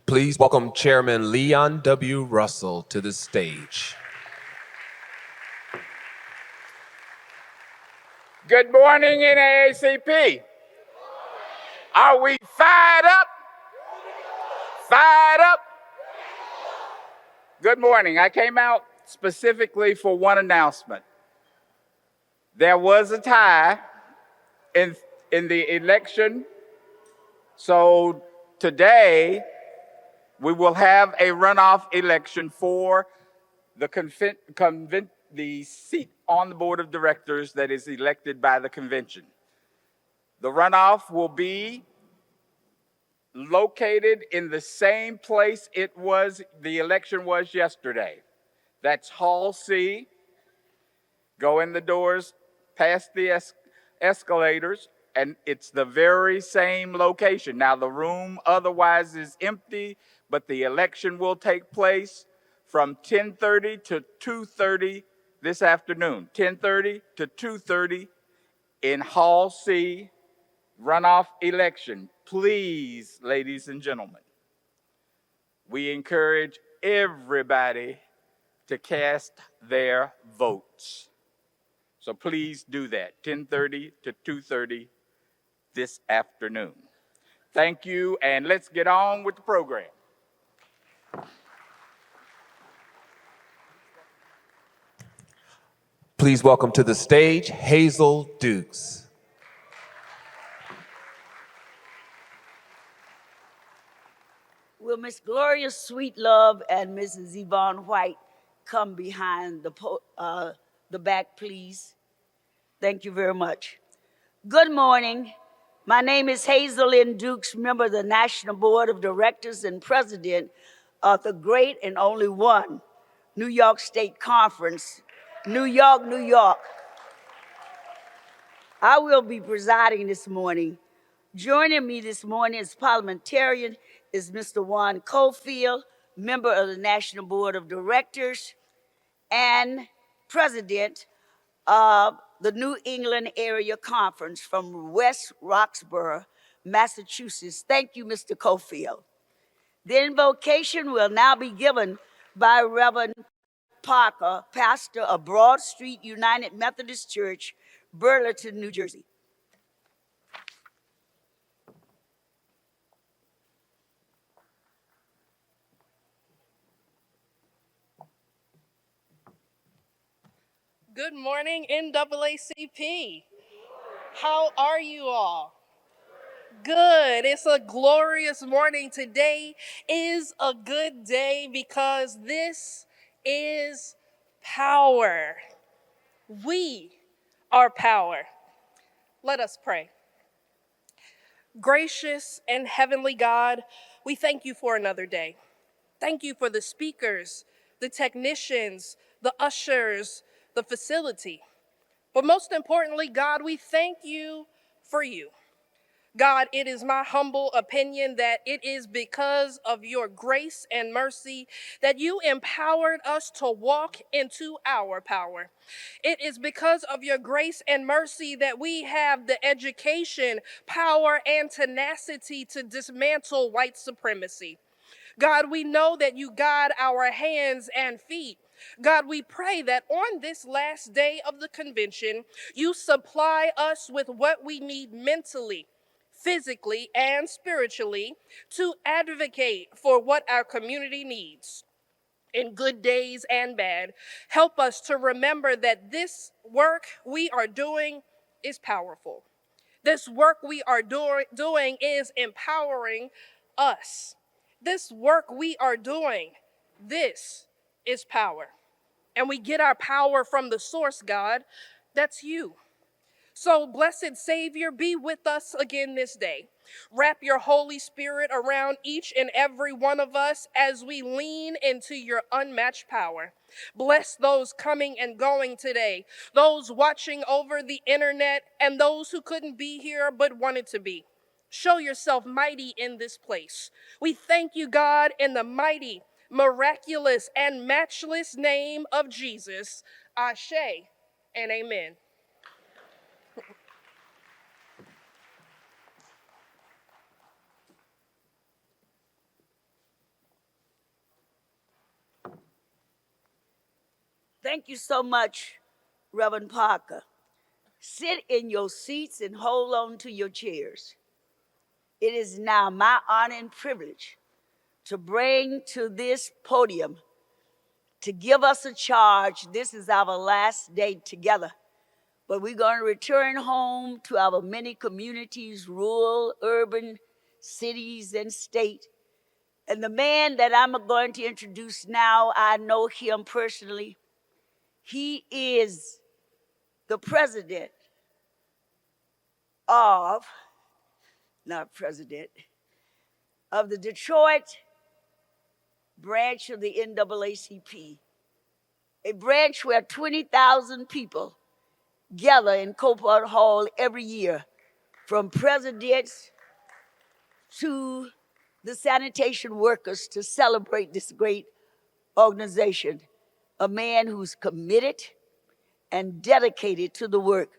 Please welcome Chairman Leon W. Russell to the stage. Good morning, NAACP. Are we fired up? Fired up? Good morning. I came out specifically for one announcement. There was a tie in the election, so today we will have a runoff election for the seat on the board of directors that is elected by the convention. The runoff will be located in the same place the election was yesterday. That's Hall C. Go in the doors, past the escalators, and it's the very same location. Now, the room otherwise is empty, but the election will take place from 10:30 to 2:30 this afternoon. 10:30 to 2:30 in Hall C, runoff election. Please, ladies and gentlemen, we encourage everybody to cast their votes. So please do that, 10:30 to 2:30 this afternoon. Thank you, and let's get on with the program. Please welcome to the stage Hazel Dukes. Will Miss Gloria Sweetlove and Mrs. Yvonne White come behind the back, please? Thank you very much. Good morning. My name is Hazel N. Dukes, member of the National Board of Directors and president of the great and only one New York State Conference, New York, New York. I will be presiding this morning. Joining me this morning as parliamentarian is Mr. Juan Cofield, member of the National Board of Directors and president of the New England Area Conference from West Roxborough, Massachusetts. Thank you, Mr. Cofield. The invocation will now be given by Reverend Parker, pastor of Broad Street United Methodist Church, Burlington, New Jersey. Good morning, NAACP. How are you all? Good. It's a glorious morning. Today is a good day because this is power. We are power. Let us pray. Gracious and heavenly God, we thank you for another day. Thank you for the speakers, the technicians, the ushers, the facility. But most importantly, God, we thank you for you. God, it is my humble opinion that it is because of your grace and mercy that you empowered us to walk into our power. It is because of your grace and mercy that we have the education, power, and tenacity to dismantle white supremacy. God, we know that you guide our hands and feet. God, we pray that on this last day of the convention, you supply us with what we need mentally, physically, and spiritually to advocate for what our community needs. In good days and bad, help us to remember that this work we are doing is powerful. This work we are doing is empowering us. This work we are doing, this is power. And we get our power from the source, God, that's you. So, blessed Savior, be with us again this day. Wrap your Holy Spirit around each and every one of us as we lean into your unmatched power. Bless those coming and going today, those watching over the internet, and those who couldn't be here but wanted to be. Show yourself mighty in this place. We thank you, God, in the mighty, miraculous, and matchless name of Jesus. Ashe and amen. Thank you so much, Reverend Parker. Sit in your seats and hold on to your chairs. It is now my honor and privilege to bring to this podium to give us a charge. This is our last day together, but we're going to return home to our many communities, rural, urban, cities, and state. And the man that I'm going to introduce now, I know him personally. He is the president of, not president, of the Detroit branch of the NAACP, a branch where 20,000 people gather in Copart Hall every year, from presidents to the sanitation workers, to celebrate this great organization. A man who's committed and dedicated to the work,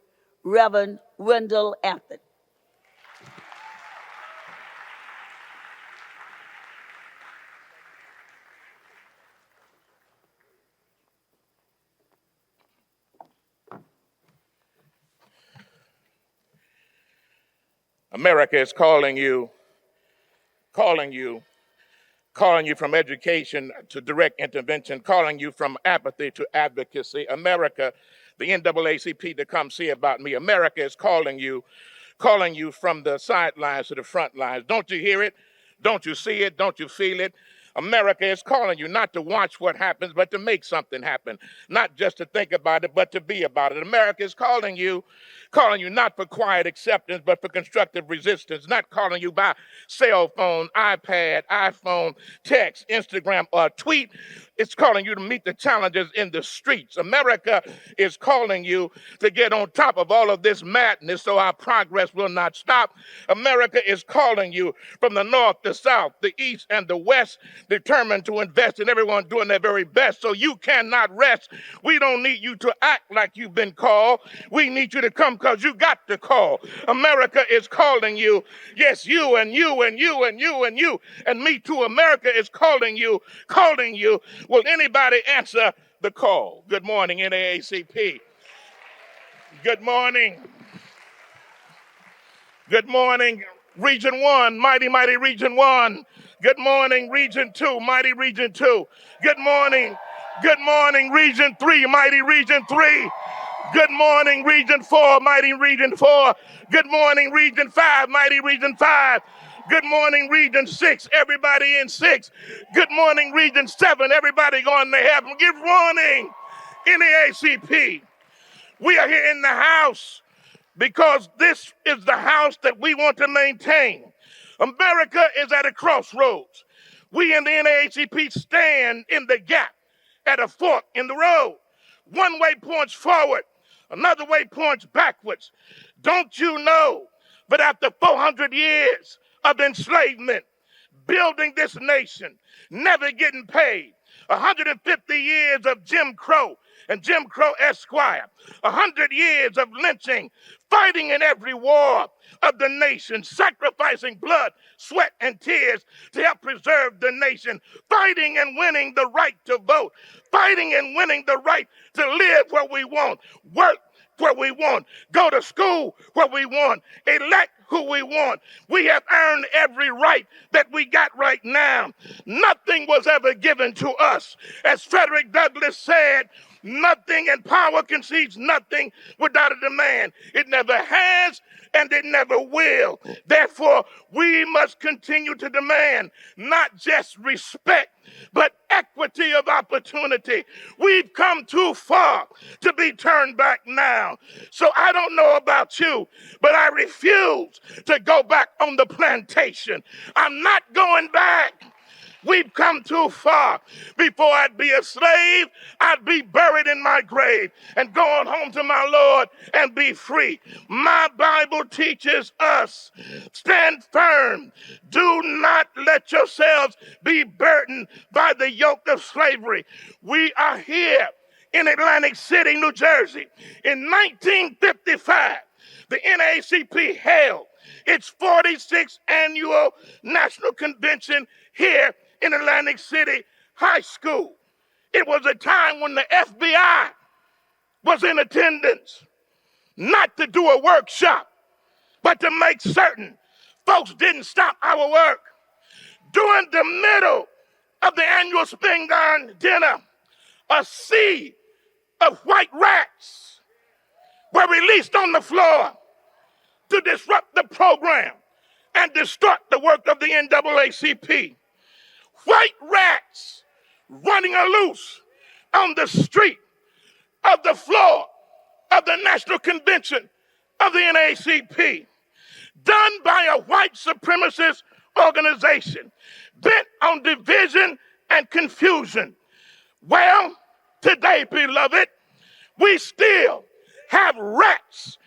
Reverend Wendell Anthony. America is calling you from education to direct intervention, calling you from apathy to advocacy. America, the NAACP to come see about me. America is calling you from the sidelines to the front lines. Don't you hear it? Don't you see it? Don't you feel it? America is calling you not to watch what happens, but to make something happen. Not just to think about it, but to be about it. America is calling you not for quiet acceptance, but for constructive resistance. Not calling you by cell phone, iPad, iPhone, text, Instagram, or tweet. It's calling you to meet the challenges in the streets. America is calling you to get on top of all of this madness so our progress will not stop. America is calling you from the north, the south, the east, and the west, determined to invest in everyone doing their very best so you cannot rest. We don't need you to act like you've been called. We need you to come because you got to call. America is calling you. Yes, you and you and you and you and you and me too. America is calling you. Will anybody answer the call? Good morning, NAACP. Good morning. Good morning, Region 1, mighty, mighty Region 1. Good morning, Region 2, mighty Region 2. Good morning, Region 3, mighty Region 3. Good morning, Region 4, mighty Region 4. Good morning, Region 5, mighty Region 5. Good morning, Region 6, everybody in 6. Good morning, Region 7, everybody going to heaven. Good morning, NAACP. We are here in the house because this is the house that we want to maintain. America is at a crossroads. We in the NAACP stand in the gap at a fork in the road. One way points forward, another way points backwards. Don't you know that after 400 years of enslavement, building this nation, never getting paid, 150 years of Jim Crow and Jim Crow Esquire, 100 years of lynching, fighting in every war of the nation, sacrificing blood, sweat, and tears to help preserve the nation, fighting and winning the right to vote, fighting and winning the right to live where we want, work where we want, go to school where we want, elect who we want. We have earned every right that we got right now. Nothing was ever given to us. As Frederick Douglass said, nothing, and power concedes nothing without a demand. It never has and it never will. Therefore, we must continue to demand not just respect, but equity of opportunity. We've come too far to be turned back now. So I don't know about you, but I refuse to go back on the plantation. I'm not going back. We've come too far. Before I'd be a slave, I'd be buried in my grave and going home to my Lord and be free. My Bible teaches us, stand firm. Do not let yourselves be burdened by the yoke of slavery. We are here in Atlantic City, New Jersey. In 1955, the NAACP held its 46th annual national convention here in Atlantic City High School. It was a time when the FBI was in attendance, not to do a workshop, but to make certain folks didn't stop our work. During the middle of the annual Spin Garden dinner, a sea of white rats were released on the floor to disrupt the program and distort the work of the NAACP. White rats running loose on the street of the floor of the National Convention of the NAACP, done by a white supremacist organization bent on division and confusion. Well, today, beloved, we still have rats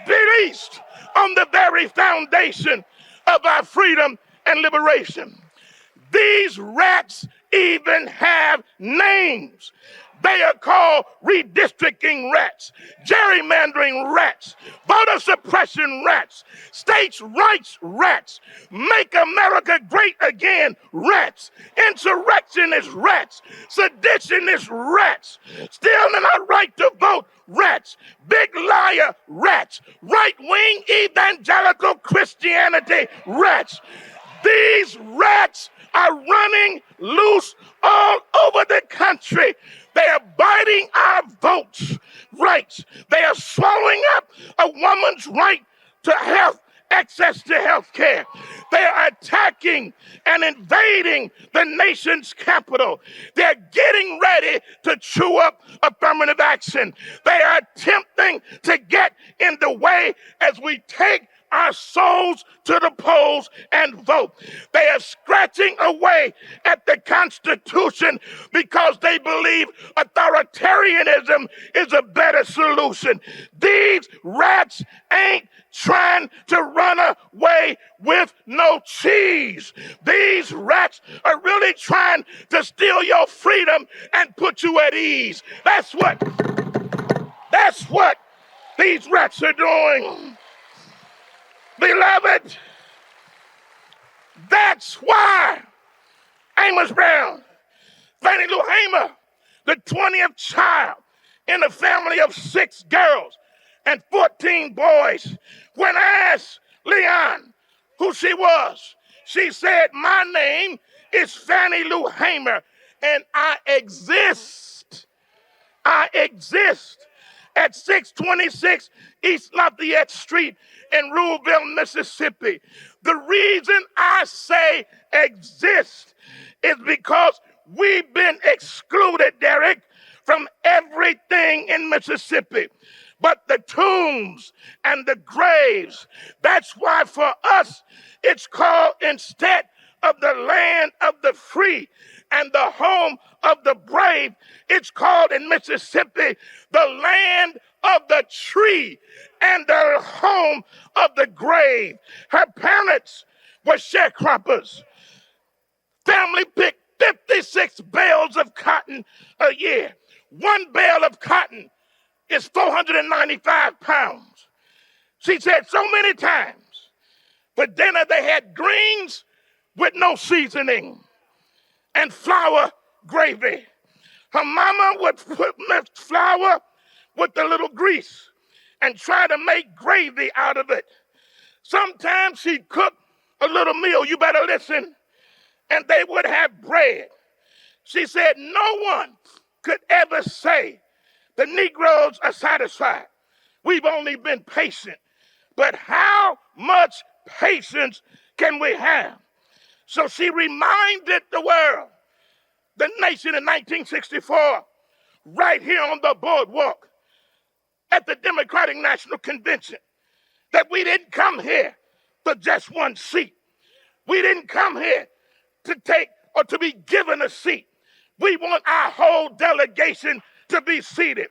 released on the very foundation of our freedom and liberation. These rats even have names. They are called redistricting rats, gerrymandering rats, voter suppression rats, states' rights rats, make America great again rats, insurrectionist rats, seditionist rats, stealing our right to vote rats, big liar rats, right-wing evangelical Christianity rats. These rats are running loose all over the country. They are biting our votes' rights. They are swallowing up a woman's right to health, access to health care. They are attacking and invading the nation's capital. They're getting ready to chew up affirmative action. They are attempting to get in the way as we take our souls to the polls and vote. They are scratching away at the Constitution because they believe authoritarianism is a better solution. These rats ain't trying to run away with no cheese. These rats are really trying to steal your freedom and put you at ease. That's what these rats are doing. Beloved, that's why Amos Brown, Fannie Lou Hamer, the 20th child in a family of 6 girls and 14 boys, when I asked Leon who she was, she said, "My name is Fannie Lou Hamer, and I exist. I exist at 626 East Lafayette Street in Ruleville, Mississippi. The reason I say exist is because we've been excluded, Derrick, from everything in Mississippi but the tombs and the graves. That's why for us it's called, instead of the land of the free and the home of the brave, it's called in Mississippi the land of the tree and the home of the grave. Her parents were sharecroppers. Family picked 56 bales of cotton a year. One bale of cotton is 495 pounds. She said so many times for dinner they had greens with no seasoning and flour gravy. Her mama would mix flour with a little grease and try to make gravy out of it. Sometimes she'd cook a little meal, you better listen, and they would have bread. She said no one could ever say the Negroes are satisfied. We've only been patient. But how much patience can we have? So she reminded the world, the nation in 1964, right here on the boardwalk at the Democratic National Convention, that we didn't come here for just one seat. We didn't come here to take or to be given a seat. We want our whole delegation to be seated.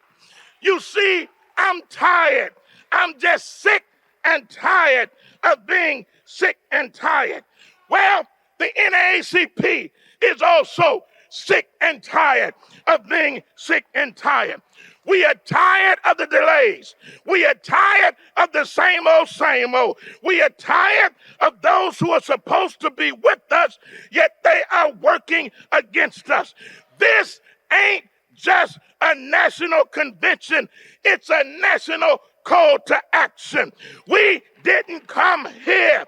You see, I'm tired. I'm just sick and tired of being sick and tired. Well, the NAACP is also sick and tired of being sick and tired. We are tired of the delays. We are tired of the same old, same old. We are tired of those who are supposed to be with us, yet they are working against us. This ain't just a national convention. It's a national call to action. We didn't come here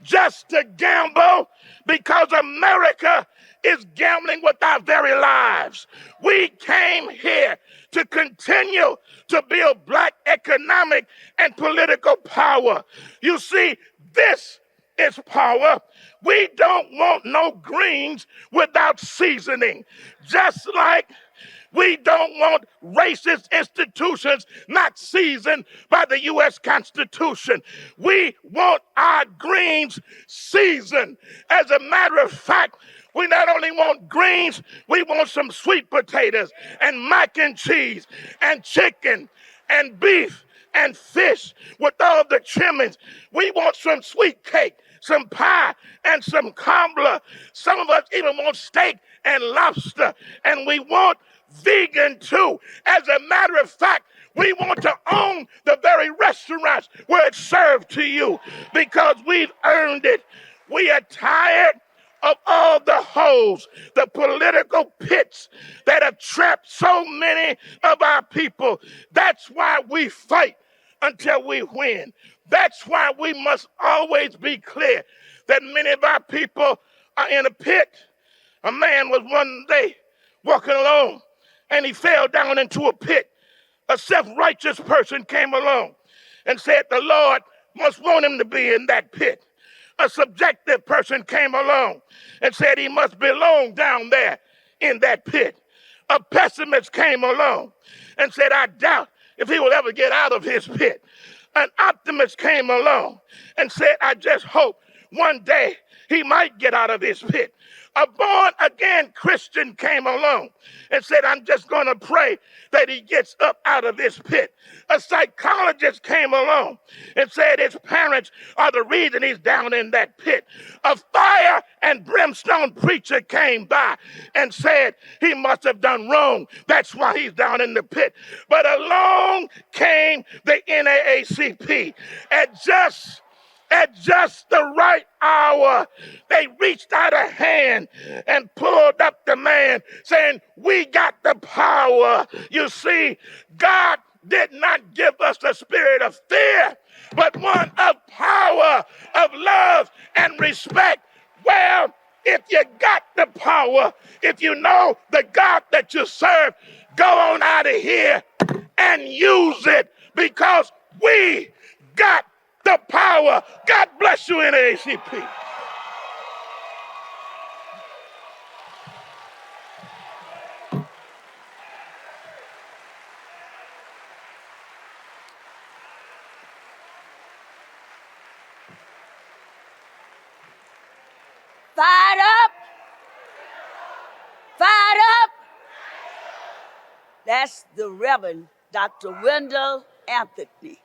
just to gamble, because America is gambling with our very lives. We came here to continue to build black economic and political power. You see, this is power. We don't want no greens without seasoning. Just like we don't want racist institutions not seasoned by the U.S. Constitution. We want our greens seasoned. As a matter of fact, we not only want greens, we want some sweet potatoes and mac and cheese and chicken and beef and fish with all the trimmings. We want some sweet cake, some pie, and some cobbler. Some of us even want steak and lobster, and we want vegan too. As a matter of fact, we want to own the very restaurants where it's served to you, because we've earned it. We are tired of all the holes, the political pits that have trapped so many of our people. That's why we fight until we win. That's why we must always be clear that many of our people are in a pit. A man was one day walking along, and he fell down into a pit. A self-righteous person came along and said the Lord must want him to be in that pit. A subjective person came along and said he must belong down there in that pit. A pessimist came along and said, I doubt if he will ever get out of his pit. An optimist came along and said, I just hope one day he might get out of his pit. A born-again Christian came along and said, I'm just going to pray that he gets up out of this pit. A psychologist came along and said his parents are the reason he's down in that pit. A fire and brimstone preacher came by and said he must have done wrong. That's why he's down in the pit. But along came the NAACP at just the right hour. They reached out a hand and pulled up the man, saying, we got the power. You see, God did not give us the spirit of fear, but one of power, of love, and respect. Well, if you got the power, if you know the God that you serve, go on out of here and use it, because we got the power. God bless you, NAACP. Fired up. Fired up. That's the Reverend Dr. Wendell Anthony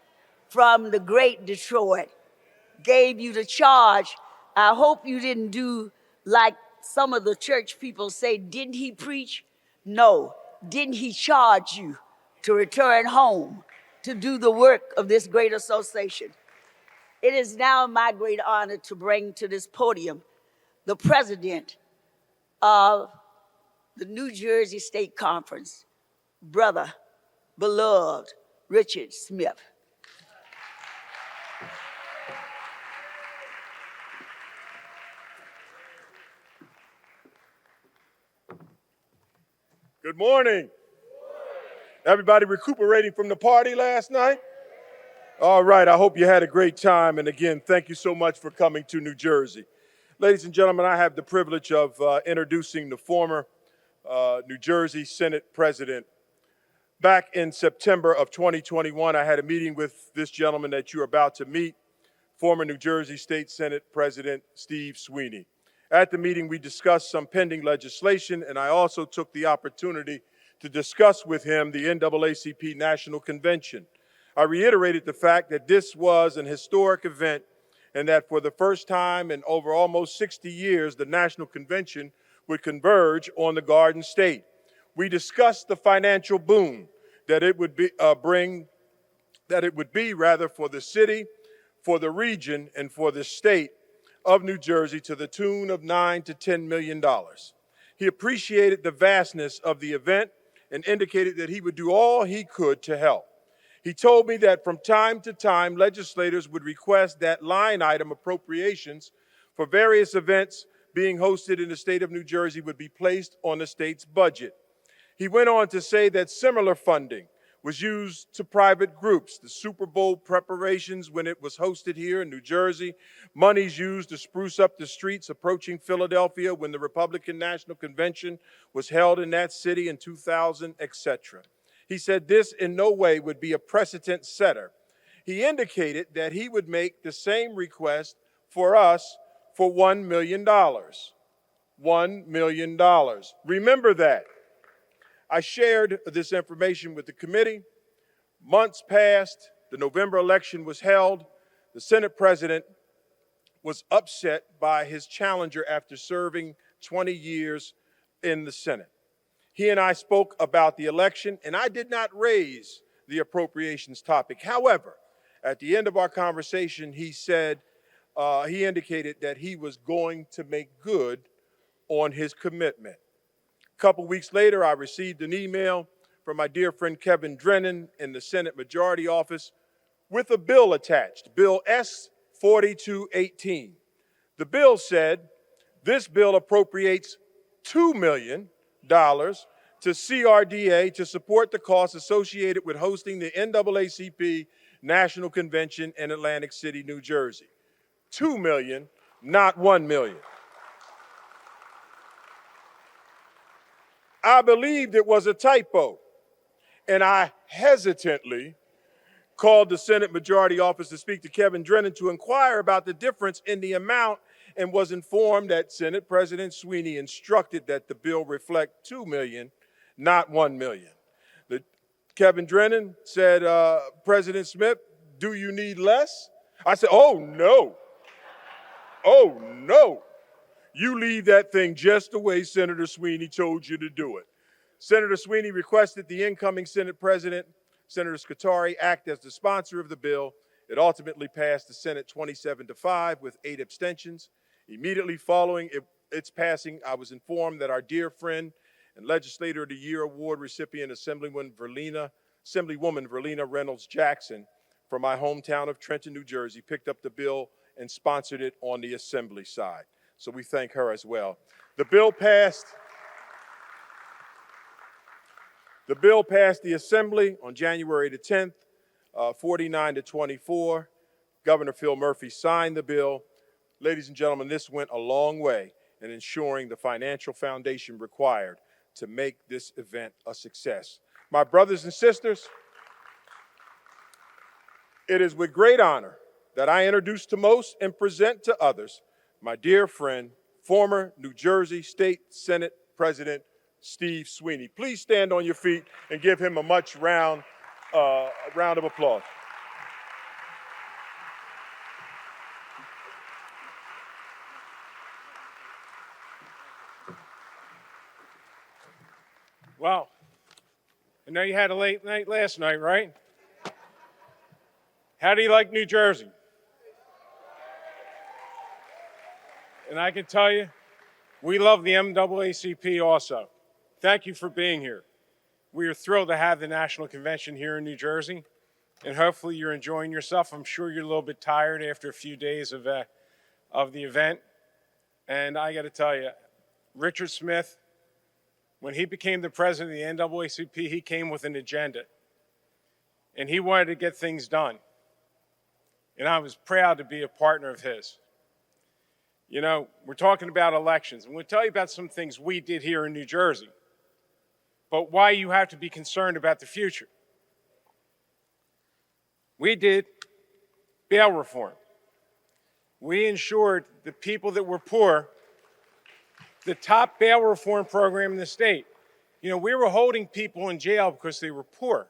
from the great Detroit. Gave you the charge. I hope you didn't do like some of the church people say, didn't he preach? No. Didn't he charge you to return home to do the work of this great association? It is now my great honor to bring to this podium the president of the New Jersey State Conference, brother, beloved Richard Smith. Good morning. Everybody recuperating from the party last night? All right, I hope you had a great time. And again, thank you so much for coming to New Jersey. Ladies and gentlemen, I have the privilege of introducing the former New Jersey Senate President. Back in September of 2021, I had a meeting with this gentleman that you're about to meet, former New Jersey State Senate President Steve Sweeney. At the meeting, we discussed some pending legislation, and I also took the opportunity to discuss with him the NAACP National Convention. I reiterated the fact that this was an historic event and that for the first time in over almost 60 years, the National Convention would converge on the Garden State. We discussed the financial boom that it would be for the city, for the region, and for the state of New Jersey to the tune of $9 to $10 million. He appreciated the vastness of the event and indicated that he would do all he could to help. He told me that from time to time, legislators would request that line item appropriations for various events being hosted in the state of New Jersey would be placed on the state's budget. He went on to say that similar funding was used to private groups, the Super Bowl preparations when it was hosted here in New Jersey, monies used to spruce up the streets approaching Philadelphia when the Republican National Convention was held in that city in 2000, etc. He said this in no way would be a precedent setter. He indicated that he would make the same request for us for $1 million. $1 million. Remember that. I shared this information with the committee. Months passed, the November election was held. The Senate president was upset by his challenger after serving 20 years in the Senate. He and I spoke about the election, and I did not raise the appropriations topic. However, at the end of our conversation, he said, he indicated that he was going to make good on his commitment. A couple weeks later, I received an email from my dear friend Kevin Drennan in the Senate Majority Office with a bill attached, Bill S-4218. The bill said, this bill appropriates $2 million to CRDA to support the costs associated with hosting the NAACP National Convention in Atlantic City, New Jersey. $2 million, not $1 million. I believed it was a typo, and I hesitantly called the Senate Majority Office to speak to Kevin Drennan to inquire about the difference in the amount and was informed that Senate President Sweeney instructed that the bill reflect $2 million, not $1 million. Kevin Drennan said, President Smith, do you need less? I said, oh no, oh no. You leave that thing just the way Senator Sweeney told you to do it. Senator Sweeney requested the incoming Senate President, Senator Scutari, act as the sponsor of the bill. It ultimately passed the Senate 27-5 with 8 abstentions. Immediately following its passing, I was informed that our dear friend and Legislator of the Year Award recipient, Assemblywoman Verlina Reynolds Jackson from my hometown of Trenton, New Jersey, picked up the bill and sponsored it on the Assembly side. So we thank her as well. The bill passed the Assembly on January the 10th, 49-24. Governor Phil Murphy signed the bill. Ladies and gentlemen, this went a long way in ensuring the financial foundation required to make this event a success. My brothers and sisters, it is with great honor that I introduce to most and present to others my dear friend, former New Jersey State Senate President Steve Sweeney. Please stand on your feet and give him a round of applause. Well, I know you had a late night last night, right? How do you like New Jersey? And I can tell you, we love the NAACP also. Thank you for being here. We are thrilled to have the National Convention here in New Jersey, and hopefully you're enjoying yourself. I'm sure you're a little bit tired after a few days of the event. And I got to tell you, Richard Smith, when he became the president of the NAACP, he came with an agenda, and he wanted to get things done. And I was proud to be a partner of his. You know, we're talking about elections. I'm going to tell you about some things we did here in New Jersey, but why you have to be concerned about the future. We did bail reform. We ensured the people that were poor, the top bail reform program in the state. You know, we were holding people in jail because they were poor.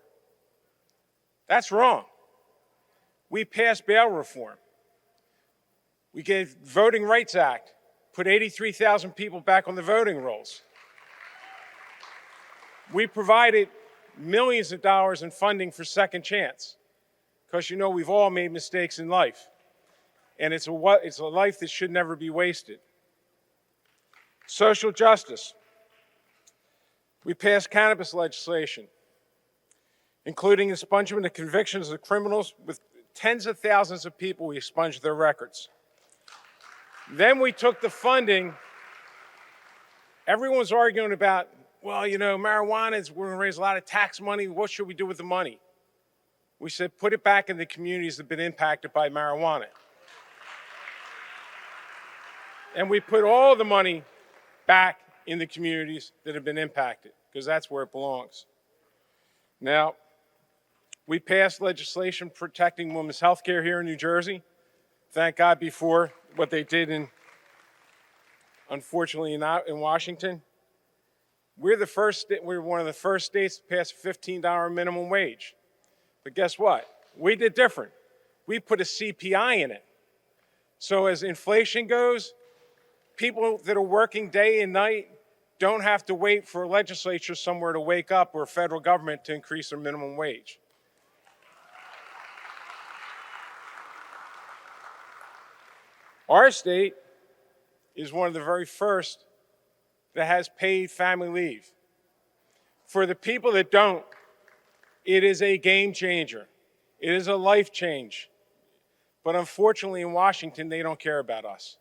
That's wrong. We passed bail reform. We gave Voting Rights Act, put 83,000 people back on the voting rolls. We provided millions of dollars in funding for Second Chance, because you know we've all made mistakes in life, and it's a life that should never be wasted. Social justice. We passed cannabis legislation, including expungement of convictions of criminals. With tens of thousands of people, we expunged their records. Then we took the funding. Everyone's arguing about, well, you know, marijuana is, we're going to raise a lot of tax money. What should we do with the money? We said, put it back in the communities that have been impacted by marijuana. And we put all the money back in the communities that have been impacted, because that's where it belongs. Now, we passed legislation protecting women's health care here in New Jersey. Thank God before what they did in, unfortunately, not in Washington. We're one of the first states to pass a $15 minimum wage. But guess what? We did different. We put a CPI in it. So as inflation goes, people that are working day and night don't have to wait for a legislature somewhere to wake up or a federal government to increase their minimum wage. Our state is one of the very first that has paid family leave. For the people that don't, it is a game changer. It is a life change. But unfortunately in Washington, they don't care about us.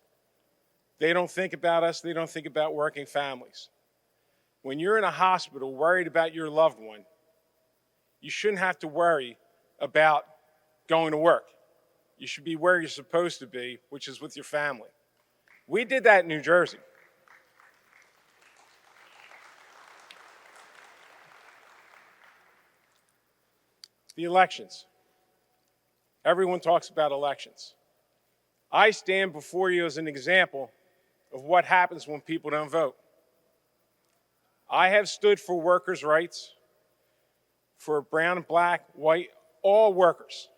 They don't think about us. They don't think about working families. When you're in a hospital worried about your loved one, you shouldn't have to worry about going to work. You should be where you're supposed to be, which is with your family. We did that in New Jersey. The elections. Everyone talks about elections. I stand before you as an example of what happens when people don't vote. I have stood for workers' rights, for brown, black, white, all workers.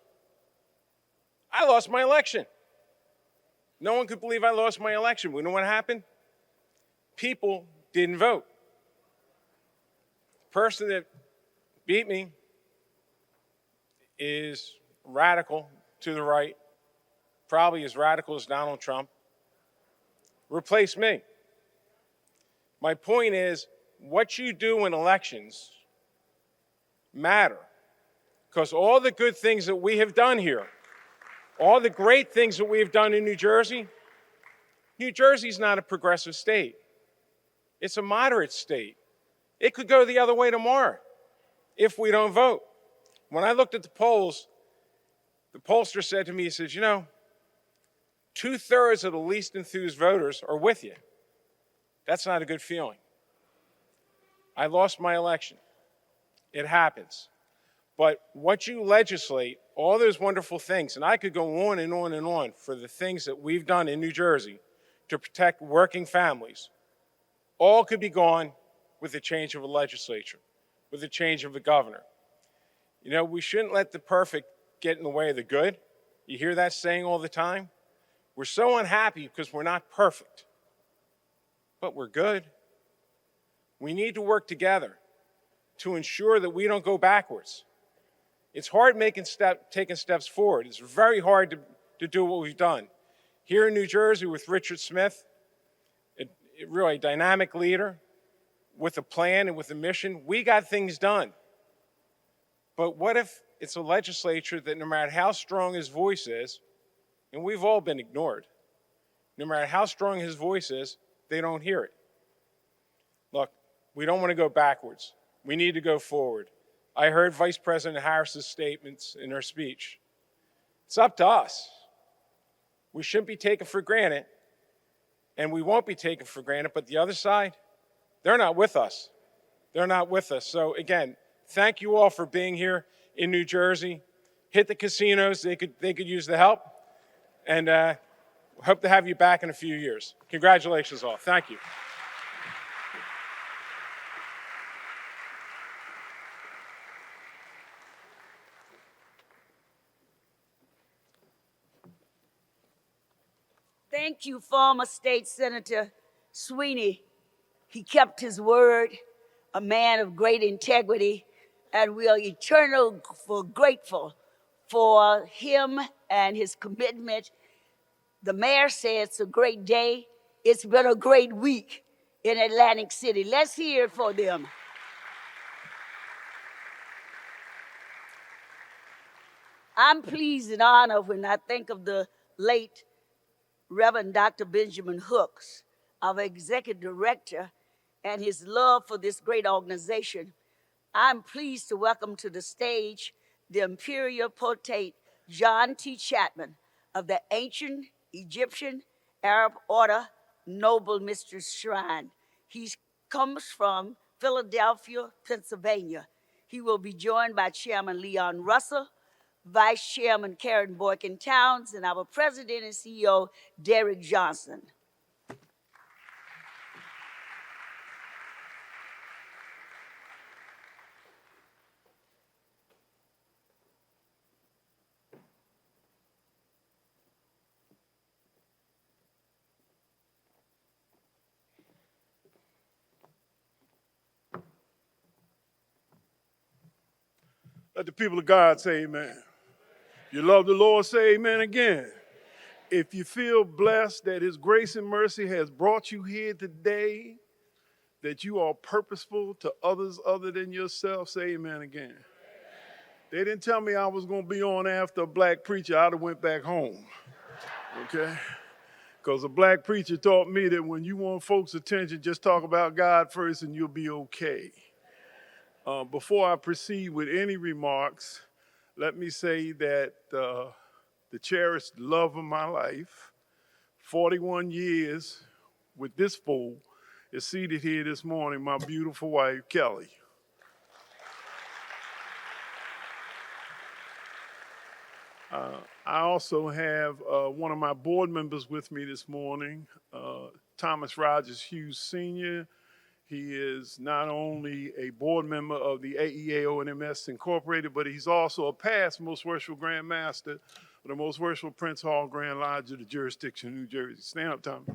I lost my election. No one could believe I lost my election. You know what happened? People didn't vote. The person that beat me is radical to the right, probably as radical as Donald Trump. Replace me. My point is, what you do in elections matter, because all the good things that we have done here, all the great things that we have done in New Jersey's not a progressive state. It's a moderate state. It could go the other way tomorrow if we don't vote. When I looked at the polls, the pollster said to me, he says, you know, 2/3 of the least enthused voters are with you. That's not a good feeling. I lost my election. It happens. But what you legislate, all those wonderful things, and I could go on and on and on for the things that we've done in New Jersey to protect working families, all could be gone with the change of a legislature, with the change of a governor. You know, we shouldn't let the perfect get in the way of the good. You hear that saying all the time? We're so unhappy because we're not perfect, but we're good. We need to work together to ensure that we don't go backwards. It's hard taking steps forward. It's very hard to do what we've done. Here in New Jersey with Richard Smith, really a dynamic leader with a plan and with a mission, we got things done. But what if it's a legislature that no matter how strong his voice is, and we've all been ignored, no matter how strong his voice is, they don't hear it. Look, we don't want to go backwards. We need to go forward. I heard Vice President Harris's statements in her speech. It's up to us. We shouldn't be taken for granted, and we won't be taken for granted, but the other side, they're not with us. They're not with us. So again, thank you all for being here in New Jersey. Hit the casinos, they could use the help, and hope to have you back in a few years. Congratulations all, thank you. Thank you, former State Senator Sweeney. He kept his word, a man of great integrity, and we are eternally grateful for him and his commitment. The mayor said it's a great day. It's been a great week in Atlantic City. Let's hear it for them. I'm pleased and honored when I think of the late Reverend Dr. Benjamin Hooks, our executive director, and his love for this great organization. I'm pleased to welcome to the stage the Imperial Potentate John T. Chapman of the ancient Egyptian Arab Order Noble Mistress Shrine. He comes from Philadelphia, Pennsylvania. He will be joined by Chairman Leon Russell, Vice Chairman Karen Boykin Towns, and our President and CEO, Derrick Johnson. Let the people of God say amen. You love the Lord, say amen again. If you feel blessed that his grace and mercy has brought you here today, that you are purposeful to others other than yourself, say amen again. They didn't tell me I was going to be on after a black preacher. I'd have went back home, okay? Because a black preacher taught me that when you want folks' attention, just talk about God first and you'll be okay. Before I proceed with any remarks, let me say that the cherished love of my life, 41 years with this fool, is seated here this morning, my beautiful wife, Kelly. I also have one of my board members with me this morning, Thomas Rogers Hughes Sr. He is not only a board member of the AEAONMS Incorporated, but he's also a past Most Worshipful Grand Master of the Most Worshipful Prince Hall Grand Lodge of the jurisdiction of New Jersey. Stand up, Tommy.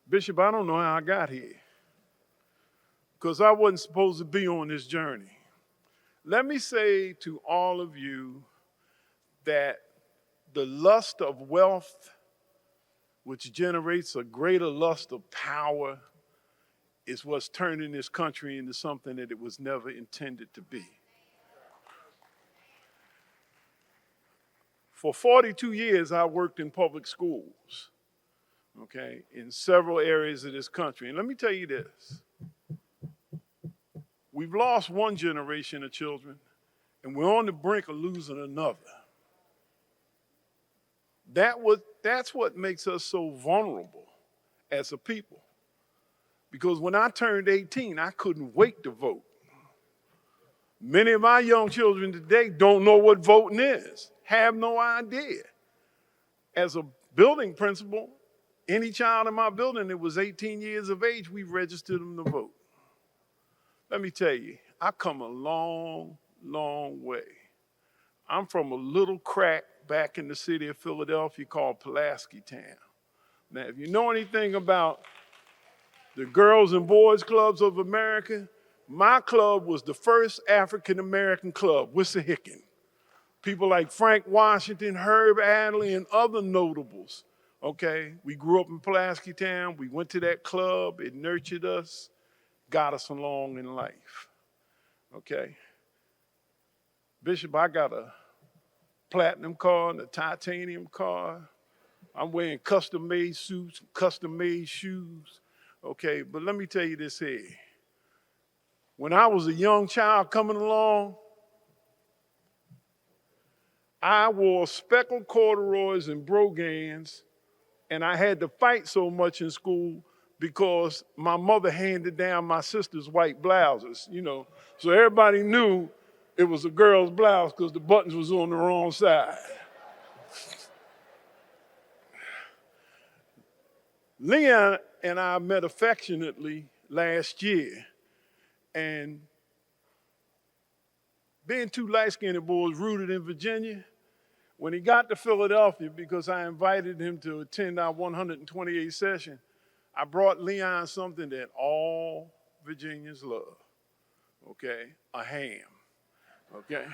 Bishop, I don't know how I got here, because I wasn't supposed to be on this journey. Let me say to all of you that the lust of wealth, which generates a greater lust of power, is what's turning this country into something that it was never intended to be. For 42 years, I worked in public schools, okay, in several areas of this country. And let me tell you this. We've lost one generation of children, and we're on the brink of losing another. That's what makes us so vulnerable as a people. Because when I turned 18, I couldn't wait to vote. Many of my young children today don't know what voting is, have no idea. As a building principal, any child in my building that was 18 years of age, we registered them to vote. Let me tell you, I come a long, long way. I'm from a little crack back in the city of Philadelphia called Pulaski Town. Now, if you know anything about the Girls and Boys Clubs of America, my club was the first African-American club, Wissahickon. People like Frank Washington, Herb Adderley, and other notables, okay? We grew up in Pulaski Town. We went to that club. It nurtured us, got us along in life, okay? Bishop, I got a platinum car and a titanium car. I'm wearing custom-made suits, custom-made shoes, okay? But let me tell you this here. When I was a young child coming along, I wore speckled corduroys and brogans, and I had to fight so much in school because my mother handed down my sister's white blouses, you know. So everybody knew it was a girl's blouse because the buttons was on the wrong side. Leon and I met affectionately last year, and being two light-skinned boys rooted in Virginia, when he got to Philadelphia, because I invited him to attend our 128th session, I brought Leon something that all Virginians love, okay? A ham, okay?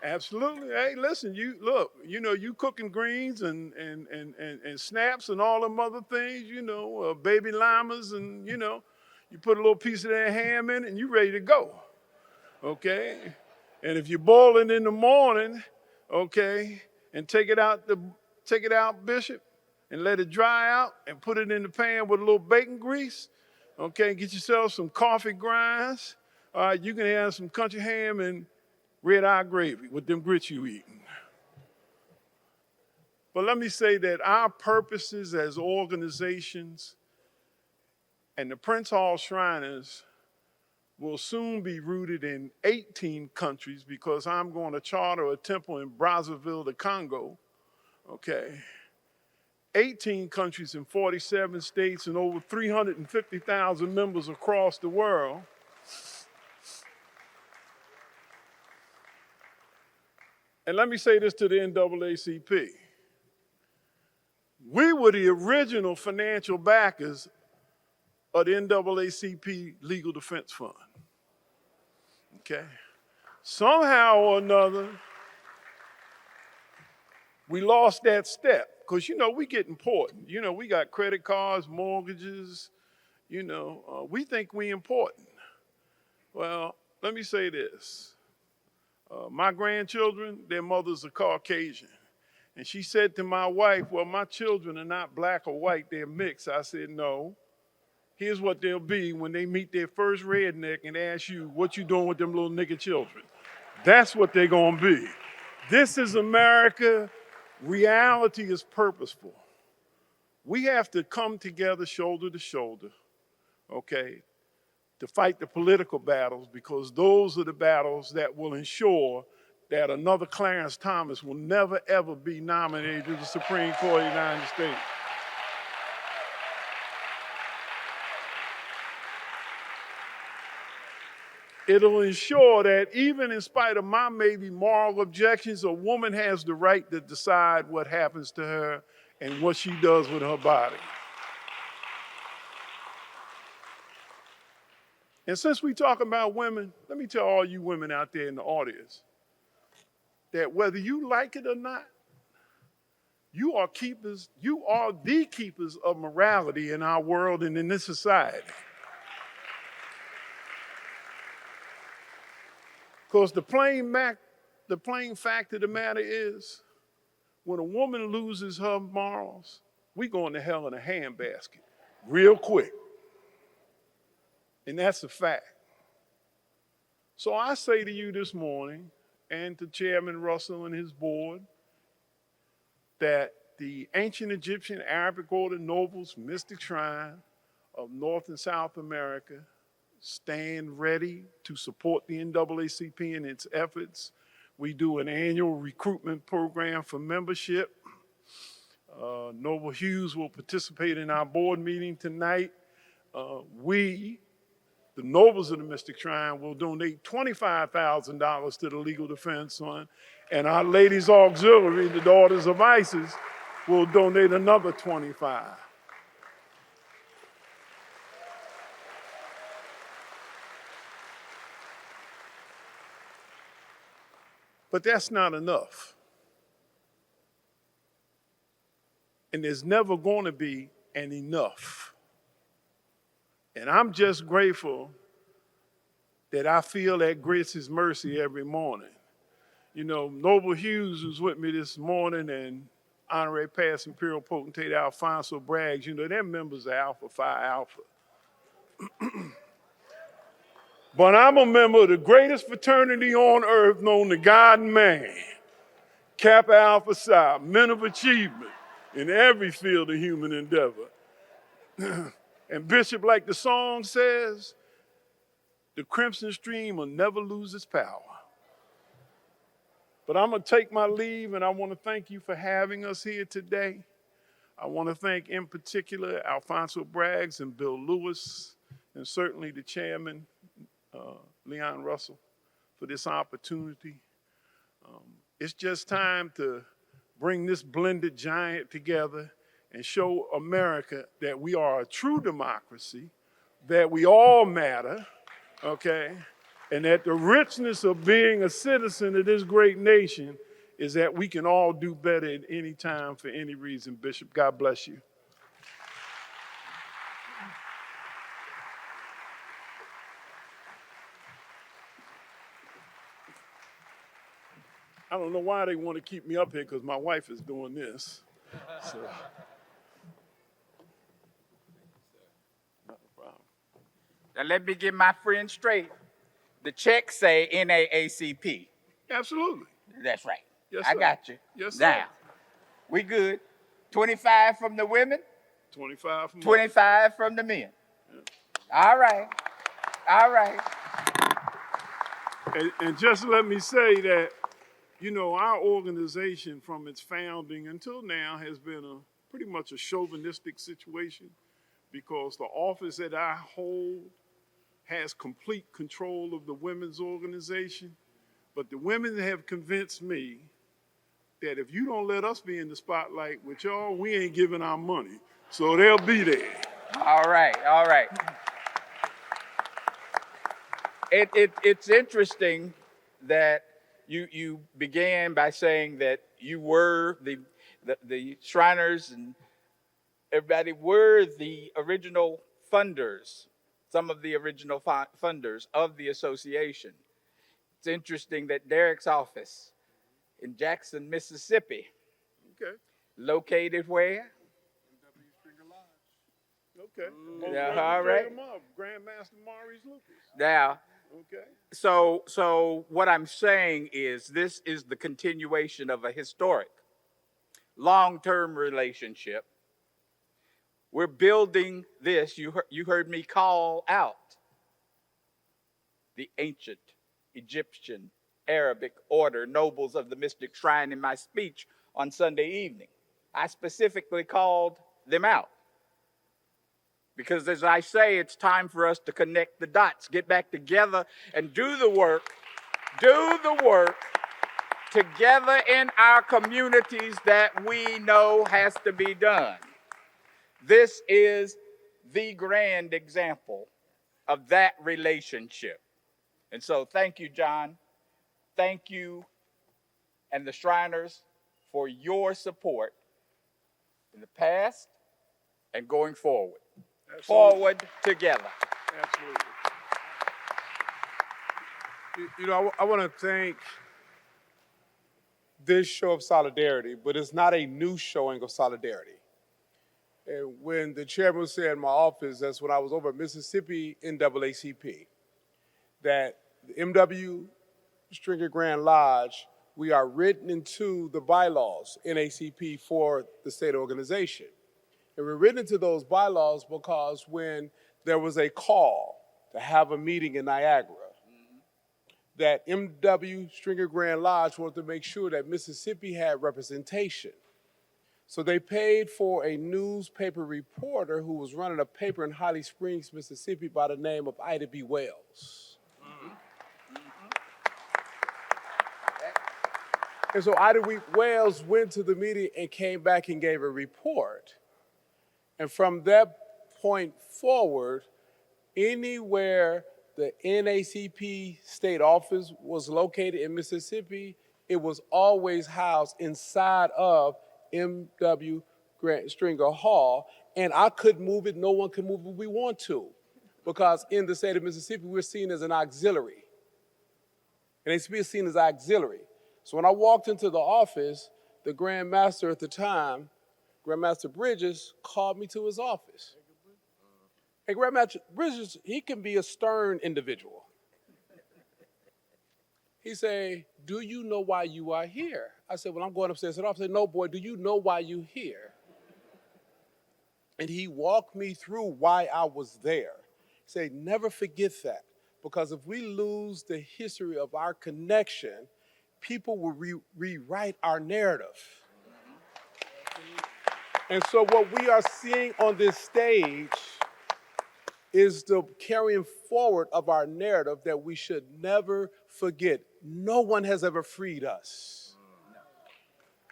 Absolutely. Hey, listen, you cooking greens and snaps and all them other things, baby llamas, and, You put a little piece of that ham in it and you're ready to go, okay? And if you're boiling in the morning, okay, and take it out, Bishop, and let it dry out and put it in the pan with a little bacon grease, okay? Get yourself some coffee grinds. All right, you can have some country ham and red eye gravy with them grits you eating. But let me say that our purposes as organizations and the Prince Hall Shriners will soon be rooted in 18 countries because I'm going to charter a temple in Brazzaville, the Congo, okay? 18 countries in 47 states and over 350,000 members across the world. And let me say this to the NAACP. We were the original financial backers of the NAACP Legal Defense Fund, okay? Somehow or another, we lost that step because, we get important. We got credit cards, mortgages, we think we important. Well, let me say this. My grandchildren, their mothers are Caucasian. And she said to my wife, well, my children are not black or white, they're mixed. I said, no. Here's what they'll be when they meet their first redneck and ask you, what you doing with them little nigger children? That's what they're gonna be. This is America. Reality is purposeful. We have to come together shoulder to shoulder, okay, to fight the political battles because those are the battles that will ensure that another Clarence Thomas will never, ever be nominated to the Supreme Court of the United States. It'll ensure that even in spite of my maybe moral objections, a woman has the right to decide what happens to her and what she does with her body. And since we talk about women, let me tell all you women out there in the audience that whether you like it or not, you are the keepers of morality in our world and in this society. Because the plain fact of the matter is, when a woman loses her morals, we going to hell in a handbasket real quick. And that's a fact. So I say to you this morning, and to Chairman Russell and his board, that the ancient Egyptian Arabic Order Nobles Mystic Shrine of North and South America stand ready to support the NAACP in its efforts. We do an annual recruitment program for membership. Noble Hughes will participate in our board meeting tonight. We, the Nobles of the Mystic Shrine, will donate $25,000 to the Legal Defense Fund, and our Ladies Auxiliary, the Daughters of ISIS, will donate another $25,000. But that's not enough. And there's never going to be an enough. And I'm just grateful that I feel that grace's mercy every morning. Noble Hughes was with me this morning, and Honorary Past Imperial Potentate Alfonso Braggs, they're members of Alpha Phi Alpha. But I'm a member of the greatest fraternity on earth known to God and man, Kappa Alpha Psi, men of achievement in every field of human endeavor. And Bishop, like the song says, the Crimson Stream will never lose its power. But I'm going to take my leave, and I want to thank you for having us here today. I want to thank, in particular, Alfonso Braggs and Bill Lewis, and certainly the chairman, Leon Russell, for this opportunity. It's just time to bring this blended giant together and show America that we are a true democracy, that we all matter, okay? And that the richness of being a citizen of this great nation is that we can all do better at any time for any reason. Bishop, God bless you. I don't know why they want to keep me up here because my wife is doing this. So. Not a problem. Now let me get my friend straight. The check say NAACP. Absolutely. That's right. Yes, I sir. got you. Yes, sir. Now, we good. 25 from the women, 25 from 25 from the men. All right. All right. And just let me say that, you know, our organization from its founding until now has been pretty much a chauvinistic situation because the office that I hold has complete control of the women's organization. But the women have convinced me that if you don't let us be in the spotlight with y'all, we ain't giving our money. So they'll be there. All right. All right. It's interesting that you began by saying that you were the Shriners and everybody were the original funders, some of the original funders of the association. It's interesting that Derrick's office in Jackson, Mississippi, Okay. located where? Okay. Yeah, all right. Grandmaster Maurice Lucas. Now, Okay. so what I'm saying is this is the continuation of a historic, long-term relationship. We're building this. You heard me call out the ancient Egyptian Arabic order, nobles of the mystic shrine in my speech on Sunday evening. I specifically called them out. Because as I say, it's time for us to connect the dots, get back together and do the work together in our communities that we know has to be done. This is the grand example of that relationship. And so thank you, John. Thank you and the Shriners for your support in the past and going forward. Absolutely. Forward together. Absolutely. You know, I want to thank this show of solidarity, but it's not a new showing of solidarity. And when the chairman said in my office, that's when I was over at Mississippi NAACP, that the MW Stringer Grand Lodge, we are written into the bylaws, NAACP, for the state organization. And we're written into those bylaws because when there was a call to have a meeting in Niagara, that MW Stringer Grand Lodge wanted to make sure that Mississippi had representation. So they paid for a newspaper reporter who was running a paper in Holly Springs, Mississippi by the name of Ida B. Wells. And so Ida B. Wells went to the meeting and came back and gave a report. And from that point forward, anywhere the NAACP state office was located in Mississippi, it was always housed inside of MW Stringer Hall, and I couldn't move it, no one can move it we want to, because in the state of Mississippi, we're seen as an auxiliary. NAACP is seen as auxiliary. So when I walked into the office, the Grand Master at the time, Grandmaster Bridges, called me to his office. And Grandmaster Bridges, he can be a stern individual. He said, "Do you know why you are here?" I said, "Well, I'm going upstairs to the office." He said, "No, boy, do you know why you're here?" And he walked me through why I was there. He said, "Never forget that, because if we lose the history of our connection, people will rewrite our narrative." And so what we are seeing on this stage is the carrying forward of our narrative that we should never forget. No one has ever freed us.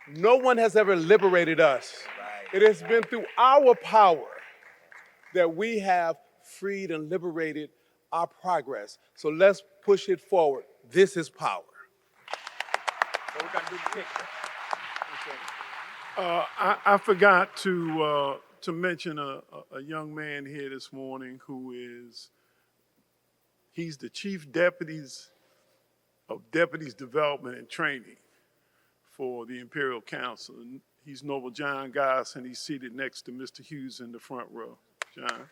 No one has ever liberated us. It has been through our power that we have freed and liberated our progress. So let's push it forward. This is power. So we're going to do the picture. I forgot to mention a young man here this morning he's the chief of deputies development and training. for the Imperial Council. And he's Noble John Goss, and he's seated next to Mr. Hughes in the front row. John.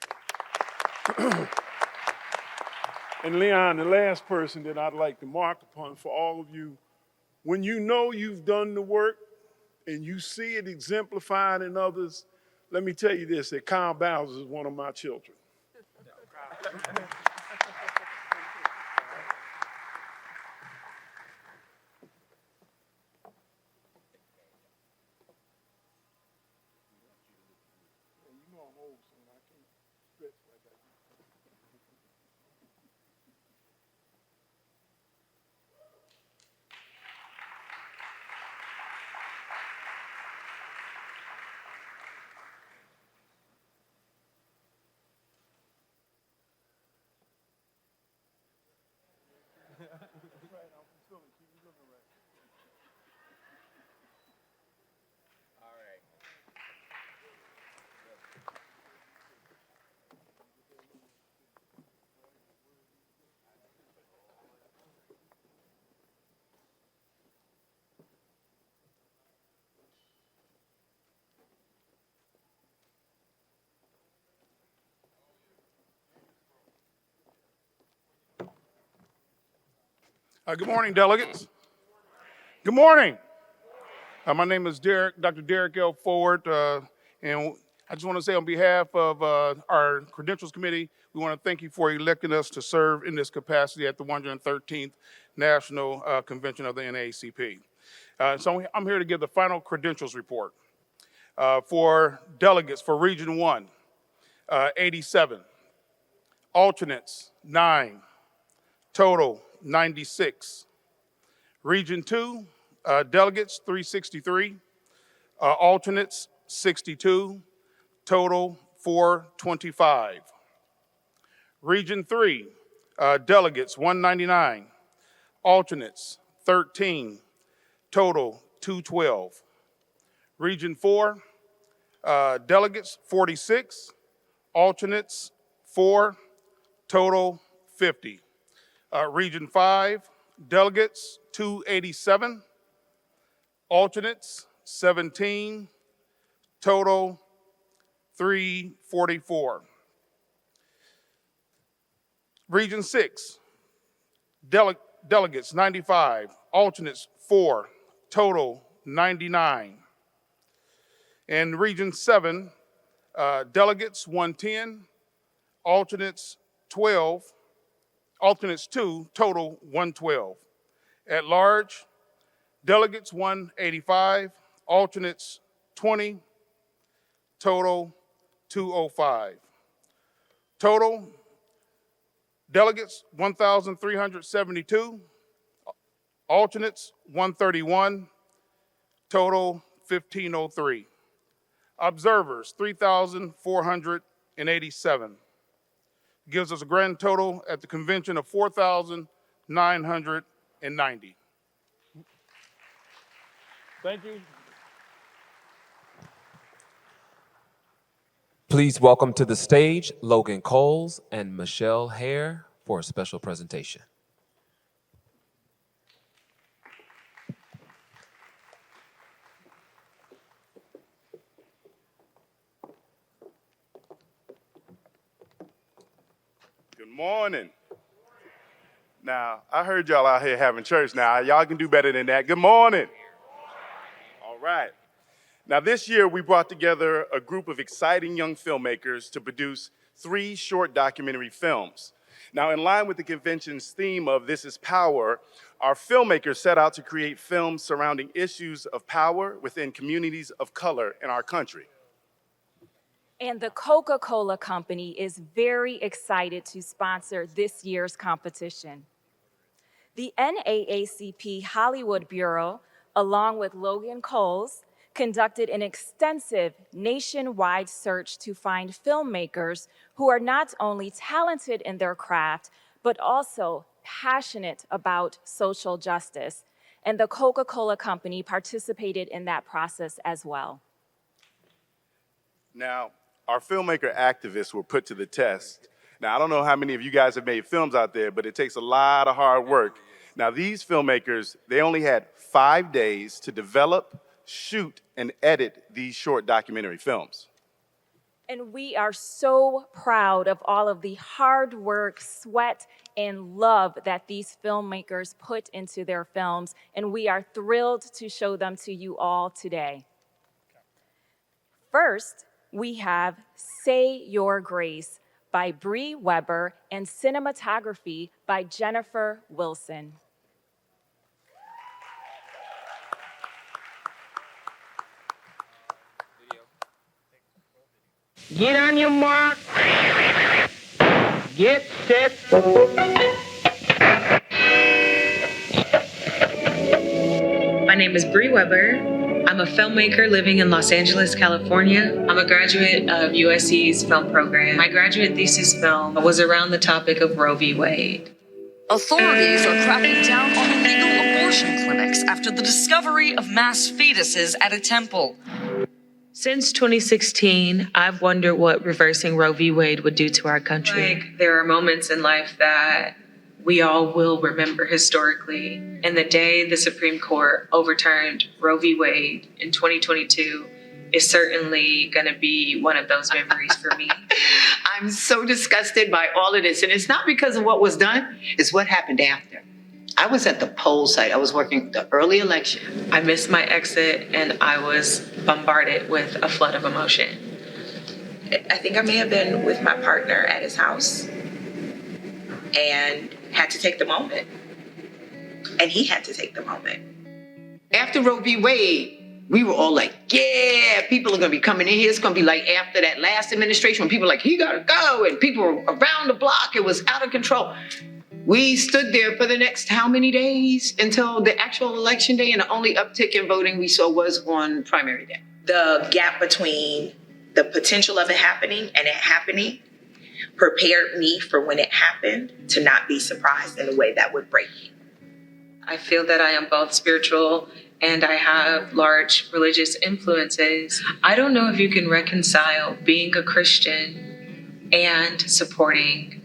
And Leon, the last person that I'd like to mark upon for all of you, when you know you've done the work and you see it exemplified in others, let me tell you this, that Kyle Bowers is one of my children. Good morning, delegates. Good morning. My name is Dr. Derrick L. Ford, and I just want to say on behalf of our Credentials Committee, we want to thank you for electing us to serve in this capacity at the 113th National Convention of the NAACP. So I'm here to give the final credentials report. For delegates for Region 1, 87. Alternates, 9. Total, 96. Region 2, delegates, 363. Alternates, 62. Total, 425. Region 3, delegates, 199. Alternates, 13. Total, 212. Region 4, delegates, 46. Alternates, 4. Total, 50. Region 5, delegates, 287. Alternates, 17. Total, 344. Region 6, delegates, 95. Alternates, 4. Total, 99. And Region 7, delegates, 110. Alternates, 12. Alternates 2, total 112. At large, delegates 185, alternates 20, total 205. Total delegates 1,372, alternates 131, total 1,503. Observers 3,487. Gives us a grand total at the convention of 4,990. Thank you. Please welcome to the stage Logan Coles and Michelle Hare for a special presentation. Good morning. Now, I heard y'all out here having church. Now, y'all can do better than that. Good morning. All right. Now, this year, we brought together a group of exciting young filmmakers to produce 3 short documentary films. Now, in line with the convention's theme of This is Power, our filmmakers set out to create films surrounding issues of power within communities of color in our country. And the Coca-Cola Company is very excited to sponsor this year's competition. The NAACP Hollywood Bureau, along with Logan Coles, conducted an extensive nationwide search to find filmmakers who are not only talented in their craft, but also passionate about social justice. And the Coca-Cola Company participated in that process as well. Now, our filmmaker activists were put to the test. Now, I don't know how many of you guys have made films out there, but it takes a lot of hard work. Now, these filmmakers, they only had 5 days to develop, shoot, and edit these short documentary films. And we are so proud of all of the hard work, sweat, and love that these filmmakers put into their films, and we are thrilled to show them to you all today. First, we have Say Your Grace by Bree Weber and cinematography by Jennifer Wilson. Get on your mark. Get set. My name is Bree Weber. I'm a filmmaker living in Los Angeles, California. I'm a graduate of USC's film program. My graduate thesis film was around the topic of Roe v. Wade. Authorities are cracking down on illegal abortion clinics after the discovery of mass fetuses at a temple. Since 2016, I've wondered what reversing Roe v. Wade would do to our country. There are moments in life that we all will remember historically. And the day the Supreme Court overturned Roe v. Wade in 2022 is certainly going to be one of those memories for me. I'm so disgusted by all of this. And it's not because of what was done, it's what happened after. I was at the poll site. I was working the early election. I missed my exit and I was bombarded with a flood of emotion. I think I may have been with my partner at his house and had to take the moment. And he had to take the moment. After Roe v. Wade, we were all like, yeah, people are going to be coming in here. It's going to be like after that last administration when people were like, he got to go. And people were around the block. It was out of control. We stood there for the next how many days until the actual election day, and the only uptick in voting we saw was on primary day. The gap between the potential of it happening and it happening prepared me for when it happened to not be surprised in a way that would break me. I feel that I am both spiritual and I have large religious influences. I don't know if you can reconcile being a Christian and supporting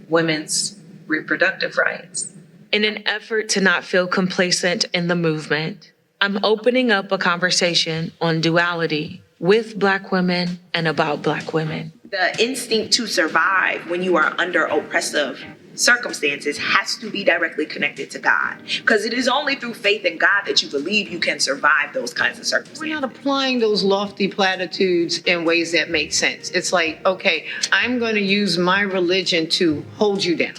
women's reproductive rights. In an effort to not feel complacent in the movement, I'm opening up a conversation on duality with Black women and about Black women. The instinct to survive when you are under oppressive circumstances has to be directly connected to God, because it is only through faith in God that you believe you can survive those kinds of circumstances. We're not applying those lofty platitudes in ways that make sense. It's like, okay, I'm going to use my religion to hold you down.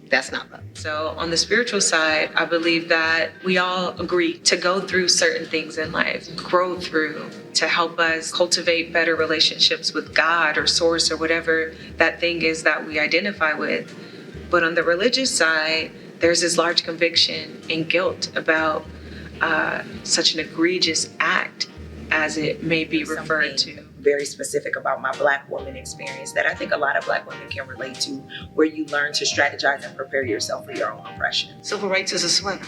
That's not love. So on the spiritual side, I believe that we all agree to go through certain things in life, grow through, to help us cultivate better relationships with God or source or whatever that thing is that we identify with. But on the religious side, there's this large conviction and guilt about such an egregious act as it may be referred to. Very specific about my Black woman experience that I think a lot of Black women can relate to, where you learn to strategize and prepare yourself for your own oppression. Civil rights is a sweater.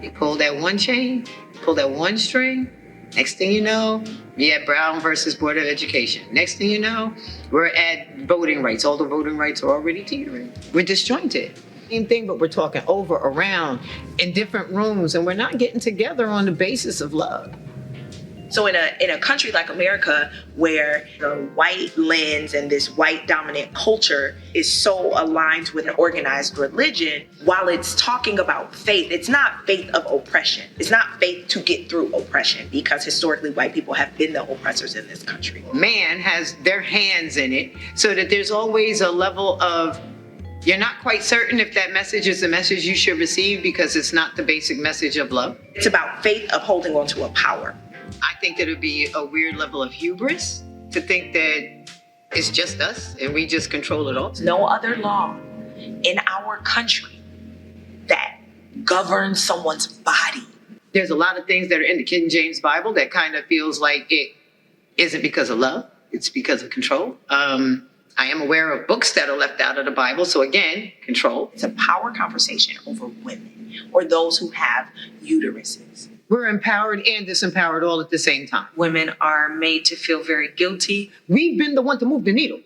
You pull that one chain, pull that one string, next thing you know, you're at Brown versus Board of Education. Next thing you know, we're at voting rights. All the voting rights are already teetering. We're disjointed. Same thing, but we're talking over, around, in different rooms, and we're not getting together on the basis of love. So in a country like America, where the white lens and this white dominant culture is so aligned with an organized religion, while it's talking about faith, it's not faith of oppression. It's not faith to get through oppression, because historically white people have been the oppressors in this country. Man has their hands in it, so that there's always a level of, you're not quite certain if that message is the message you should receive because it's not the basic message of love. It's about faith of holding on to a power. I think that it would be a weird level of hubris to think that it's just us and we just control it all. No other law in our country that governs someone's body. There's a lot of things that are in the King James Bible that kind of feels like it isn't because of love, it's because of control. I am aware of books that are left out of the Bible, so again, control. It's a power conversation over women or those who have uteruses. We're empowered and disempowered all at the same time. Women are made to feel very guilty. We've been the one to move the needle.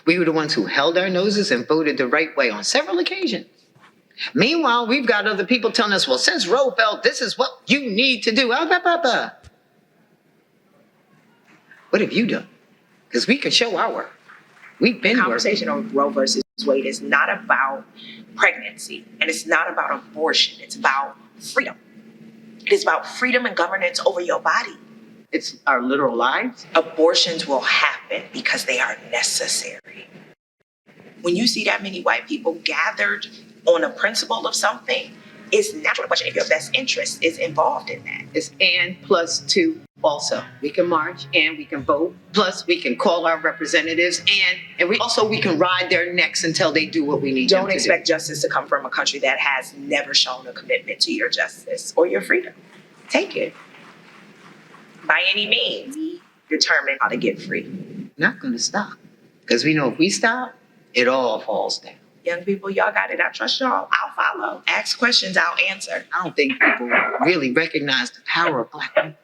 We were the ones who held our noses and voted the right way on several occasions. Meanwhile, we've got other people telling us, well, since Roe fell, this is what you need to do. What have you done? Because we can show our work. We've been The conversation on Roe versus Wade is not about pregnancy, and it's not about abortion. It's about freedom. It is about freedom and governance over your body. It's our literal lives. Abortions will happen because they are necessary. When you see that many white people gathered on a principle of something, it's natural to question if your best interest is involved in that. It's and plus two also. We can march and we can vote. Plus we can call our representatives and we can ride their necks until they do what we need them to do. Don't expect justice to come from a country that has never shown a commitment to your justice or your freedom. Take it. By any means, determine how to get free. Not going to stop. Because we know if we stop, it all falls down. Young people, y'all got it. I trust y'all. I'll follow. Ask questions, I'll answer. I don't think people really recognize the power of Black people.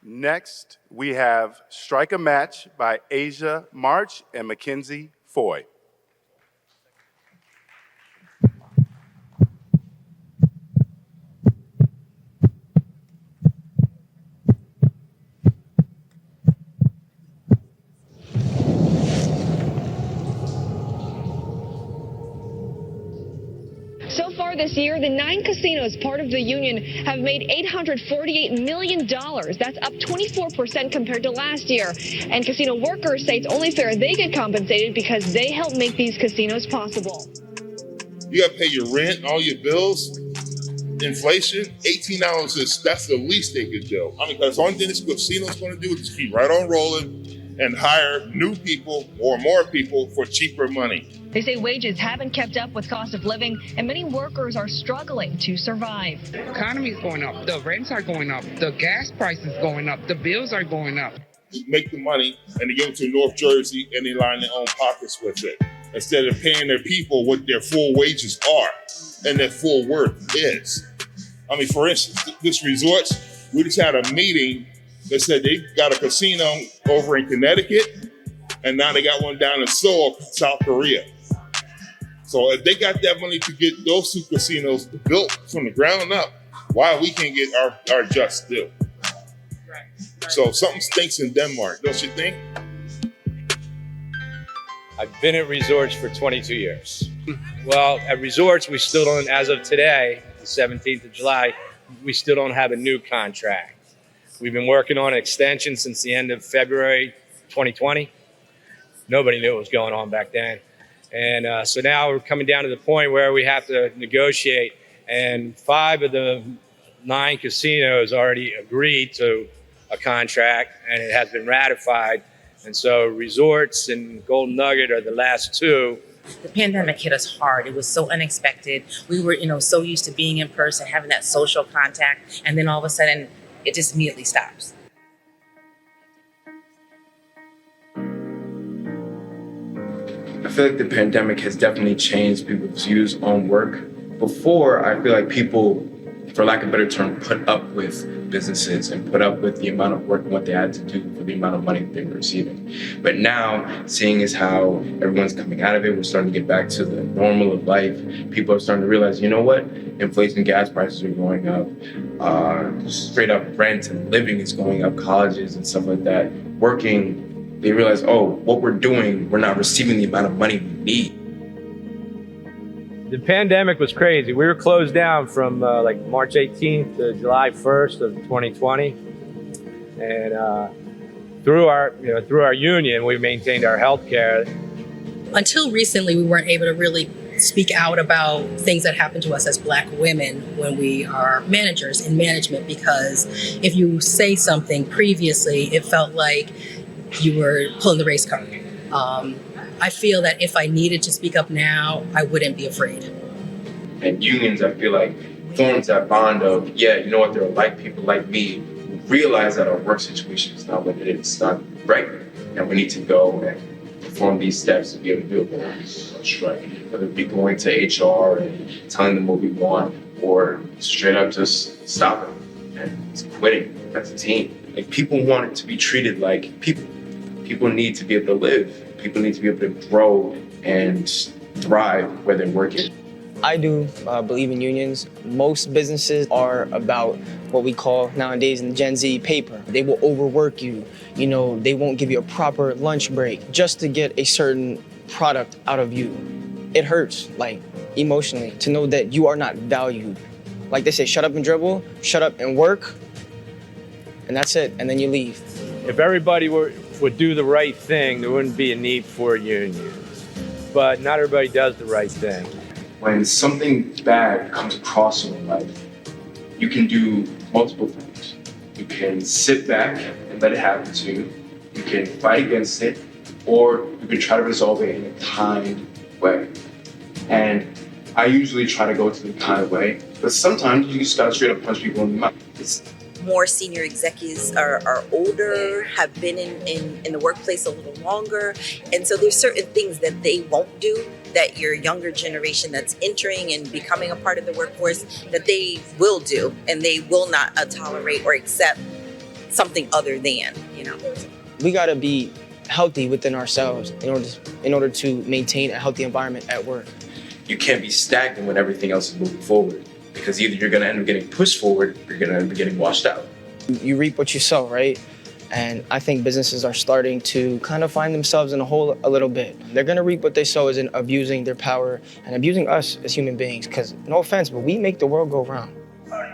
Next, we have Strike a Match by Asia March and Mackenzie Foy. So far this year, the 9 casinos part of the union have made $848 million. That's up 24% compared to last year. And casino workers say it's only fair they get compensated because they help make these casinos possible. You got to pay your rent, all your bills, inflation. $18 that's the least they could do. I mean, because the only thing this casino's going to do is keep right on rolling and hire new people or more people for cheaper money. They say wages haven't kept up with cost of living, and many workers are struggling to survive. The economy is going up, the rents are going up, the gas price is going up, the bills are going up. Make the money and they give it to North Jersey and they line their own pockets with it, instead of paying their people what their full wages are and their full worth is. I mean, for instance, this resorts, we just had a meeting that said they got a casino over in Connecticut and now they got one down in Seoul, South Korea. So if they got that money to get those two casinos built from the ground up, why we can't get our just due? So something stinks in Denmark, don't you think? I've been at resorts for 22 years. Well, at resorts, we still don't, as of today, the 17th of July, we still don't have a new contract. We've been working on an extension since the end of February 2020. Nobody knew what was going on back then. And so now we're coming down to the point where we have to negotiate. And 5 of the 9 casinos already agreed to a contract, and it has been ratified. And so resorts and Golden Nugget are the last 2. The pandemic hit us hard. It was so unexpected. We were, so used to being in person, having that social contact, and then all of a sudden, it just immediately stops. I feel like the pandemic has definitely changed people's views on work. Before, I feel like people, for lack of a better term, put up with businesses and put up with the amount of work and what they had to do for the amount of money that they were receiving. But now, seeing as how everyone's coming out of it, we're starting to get back to the normal of life. People are starting to realize, you know what? Inflation, gas prices are going up. Straight up rent and living is going up, colleges and stuff like that. Working, they realize, oh, what we're doing, we're not receiving the amount of money we need. The pandemic was crazy. We were closed down from like March 18th to July 1st of 2020. And through our union, we maintained our health care. Until recently, we weren't able to really speak out about things that happen to us as Black women when we are managers in management, because if you say something previously, it felt like you were pulling the race car. I feel that if I needed to speak up now, I wouldn't be afraid. And unions, I feel like, forms that bond of, yeah, you know what, there are like people like me who realize that our work situation is not what it is, it's not right, and we need to go and perform these steps to be able to do a strike. Whether it be going to HR and telling them what we want, or straight up just stopping and quitting as a team. Like, people want it to be treated like people. People need to be able to live. People need to be able to grow and thrive where they're working. I do believe in unions. Most businesses are about what we call nowadays in Gen Z paper. They will overwork you. You know, they won't give you a proper lunch break just to get a certain product out of you. It hurts, like, emotionally, to know that you are not valued. Like they say, shut up and dribble, shut up and work, and that's it, and then you leave. If everybody would do the right thing, there wouldn't be a need for a union. But not everybody does the right thing. When something bad comes across in your life, you can do multiple things. You can sit back and let it happen to you. You can fight against it, or you can try to resolve it in a kind way. And I usually try to go to the kind way, but sometimes you just gotta straight up punch people in the mouth. More senior executives are older, have been in the workplace a little longer. And so there's certain things that they won't do that your younger generation that's entering and becoming a part of the workforce that they will do, and they will not tolerate or accept something other than, you know. We gotta be healthy within ourselves in order to maintain a healthy environment at work. You can't be stagnant when everything else is moving forward, because either you're gonna end up getting pushed forward or you're gonna end up getting washed out. You reap what you sow, right? And I think businesses are starting to kind of find themselves in a hole a little bit. They're gonna reap what they sow as in abusing their power and abusing us as human beings, because no offense, but we make the world go round.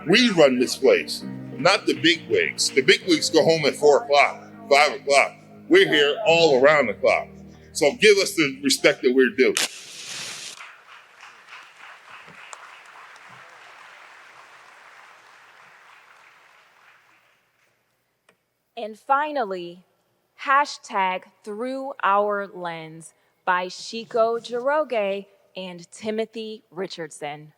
We run this place, not the big wigs. The big wigs go home at 4 o'clock, 5 o'clock. We're here all around the clock. So give us the respect that we're due. And finally, hashtag Through Our Lens by Shiko Jiroge and Timothy Richardson.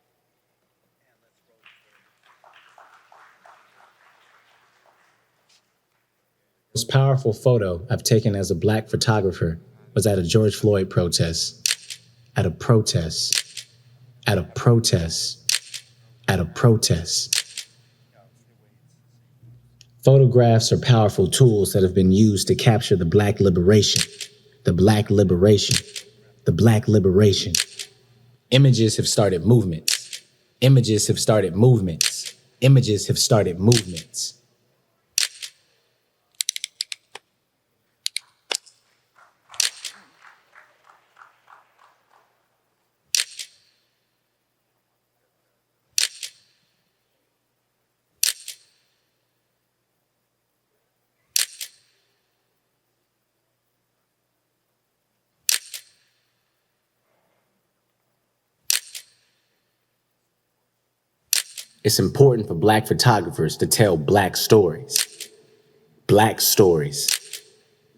The most powerful photo I've taken as a Black photographer was at a George Floyd protest. At a protest. At a protest. At a protest. Photographs are powerful tools that have been used to capture the Black liberation. The Black liberation. The Black liberation. Images have started movements. Images have started movements. Images have started movements. It's important for Black photographers to tell Black stories. Black stories.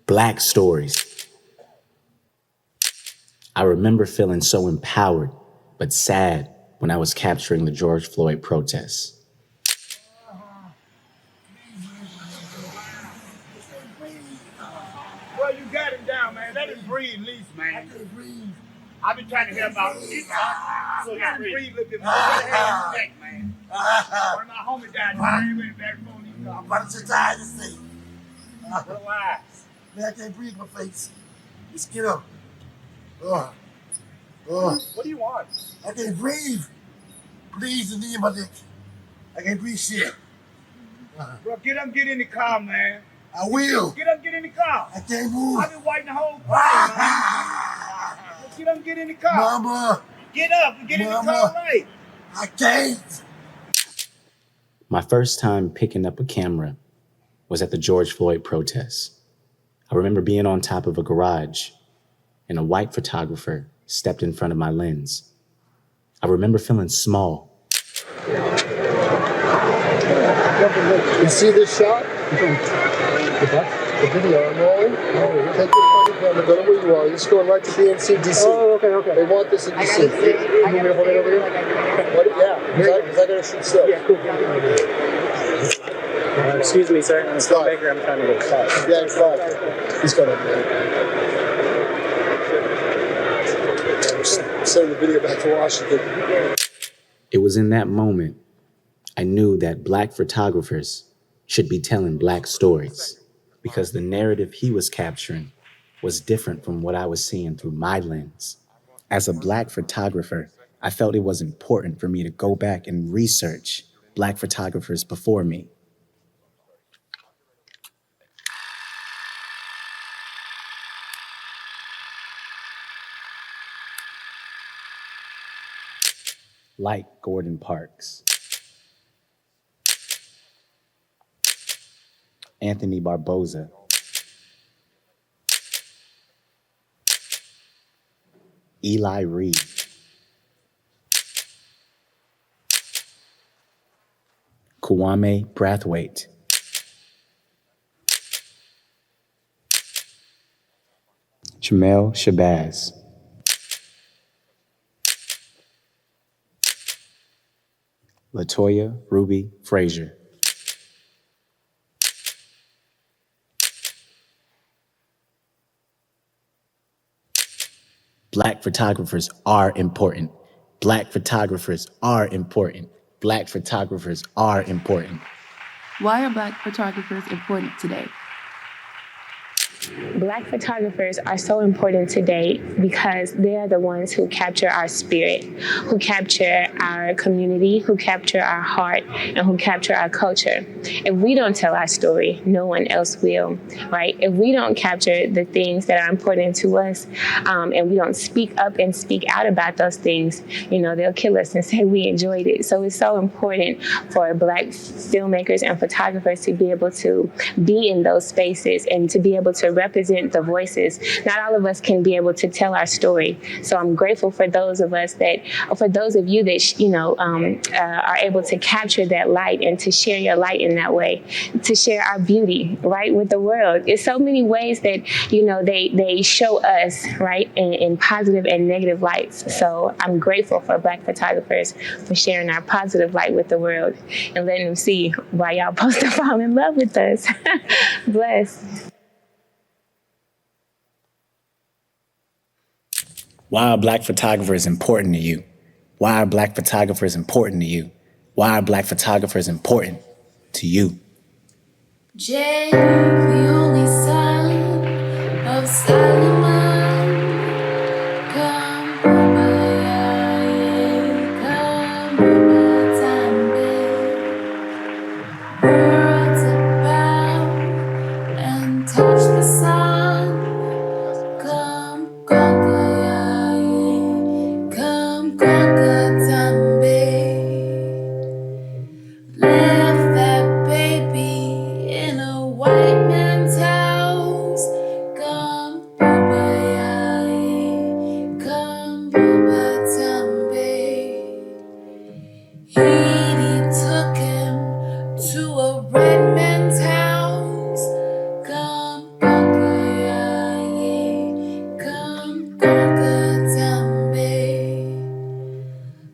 Black stories. I remember feeling so empowered, but sad when I was capturing the George Floyd protests. Well, you got him down, man. Let him breathe, at least, man. I couldn't breathe. I've been trying to help out. So you can breathe a little bit more. Man. One of my homies died. I'm about to die to see. Relax. Man, I can't breathe my face. Just get up. What do you want? I can't breathe. Please, the knee in my dick. I can't breathe shit. Bro, get up, get in the car, man. I will. Get up, get in the car. I can't move. I've been waiting the whole time, man. Get up, get in the car. Mama. Get up and get in the car right. I can't. My first time picking up a camera was at the George Floyd protests. I remember being on top of a garage and a white photographer stepped in front of my lens. I remember feeling small. You see this shot? The video, I'm rolling. Take your fucking camera, go to where you are. You're just going right to BNC, DC. Oh, okay. They want this in DC. You want me to hold it over here? What? Yeah, because I gotta shoot still. Yeah, cool. Excuse me, sir. I'm Scott Baker. I'm trying to get shot. Yeah, it's live. He's got it, man. Send the video back to Washington. It was in that moment I knew that Black photographers should be telling Black stories, because the narrative he was capturing was different from what I was seeing through my lens. As a Black photographer, I felt it was important for me to go back and research Black photographers before me. Like Gordon Parks, Anthony Barboza, Eli Reed, Kwame Brathwaite, Jamel Shabazz, Latoya Ruby Frazier, Black photographers are important. Black photographers are important. Black photographers are important. Why are Black photographers important today? Black photographers are so important today because they are the ones who capture our spirit, who capture our community, who capture our heart, and who capture our culture. If we don't tell our story, no one else will, right? If we don't capture the things that are important to us, and we don't speak up and speak out about those things, they'll kill us and say we enjoyed it. So it's so important for Black filmmakers and photographers to be able to be in those spaces and to be able to represent the voices. Not all of us can be able to tell our story. So I'm grateful for those of us for those of you that, are able to capture that light and to share your light in that way, to share our beauty, right, with the world. It's so many ways that, they show us, right, in positive and negative lights. So I'm grateful for Black photographers for sharing our positive light with the world and letting them see why y'all supposed to fall in love with us. Bless. Why are Black photographers important to you? Why are Black photographers important to you? Why are Black photographers important to you? Jake, the only son of Solomon, come world to bow and touch the sun. Come left that baby in a white man's house. Come he took him to a red man's house. Come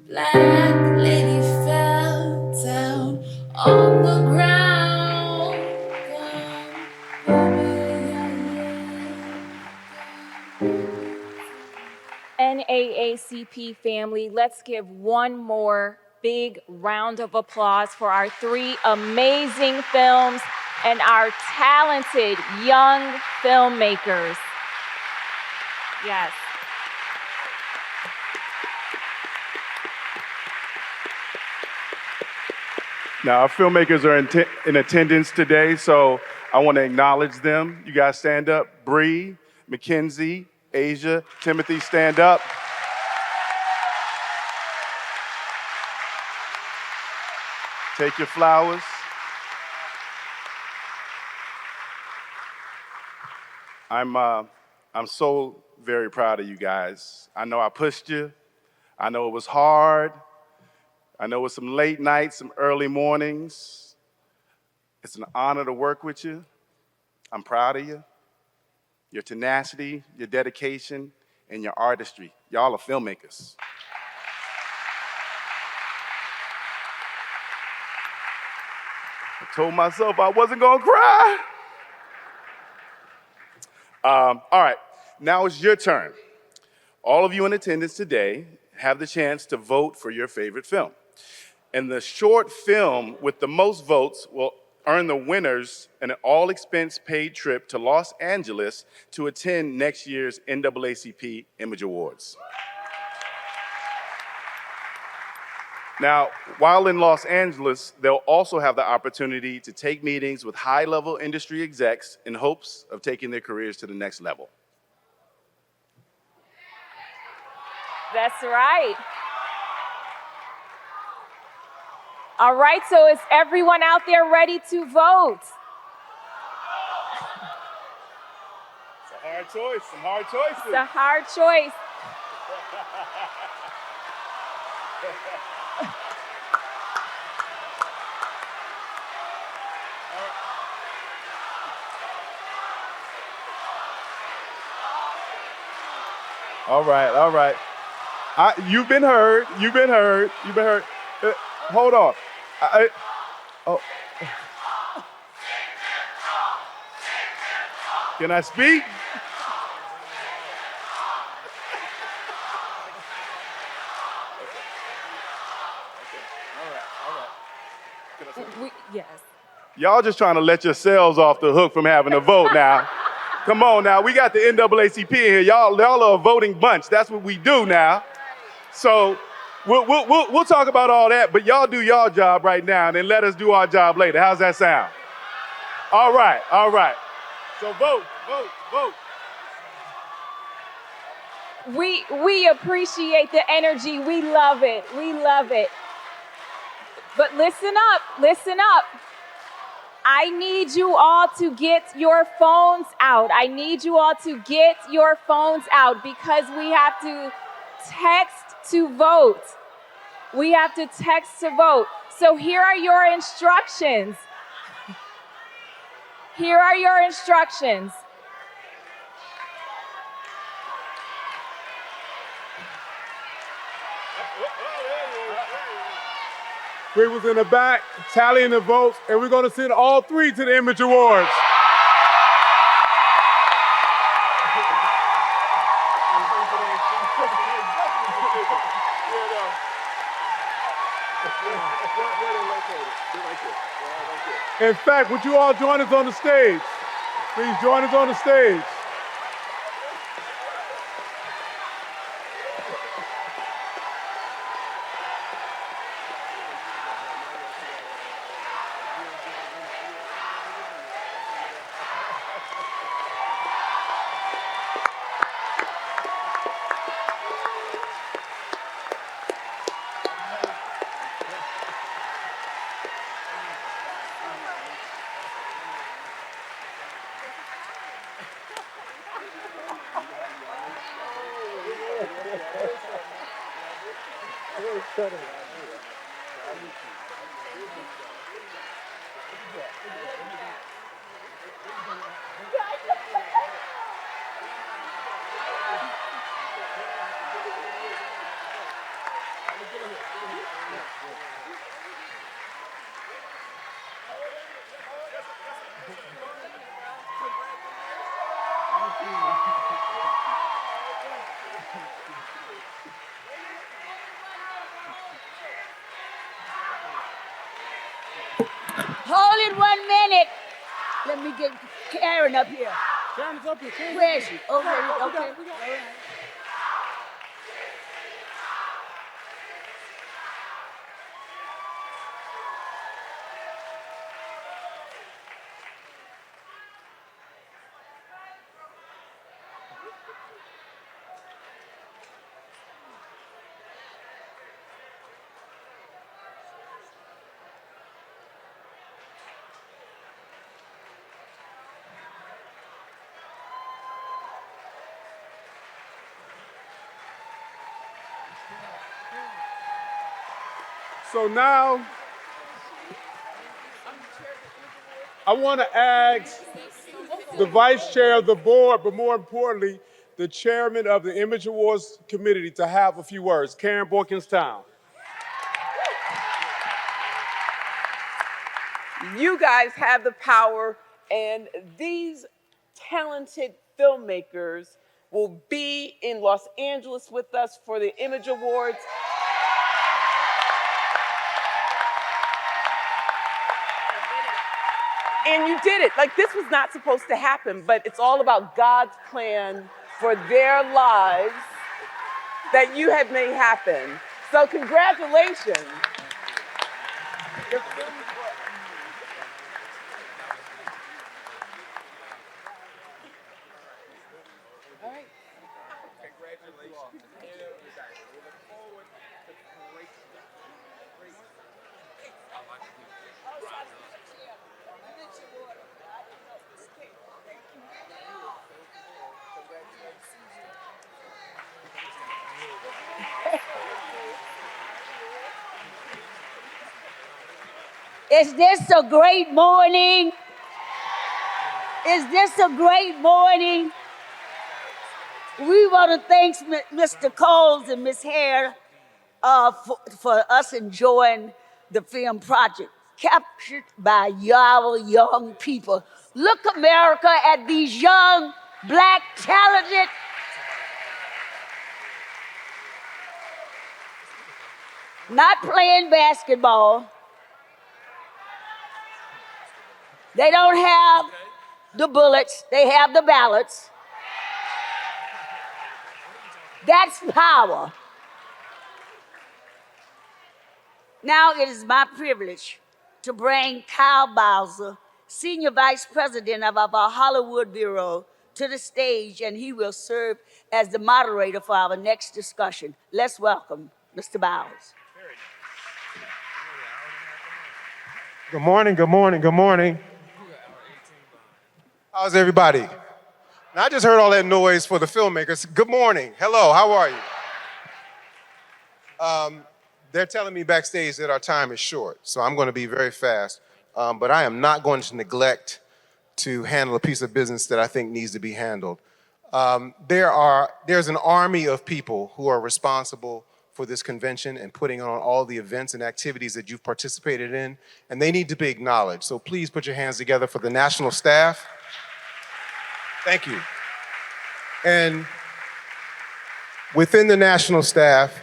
Black lady fell down on the ground. NAACP family, let's give one more big round of applause for our 3 amazing films and our talented young filmmakers. Yes. Now, our filmmakers are in attendance today, so I want to acknowledge them. You guys stand up. Bree, Mackenzie, Asia, Timothy, stand up. Take your flowers. I'm so very proud of you guys. I know I pushed you. I know it was hard. I know it was some late nights, some early mornings. It's an honor to work with you. I'm proud of you. Your tenacity, your dedication, and your artistry. Y'all are filmmakers. I told myself I wasn't gonna cry. All right, now it's your turn. All of you in attendance today have the chance to vote for your favorite film. And the short film with the most votes will earn the winners an all-expense paid trip to Los Angeles to attend next year's NAACP Image Awards. Now, while in Los Angeles, they'll also have the opportunity to take meetings with high-level industry execs in hopes of taking their careers to the next level. That's right. All right, so is everyone out there ready to vote? It's a hard choice, some hard choices. It's a hard choice. All right. You've been heard. Hold on. Can I speak? Yes. Y'all just trying to let yourselves off the hook from having a vote now. Come on now, we got the NAACP in here. Y'all are a voting bunch. That's what we do now. So we'll talk about all that, but y'all do y'all job right now and then let us do our job later. How's that sound? All right. So vote. We appreciate the energy. We love it. But listen up. I need you all to get your phones out. Because we have to text to vote. So here are your instructions. We was in the back tallying the votes, and we're going to send all three to the Image Awards. In fact, would you all join us on the stage? Please join us on the stage. Hold it 1 minute. Let me get Karen up here. Karen's up here. Where is she? Okay. All right. So now, I want to ask the vice chair of the board, but more importantly, the chairman of the Image Awards Committee to have a few words. Karen Boykins-Town. You guys have the power, and these talented filmmakers will be in Los Angeles with us for the Image Awards. And you did it. Like, this was not supposed to happen, but it's all about God's plan for their lives that you have made happen. So congratulations. Is this a great morning? Is this a great morning? We want to thank Mr. Coles and Ms. Hare for us enjoying the film project, captured by our young people. Look, America, at these young, black, talented, not playing basketball. They don't have the bullets, they have the ballots. That's power. Now it is my privilege to bring Kyle Bowser, Senior Vice President of our Hollywood Bureau, to the stage, and he will serve as the moderator for our next discussion. Let's welcome Mr. Bowers. Good morning, good morning, good morning. How's everybody? Now, I just heard all that noise for the filmmakers. Good morning. Hello, how are you? They're telling me backstage that our time is short, so I'm going to be very fast. But I am not going to neglect to handle a piece of business that I think needs to be handled. There's an army of people who are responsible for this convention and putting on all the events and activities that you've participated in, and they need to be acknowledged. So please put your hands together for the national staff. Thank you. And within the national staff,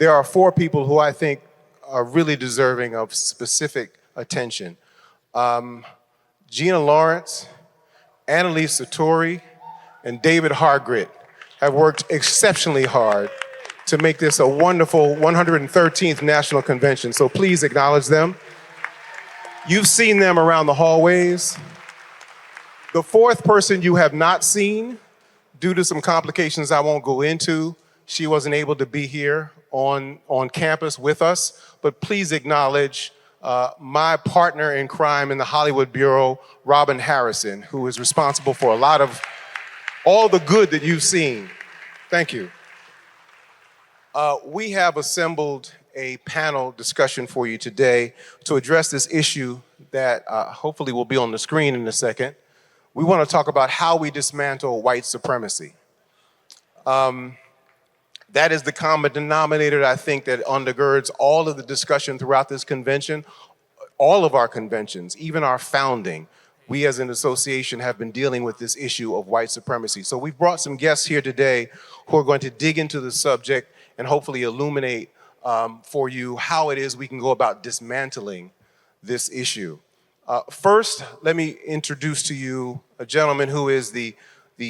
there are 4 people who I think are really deserving of specific attention. Gina Lawrence, Annalise Satori, and David Hargrit have worked exceptionally hard to make this a wonderful 113th National Convention, so please acknowledge them. You've seen them around the hallways. The 4th person you have not seen, due to some complications I won't go into, she wasn't able to be here on campus with us, but please acknowledge my partner in crime in the Hollywood Bureau, Robin Harrison, who is responsible for a lot of all the good that you've seen. Thank you. We have assembled a panel discussion for you today to address this issue that hopefully will be on the screen in a second. We want to talk about how we dismantle white supremacy. That is the common denominator, I think, that undergirds all of the discussion throughout this convention, all of our conventions, even our founding. We as an association have been dealing with this issue of white supremacy. So we've brought some guests here today who are going to dig into the subject and hopefully illuminate for you how it is we can go about dismantling this issue. First, let me introduce to you a gentleman who is the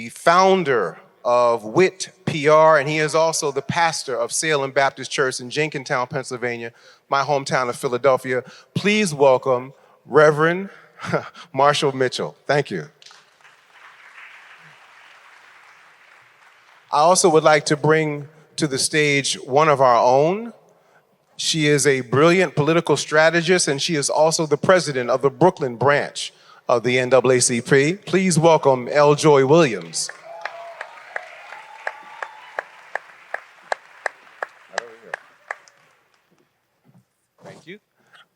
founder of WIT PR, and he is also the pastor of Salem Baptist Church in Jenkintown, Pennsylvania, my hometown of Philadelphia. Please welcome Reverend Marshall Mitchell. Thank you. I also would like to bring to the stage one of our own. She is a brilliant political strategist, and she is also the president of the Brooklyn branch of the NAACP. Please welcome L. Joy Williams. Thank you.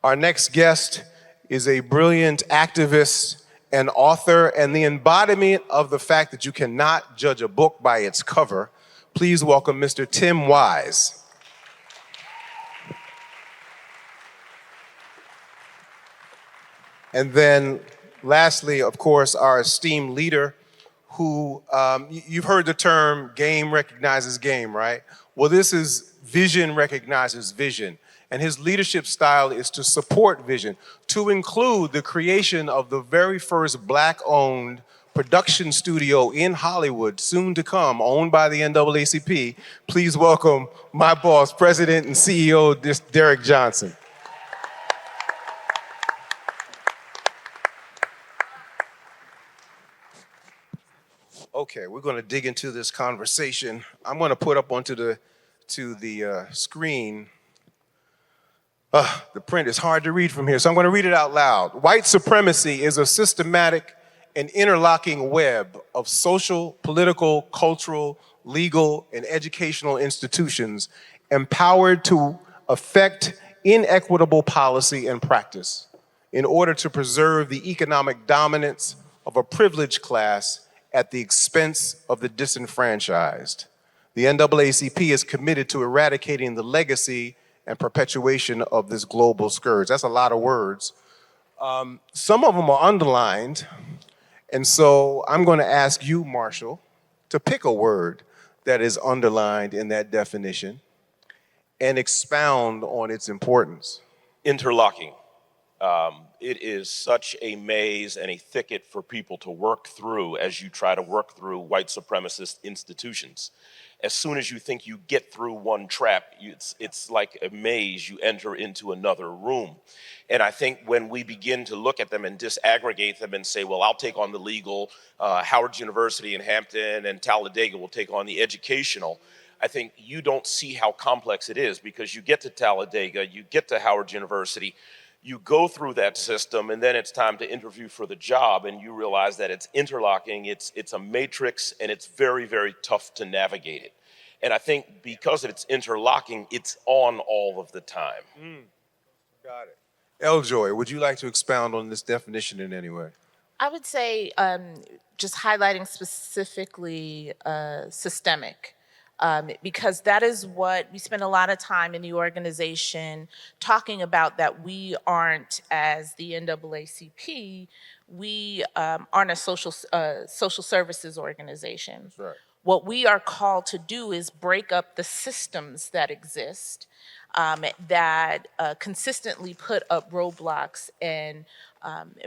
Our next guest is a brilliant activist and author and the embodiment of the fact that you cannot judge a book by its cover. Please welcome Mr. Tim Wise. And then lastly, of course, our esteemed leader who, you've heard the term game recognizes game, right? Well, this is vision recognizes vision. And his leadership style is to support vision, to include the creation of the very first Black-owned production studio in Hollywood, soon to come, owned by the NAACP. Please welcome my boss, President and CEO, Derrick Johnson. Okay, we're going to dig into this conversation. I'm going to put up onto the screen. The print is hard to read from here, so I'm going to read it out loud. White supremacy is a systematic and interlocking web of social, political, cultural, legal, and educational institutions empowered to affect inequitable policy and practice in order to preserve the economic dominance of a privileged class at the expense of the disenfranchised. The NAACP is committed to eradicating the legacy and perpetuation of this global scourge. That's a lot of words. Some of them are underlined, and so I'm going to ask you, Marshall, to pick a word that is underlined in that definition and expound on its importance. Interlocking. It is such a maze and a thicket for people to work through as you try to work through white supremacist institutions. As soon as you think you get through one trap, it's like a maze, you enter into another room. And I think when we begin to look at them and disaggregate them and say, well, I'll take on the legal, Howard University in Hampton and Talladega will take on the educational, I think you don't see how complex it is, because you get to Talladega, you get to Howard University, you go through that system, and then it's time to interview for the job, and you realize that it's interlocking, it's a matrix, and it's very, very tough to navigate it. And I think because it's interlocking, it's on all of the time. Got it. Eljoy, would you like to expound on this definition in any way? I would say just highlighting specifically systemic. Because that is what we spend a lot of time in the organization talking about, that we aren't, as the NAACP, we aren't a social services organization. That's right. What we are called to do is break up the systems that exist that consistently put up roadblocks and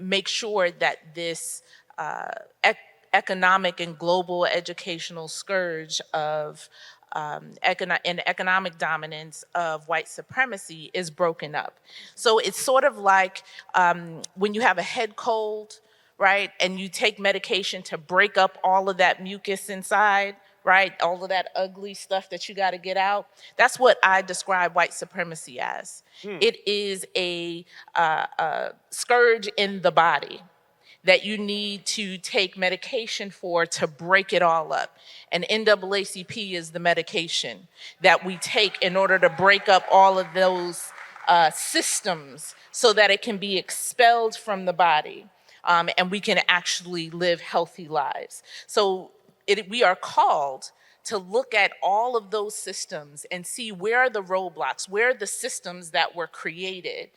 make sure that this economic and global educational scourge of economic dominance of white supremacy is broken up. So it's sort of like when you have a head cold, right, and you take medication to break up all of that mucus inside, right, all of that ugly stuff that you got to get out. That's what I describe white supremacy as. It is a scourge in the body that you need to take medication for to break it all up. And NAACP is the medication that we take in order to break up all of those systems so that it can be expelled from the body and we can actually live healthy lives. So we are called to look at all of those systems and see where are the roadblocks, where are the systems that were created.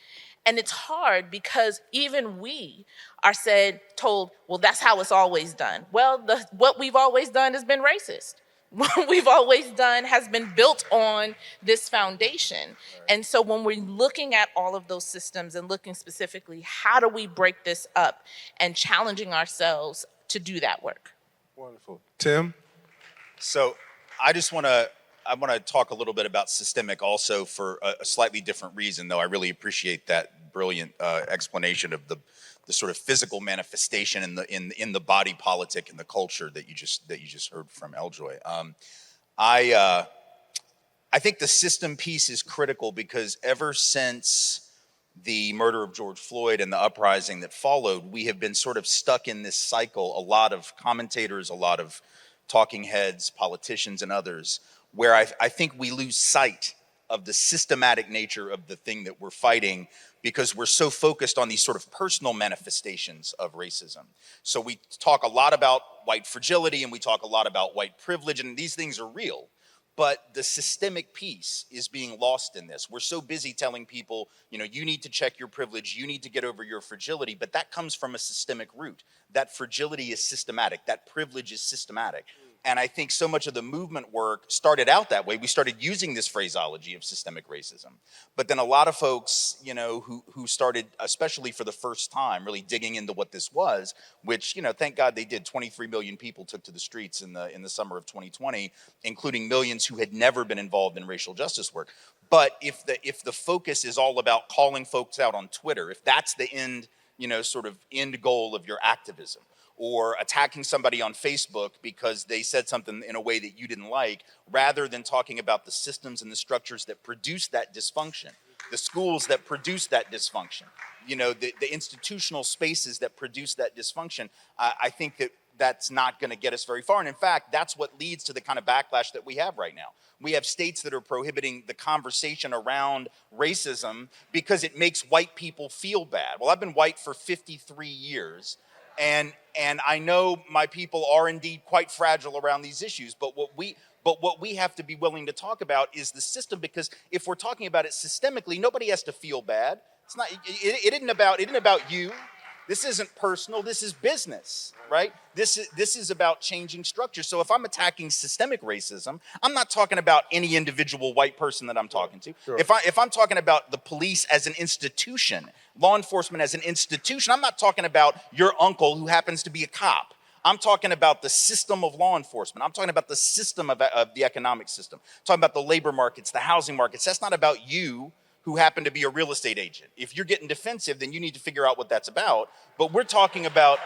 And it's hard because even we are told, well, that's how it's always done. Well, what we've always done has been racist. What we've always done has been built on this foundation. And so when we're looking at all of those systems and looking specifically, how do we break this up, and challenging ourselves to do that work? Wonderful. Tim? So I want to talk a little bit about systemic also for a slightly different reason, though I really appreciate that brilliant explanation of the sort of physical manifestation in the body politic and the culture that you just heard from Eljoy. I think the system piece is critical because ever since the murder of George Floyd and the uprising that followed, we have been sort of stuck in this cycle. A lot of commentators, a lot of talking heads, politicians, and others, where I think we lose sight of the systematic nature of the thing that we're fighting because we're so focused on these sort of personal manifestations of racism. So we talk a lot about white fragility and we talk a lot about white privilege, and these things are real. But the systemic piece is being lost in this. We're so busy telling people, you need to check your privilege, you need to get over your fragility, but that comes from a systemic root. That fragility is systematic, that privilege is systematic. And I think so much of the movement work started out that way. We started using this phraseology of systemic racism. But then a lot of folks, you know, who started, especially for the first time, really digging into what this was, which, you know, thank God they did. 23 million people took to the streets in the summer of 2020, including millions who had never been involved in racial justice work. But if the focus is all about calling folks out on Twitter, if that's the end, you know, sort of end goal of your activism, or attacking somebody on Facebook because they said something in a way that you didn't like, rather than talking about the systems and the structures that produce that dysfunction, the schools that produce that dysfunction, you know, the institutional spaces that produce that dysfunction, I think that's not going to get us very far. And in fact, that's what leads to the kind of backlash that we have right now. We have states that are prohibiting the conversation around racism because it makes white people feel bad. Well, I've been white for 53 years. And I know my people are indeed quite fragile around these issues, but what we have to be willing to talk about is the system, because if we're talking about it systemically, nobody has to feel bad. It's not. It isn't about you. This isn't personal. This is business, right? This is about changing structure. So if I'm attacking systemic racism, I'm not talking about any individual white person that I'm talking to. Sure. If I'm talking about the police as an institution, law enforcement as an institution, I'm not talking about your uncle who happens to be a cop. I'm talking about the system of law enforcement. I'm talking about the system of the economic system. I'm talking about the labor markets, the housing markets. That's not about you who happen to be a real estate agent. If you're getting defensive, then you need to figure out what that's about. But we're talking about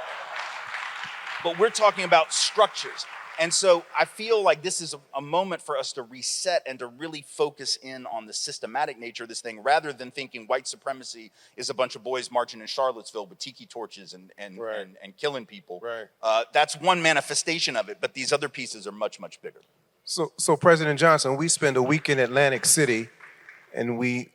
structures. And so I feel like this is a moment for us to reset and to really focus in on the systematic nature of this thing, rather than thinking white supremacy is a bunch of boys marching in Charlottesville with tiki torches and killing people. Right. That's one manifestation of it, but these other pieces are much, much bigger. So President Johnson, we spend a week in Atlantic City, and we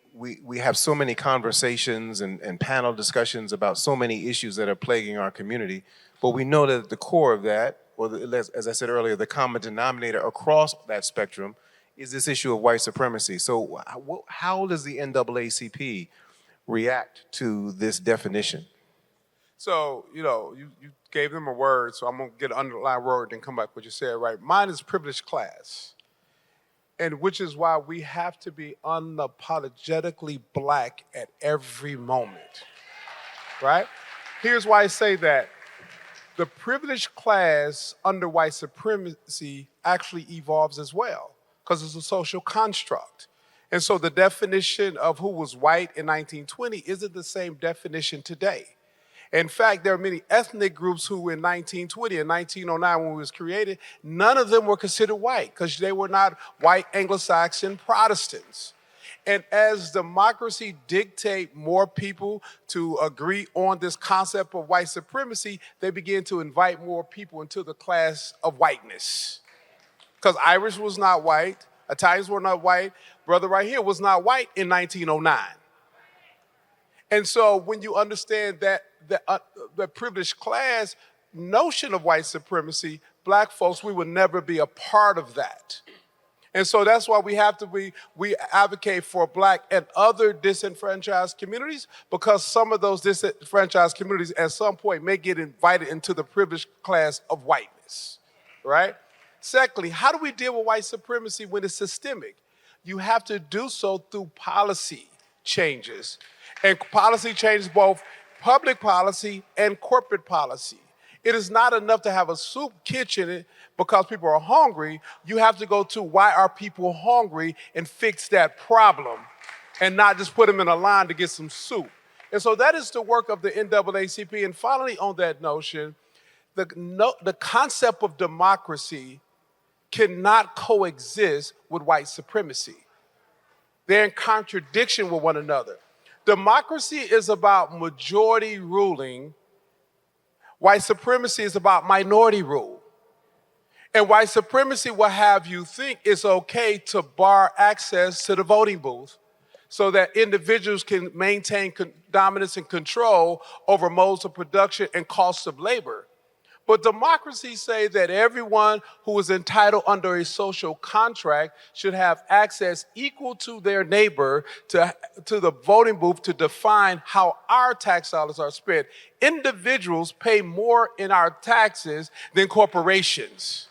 have so many conversations and panel discussions about so many issues that are plaguing our community. But we know that at the core of that, or as I said earlier, the common denominator across that spectrum is this issue of white supremacy. So how does the NAACP react to this definition? So, you know, you gave them a word, so I'm going to get an underlying word and come back to what you said, right? Mine is privileged class. And which is why we have to be unapologetically black at every moment, right? Here's why I say that. The privileged class under white supremacy actually evolves as well, because it's a social construct. And so the definition of who was white in 1920 isn't the same definition today. In fact, there are many ethnic groups who in 1920 and 1909 when it was created, none of them were considered white because they were not white Anglo-Saxon Protestants. And as democracy dictate more people to agree on this concept of white supremacy, they began to invite more people into the class of whiteness. Because Irish was not white, Italians were not white, brother right here was not white in 1909. And so when you understand that the privileged class notion of white supremacy, black folks, we would never be a part of that. And so that's why we advocate for black and other disenfranchised communities, because some of those disenfranchised communities at some point may get invited into the privileged class of whiteness, right? Secondly, how do we deal with white supremacy when it's systemic? You have to do so through policy changes. And policy changes both public policy and corporate policy. It is not enough to have a soup kitchen because people are hungry. You have to go to why are people hungry and fix that problem, and not just put them in a line to get some soup. And so that is the work of the NAACP. And finally, on that notion, the concept of democracy cannot coexist with white supremacy. They're in contradiction with one another. Democracy is about majority ruling. White supremacy is about minority rule. And white supremacy will have you think it's okay to bar access to the voting booth so that individuals can maintain dominance and control over modes of production and costs of labor. But democracies say that everyone who is entitled under a social contract should have access equal to their neighbor to the voting booth to define how our tax dollars are spent. Individuals pay more in our taxes than corporations.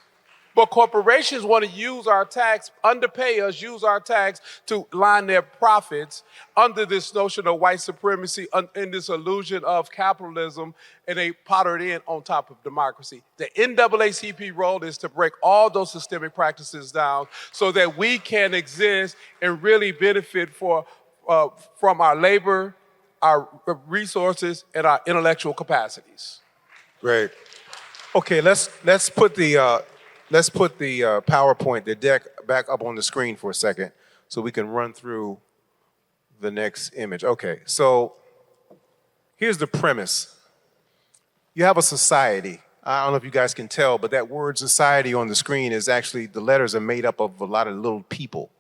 But corporations want to use our tax, underpay us, use our tax to line their profits under this notion of white supremacy, in this illusion of capitalism, and they powder it in on top of democracy. The NAACP role is to break all those systemic practices down so that we can exist and really benefit from our labor, our resources, and our intellectual capacities. Great. Okay, let's put the PowerPoint, the deck, back up on the screen for a second so we can run through the next image. Okay, so here's the premise. You have a society. I don't know if you guys can tell, but that word society on the screen is actually, the letters are made up of a lot of little people.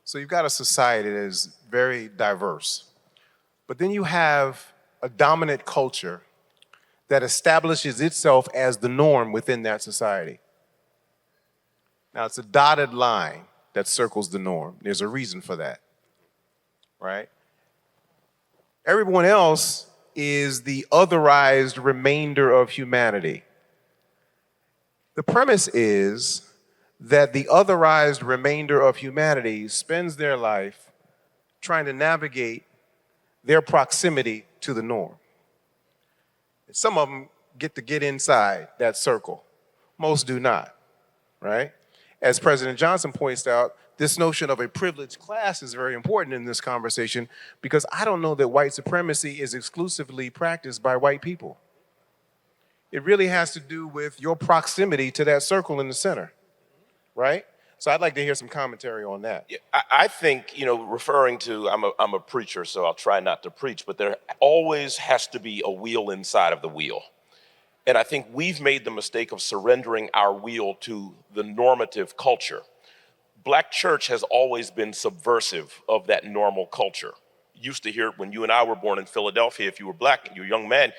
So you've got a society that is very diverse. But then you have a dominant culture that establishes itself as the norm within that society. Now, it's a dotted line that circles the norm. There's a reason for that, right? Everyone else is the otherized remainder of humanity. The premise is that the otherized remainder of humanity spends their life trying to navigate their proximity to the norm. Some of them get to get inside that circle. Most do not, right? As President Johnson points out, this notion of a privileged class is very important in this conversation because I don't know that white supremacy is exclusively practiced by white people. It really has to do with your proximity to that circle in the center, right? So I'd like to hear some commentary on that. Yeah, I think, referring to, I'm a preacher, so I'll try not to preach, but there always has to be a wheel inside of the wheel. And I think we've made the mistake of surrendering our wheel to the normative culture. Black church has always been subversive of that normal culture. You used to hear it when you and I were born in Philadelphia. If you were black and you're a young man,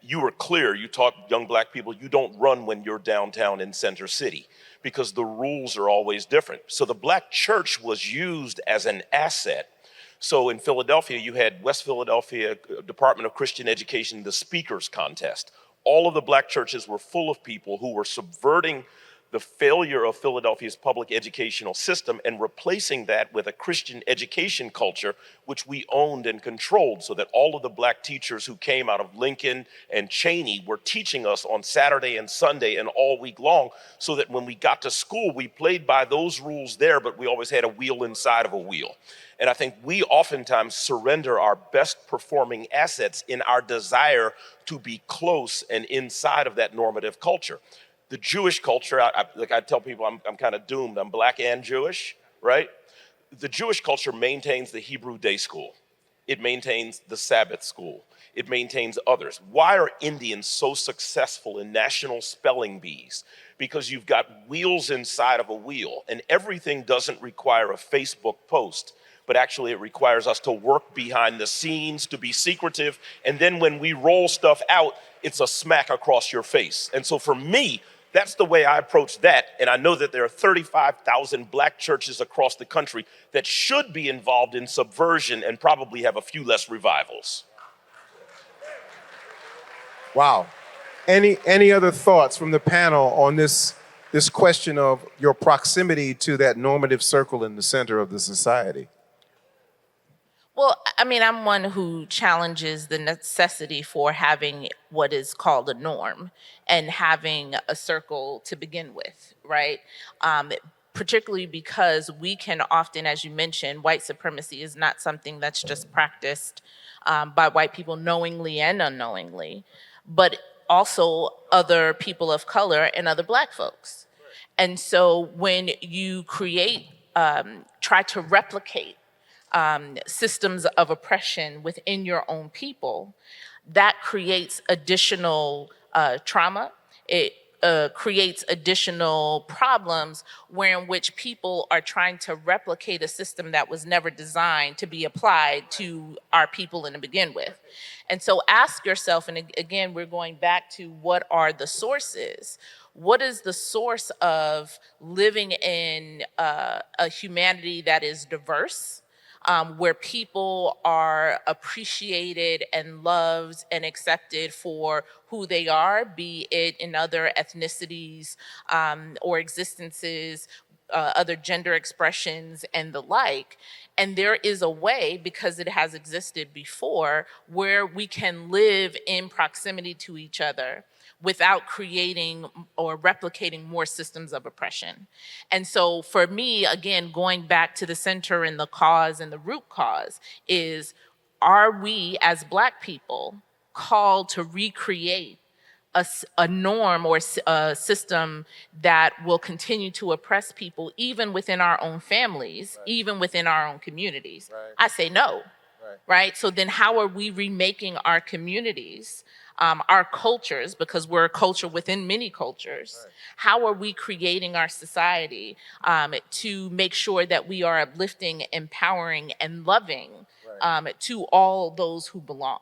you were clear. You taught young black people, you don't run when you're downtown in Center City because the rules are always different. So the black church was used as an asset. So in Philadelphia, you had West Philadelphia Department of Christian Education, the speakers contest. All of the black churches were full of people who were subverting the failure of Philadelphia's public educational system and replacing that with a Christian education culture, which we owned and controlled, so that all of the black teachers who came out of Lincoln and Cheney were teaching us on Saturday and Sunday and all week long, so that when we got to school, we played by those rules there, but we always had a wheel inside of a wheel. And I think we oftentimes surrender our best performing assets in our desire to be close and inside of that normative culture. The Jewish culture, like I tell people, I'm kind of doomed. I'm black and Jewish, right? The Jewish culture maintains the Hebrew day school. It maintains the Sabbath school. It maintains others. Why are Indians so successful in national spelling bees? Because you've got wheels inside of a wheel, and everything doesn't require a Facebook post, but actually it requires us to work behind the scenes, to be secretive, and then when we roll stuff out, it's a smack across your face. And so for me, that's the way I approach that. And I know that there are 35,000 black churches across the country that should be involved in subversion and probably have a few less revivals. Wow. Any other thoughts from the panel on this question of your proximity to that normative circle in the center of the society? Well, I mean, I'm one who challenges the necessity for having what is called a norm and having a circle to begin with, right? Particularly because we can often, as you mentioned, white supremacy is not something that's just practiced by white people knowingly and unknowingly, but also other people of color and other black folks. And so when you try to replicate systems of oppression within your own people, that creates additional trauma. It creates additional problems in which people are trying to replicate a system that was never designed to be applied to our people to begin with. And so ask yourself, and again, we're going back to what are the sources? What is the source of living in a humanity that is diverse? where people are appreciated and loved and accepted for who they are, be it in other ethnicities or existences, other gender expressions and the like. And there is a way, because it has existed before, where we can live in proximity to each other without creating or replicating more systems of oppression. And so for me, again, going back to the center and the cause and the root cause is, are we as Black people called to recreate a norm or a system that will continue to oppress people even within our own families, even within our own communities? I say no, right? So then how are we remaking our communities, our cultures, because we're a culture within many cultures? How are we creating our society to make sure that we are uplifting, empowering, and loving to all those who belong?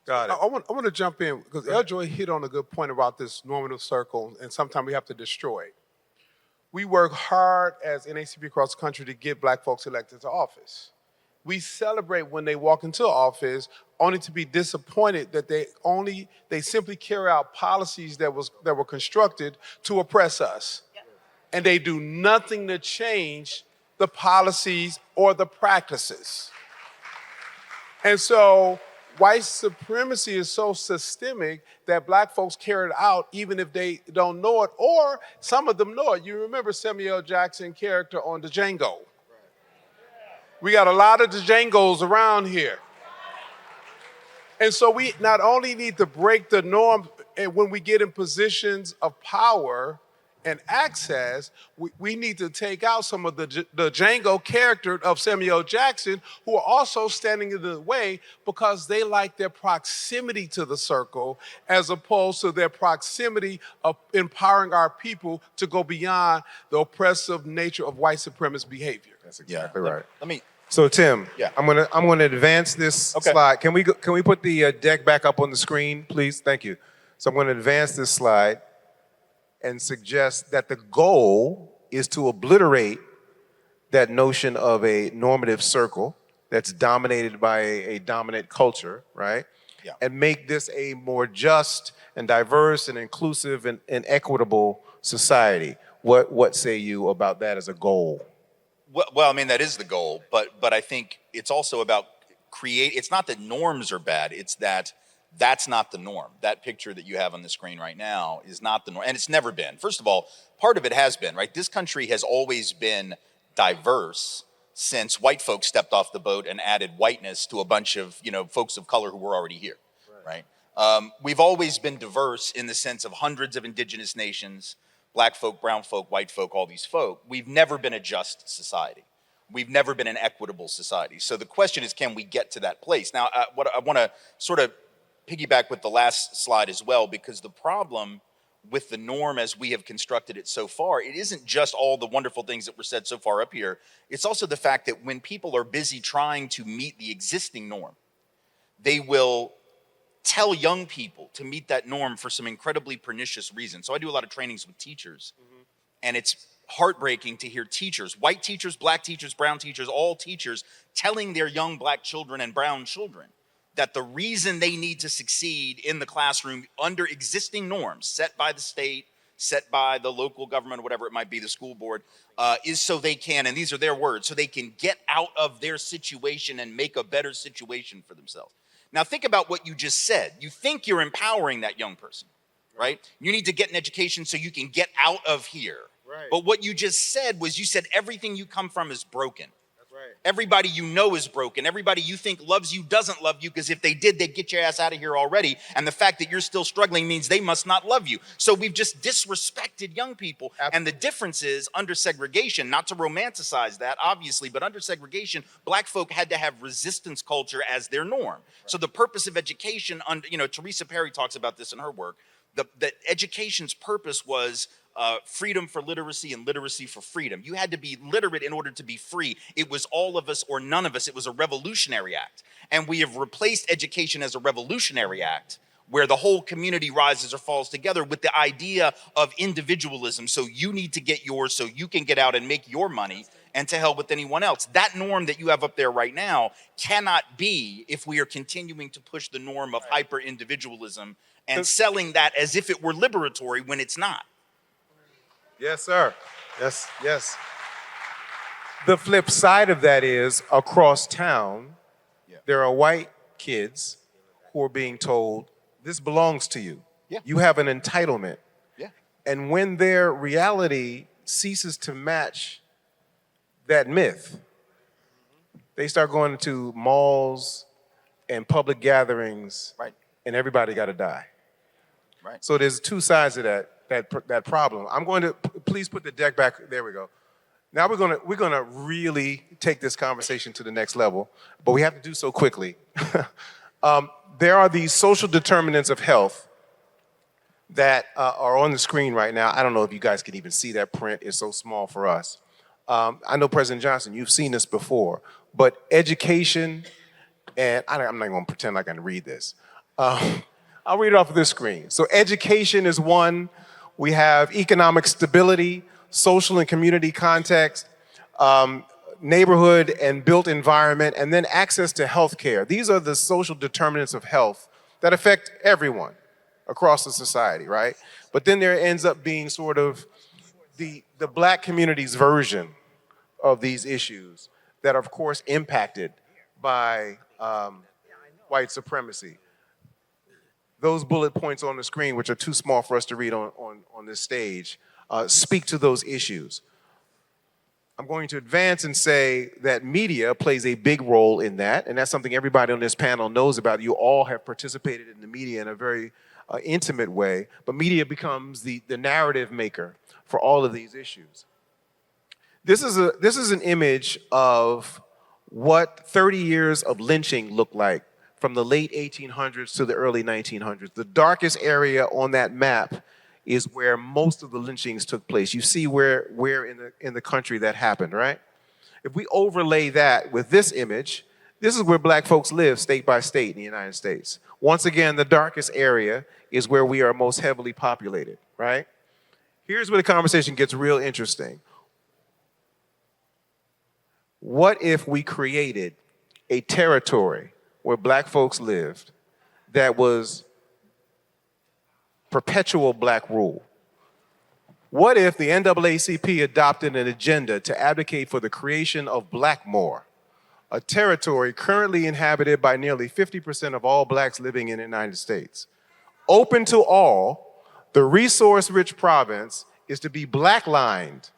Got it. I want to jump in because Eljoy hit on a good point about this normative circle, and sometimes we have to destroy it. We work hard as NAACP across the country to get Black folks elected to office. We celebrate when they walk into office, only to be disappointed that they simply carry out policies that were constructed to oppress us. And they do nothing to change the policies or the practices. And so white supremacy is so systemic that Black folks carry it out even if they don't know it, or some of them know it. You remember Samuel L. Jackson character on Django. We got a lot of Djangos around here. And so we not only need to break the norm when we get in positions of power and access, we need to take out some of the Django character of Samuel Jackson, who are also standing in the way because they like their proximity to the circle as opposed to their proximity of empowering our people to go beyond the oppressive nature of white supremacist behavior. That's exactly right. Let me. So Tim, Yeah. I'm gonna advance this slide. Can we put the deck back up on the screen, please? Thank you. So I'm gonna advance this slide and suggest that the goal is to obliterate that notion of a normative circle that's dominated by a dominant culture, right? Yeah. And make this a more just and diverse and inclusive and equitable society. What say you about that as a goal? Well, I mean, that is the goal, but I think it's also about it's not that norms are bad, it's that that's not the norm. That picture that you have on the screen right now is not the norm, and it's never been. First of all, part of it has been, right? This country has always been diverse since white folks stepped off the boat and added whiteness to a bunch of, folks of color who were already here, right? We've always been diverse in the sense of hundreds of indigenous nations, Black folk, brown folk, white folk, all these folk. We've never been a just society. We've never been an equitable society. So the question is, can we get to that place? Now, what I want to sort of piggyback with the last slide as well, because the problem with the norm as we have constructed it so far, it isn't just all the wonderful things that were said so far up here. It's also the fact that when people are busy trying to meet the existing norm, they will tell young people to meet that norm for some incredibly pernicious reasons. So I do a lot of trainings with teachers, and it's heartbreaking to hear teachers, white teachers, Black teachers, brown teachers, all teachers, telling their young Black children and brown children that the reason they need to succeed in the classroom under existing norms set by the state, set by the local government, whatever it might be, the school board, is so they can, and these are their words, so they can get out of their situation and make a better situation for themselves. Now think about what you just said. You think you're empowering that young person, right? You need to get an education so you can get out of here. Right. But what you just said was, you said everything you come from is broken. That's right. Everybody you know is broken. Everybody you think loves you doesn't love you, because if they did, they'd get your ass out of here already. And the fact that you're still struggling means they must not love you. So we've just disrespected young people. And the difference is, under segregation, not to romanticize that, obviously, but under segregation, Black folk had to have resistance culture as their norm. Right. So the purpose of education, Teresa Perry talks about this in her work, the education's purpose was freedom for literacy and literacy for freedom. You had to be literate in order to be free. It was all of us or none of us. It was a revolutionary act. And we have replaced education as a revolutionary act, where the whole community rises or falls together with the idea of individualism. So you need to get yours so you can get out and make your money. and to hell with anyone else. That norm that you have up there right now cannot be if we are continuing to push the norm of hyper-individualism and selling that as if it were liberatory when it's not. Yes, sir. Yes, yes. The flip side of that is across town, there are white kids who are being told, this belongs to you. Yeah. You have an entitlement. Yeah. And when their reality ceases to match that myth, they start going to malls and public gatherings, right, and everybody got to die. Right. So there's two sides of that problem. I'm going to please put the deck back. There we go. Now we're gonna really take this conversation to the next level, but we have to do so quickly. There are these social determinants of health that are on the screen right now. I don't know if you guys can even see that print. It's so small for us. I know President Johnson, you've seen this before, but education, and I'm not going to pretend like I can read this. I'll read it off of this screen. So education is one. We have economic stability, social and community context, neighborhood and built environment, and then access to health care. These are the social determinants of health that affect everyone across the society, right? But then there ends up being sort of the black community's version of these issues that are, of course, impacted by white supremacy. Those bullet points on the screen, which are too small for us to read on this stage, speak to those issues. I'm going to advance and say that media plays a big role in that, and that's something everybody on this panel knows about. You all have participated in the media in a very intimate way, but media becomes the narrative maker for all of these issues. This is an image of what 30 years of lynching looked like from the late 1800s to the early 1900s. The darkest area on that map is where most of the lynchings took place. You see where in the country that happened, right? If we overlay that with this image, this is where black folks live state by state in the United States. Once again, the darkest area is where we are most heavily populated, right? Here's where the conversation gets real interesting. What if we created a territory where black folks lived that was perpetual black rule? What if the NAACP adopted an agenda to advocate for the creation of Blackmore, a territory currently inhabited by nearly 50% of all blacks living in the United States? Open to all, the resource-rich province is to be black-lined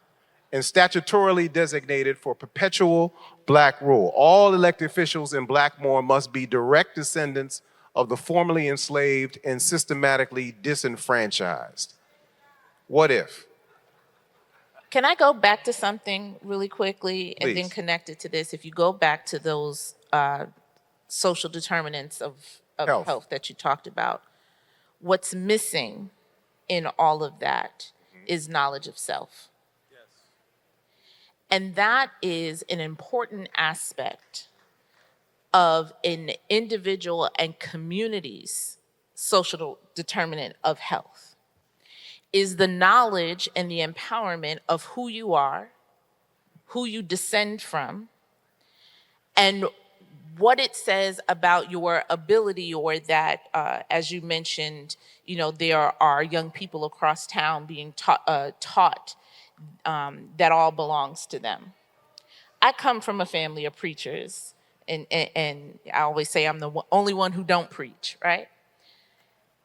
and statutorily designated for perpetual black rule. All elected officials in Blackmore must be direct descendants of the formerly enslaved and systematically disenfranchised. What if? Can I go back to something really quickly and then Please. connect it to this? If you go back to those social determinants of health that you talked about, what's missing in all of that is knowledge of self. And that is an important aspect of an individual and community's social determinant of health, is the knowledge and the empowerment of who you are, who you descend from, and what it says about your ability, or that, as you mentioned, you know, there are young people across town being taught that all belongs to them. I come from a family of preachers, and I always say I'm the only one who don't preach, right?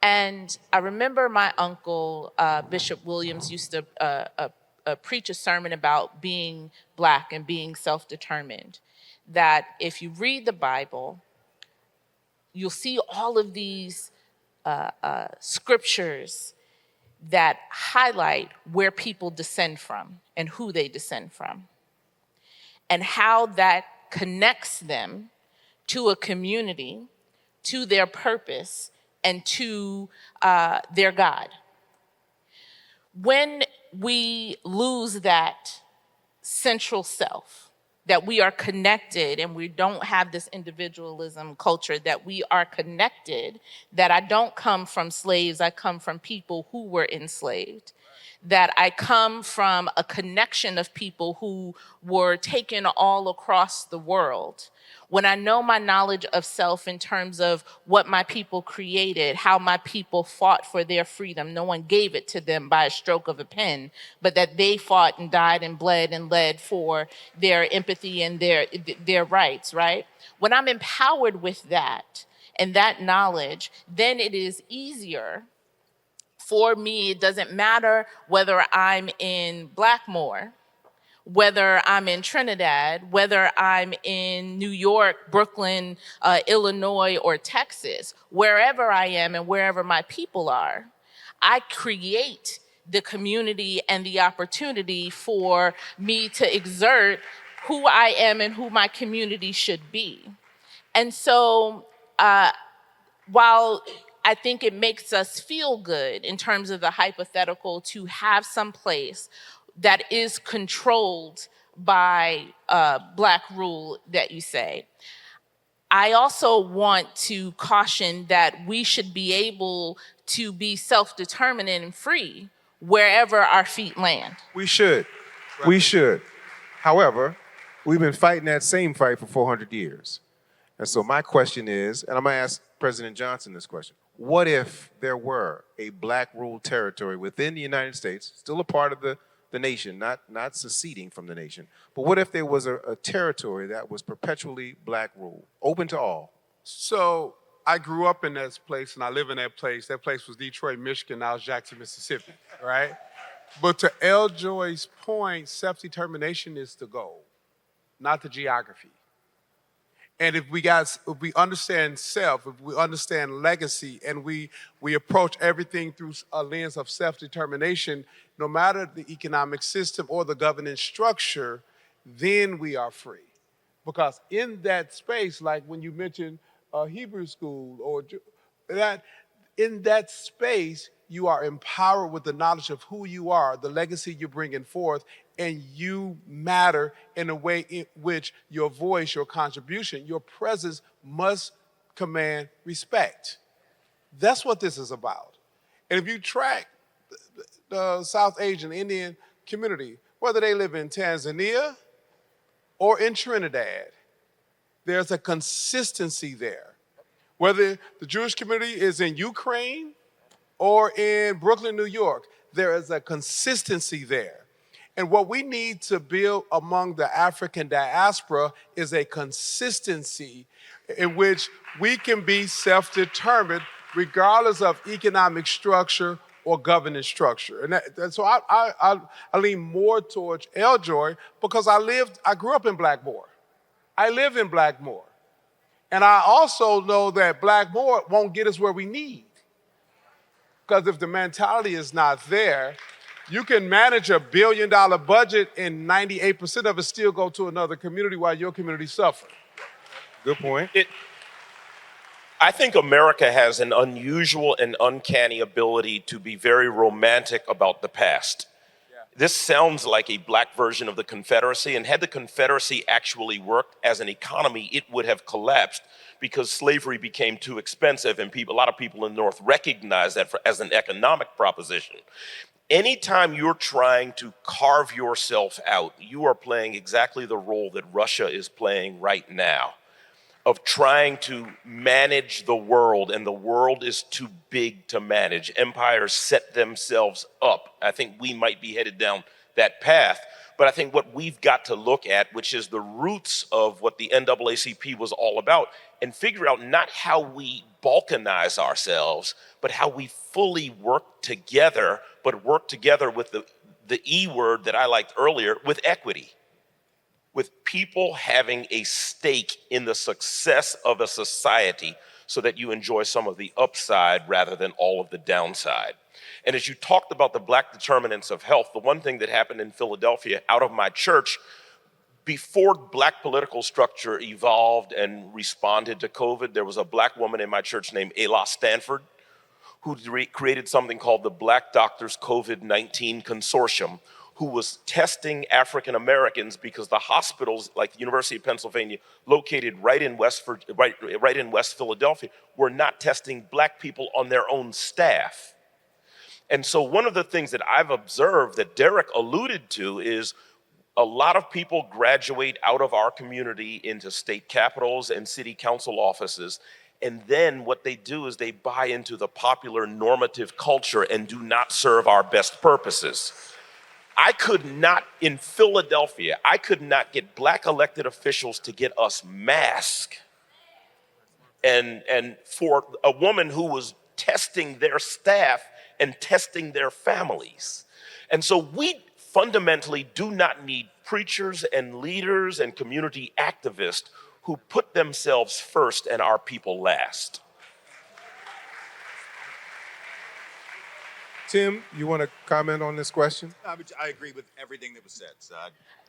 And I remember my uncle, Bishop Williams, used to preach a sermon about being black and being self-determined, that if you read the Bible, you'll see all of these scriptures that highlight where people descend from and who they descend from, and how that connects them to a community, to their purpose, and to their God. When we lose that central self, that we are connected and we don't have this individualism culture, that we are connected, that I don't come from slaves, I come from people who were enslaved, that I come from a connection of people who were taken all across the world. When I know my knowledge of self in terms of what my people created, how my people fought for their freedom, no one gave it to them by a stroke of a pen, but that they fought and died and bled and led for their empathy and their rights, right? When I'm empowered with that and that knowledge, then it is easier for me. It doesn't matter whether I'm in Blackmore, whether I'm in Trinidad, whether I'm in New York, Brooklyn, Illinois, or Texas, wherever I am and wherever my people are, I create the community and the opportunity for me to exert who I am and who my community should be. And so while I think it makes us feel good in terms of the hypothetical to have some place that is controlled by Black rule that you say, I also want to caution that we should be able to be self-determinant and free wherever our feet land. We should. We should. However, we've been fighting that same fight for 400 years. And so my question is, and I'm going to ask President Johnson this question, what if there were a Black ruled territory within the United States, still a part of the nation, not seceding from the nation, but what if there was a territory that was perpetually Black ruled, open to all? So I grew up in that place and I live in that place. That place was Detroit, Michigan, now it's Jackson, Mississippi, right? But to L. Joy's point, self-determination is the goal, not the geography. And if we understand self, if we understand legacy, and we approach everything through a lens of self-determination, no matter the economic system or the governance structure, then we are free. Because in that space, like when you mentioned Hebrew school, or that, in that space, you are empowered with the knowledge of who you are, the legacy you're bringing forth, and you matter in a way in which your voice, your contribution, your presence must command respect. That's what this is about. And if you track the South Asian Indian community, whether they live in Tanzania or in Trinidad, there's a consistency there. Whether the Jewish community is in Ukraine or in Brooklyn, New York, there is a consistency there. And what we need to build among the African diaspora is a consistency in which we can be self-determined regardless of economic structure or governance structure. And so I lean more towards L-Joy because I grew up in Blackmore. I live in Blackmore. And I also know that Blackmore won't get us where we need. Because if the mentality is not there, you can manage $1 billion budget and 98% of it still go to another community while your community suffers. Good point. I think America has an unusual and uncanny ability to be very romantic about the past. This sounds like a Black version of the Confederacy, and had the Confederacy actually worked as an economy, it would have collapsed because slavery became too expensive, and a lot of people in the North recognize that as an economic proposition. Anytime you're trying to carve yourself out, you are playing exactly the role that Russia is playing right now, of trying to manage the world, and the world is too big to manage. Empires set themselves up. I think we might be headed down that path, but I think what we've got to look at, which is the roots of what the NAACP was all about, and figure out not how we balkanize ourselves, but how we fully work together, but work together with the E word that I liked earlier, with equity. With people having a stake in the success of a society so that you enjoy some of the upside rather than all of the downside. And as you talked about the Black determinants of health, the one thing that happened in Philadelphia out of my church, before Black political structure evolved and responded to COVID, there was a Black woman in my church named Ayla Stanford who created something called the Black Doctors COVID-19 Consortium, who was testing African Americans because the hospitals, like the University of Pennsylvania, located right in West Philadelphia, were not testing black people on their own staff. And so one of the things that I've observed that Derrick alluded to is a lot of people graduate out of our community into state capitals and city council offices. And then what they do is they buy into the popular normative culture and do not serve our best purposes. I could not, in Philadelphia, I could not get black elected officials to get us masks. And for a woman who was testing their staff and testing their families. And so we fundamentally do not need preachers and leaders and community activists who put themselves first and our people last. Tim, you want to comment on this question? I agree with everything that was said. So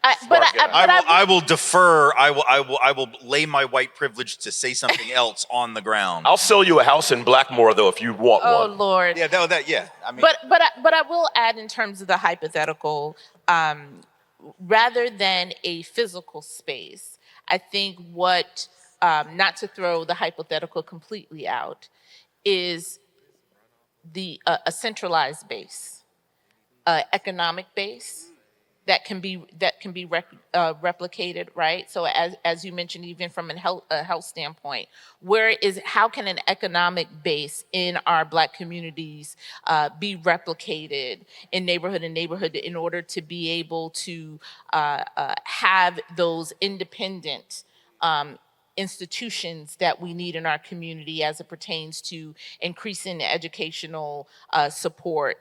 I will defer. I will lay my white privilege to say something else on the ground. I'll sell you a house in Blackmore, though, if you want one. Oh, Lord. Yeah, yeah. I mean, But I will add in terms of the hypothetical, rather than a physical space, I think what, not to throw the hypothetical completely out, is a centralized base, economic base that can be replicated, right? So as you mentioned, even from a health standpoint, how can an economic base in our Black communities be replicated in neighborhood in order to be able to have those independent institutions that we need in our community as it pertains to increasing educational support,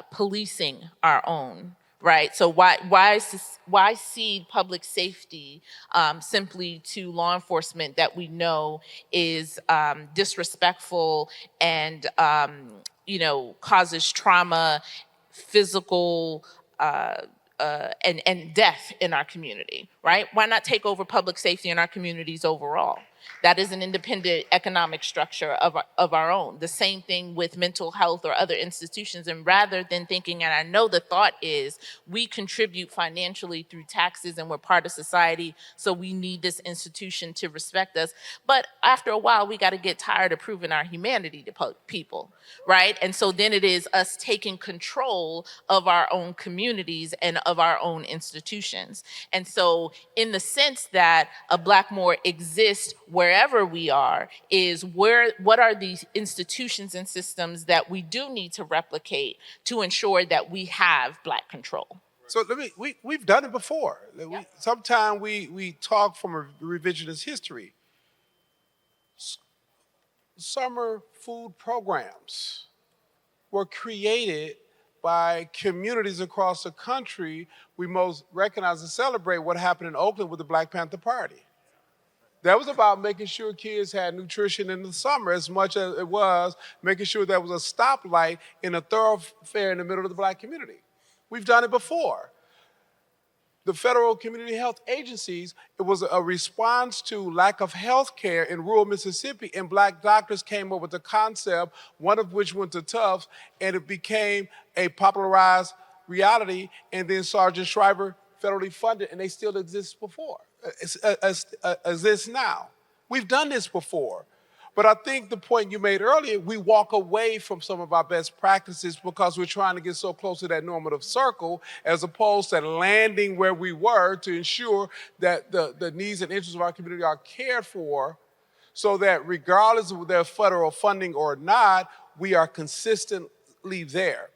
policing our own, right? So why cede public safety simply to law enforcement that we know is disrespectful and causes trauma, physical and death in our community, right? Why not take over public safety in our communities overall? That is an independent economic structure of our own. The same thing with mental health or other institutions. And rather than thinking, and I know the thought is, we contribute financially through taxes and we're part of society, so we need this institution to respect us. But after a while, we got to get tired of proving our humanity to people, right? And so then it is us taking control of our own communities and of our own institutions. And so in the sense that a Blackmore exists wherever we are, is what are these institutions and systems that we do need to replicate to ensure that we have Black control? So we've done it before. Sometimes we talk from a revisionist history. Summer food programs were created by communities across the country. We most recognize and celebrate what happened in Oakland with the Black Panther Party. That was about making sure kids had nutrition in the summer as much as it was making sure there was a stoplight in a thoroughfare in the middle of the Black community. We've done it before. The federal community health agencies, it was a response to lack of health care in rural Mississippi, and Black doctors came up with the concept, one of which went to Tufts, and it became a popularized reality, and then Sergeant Shriver federally funded, and they still exist exist now. We've done this before. But I think the point you made earlier, we walk away from some of our best practices because we're trying to get so close to that normative circle as opposed to landing where we were to ensure that the needs and interests of our community are cared for so that regardless of their federal funding or not, we are consistently there.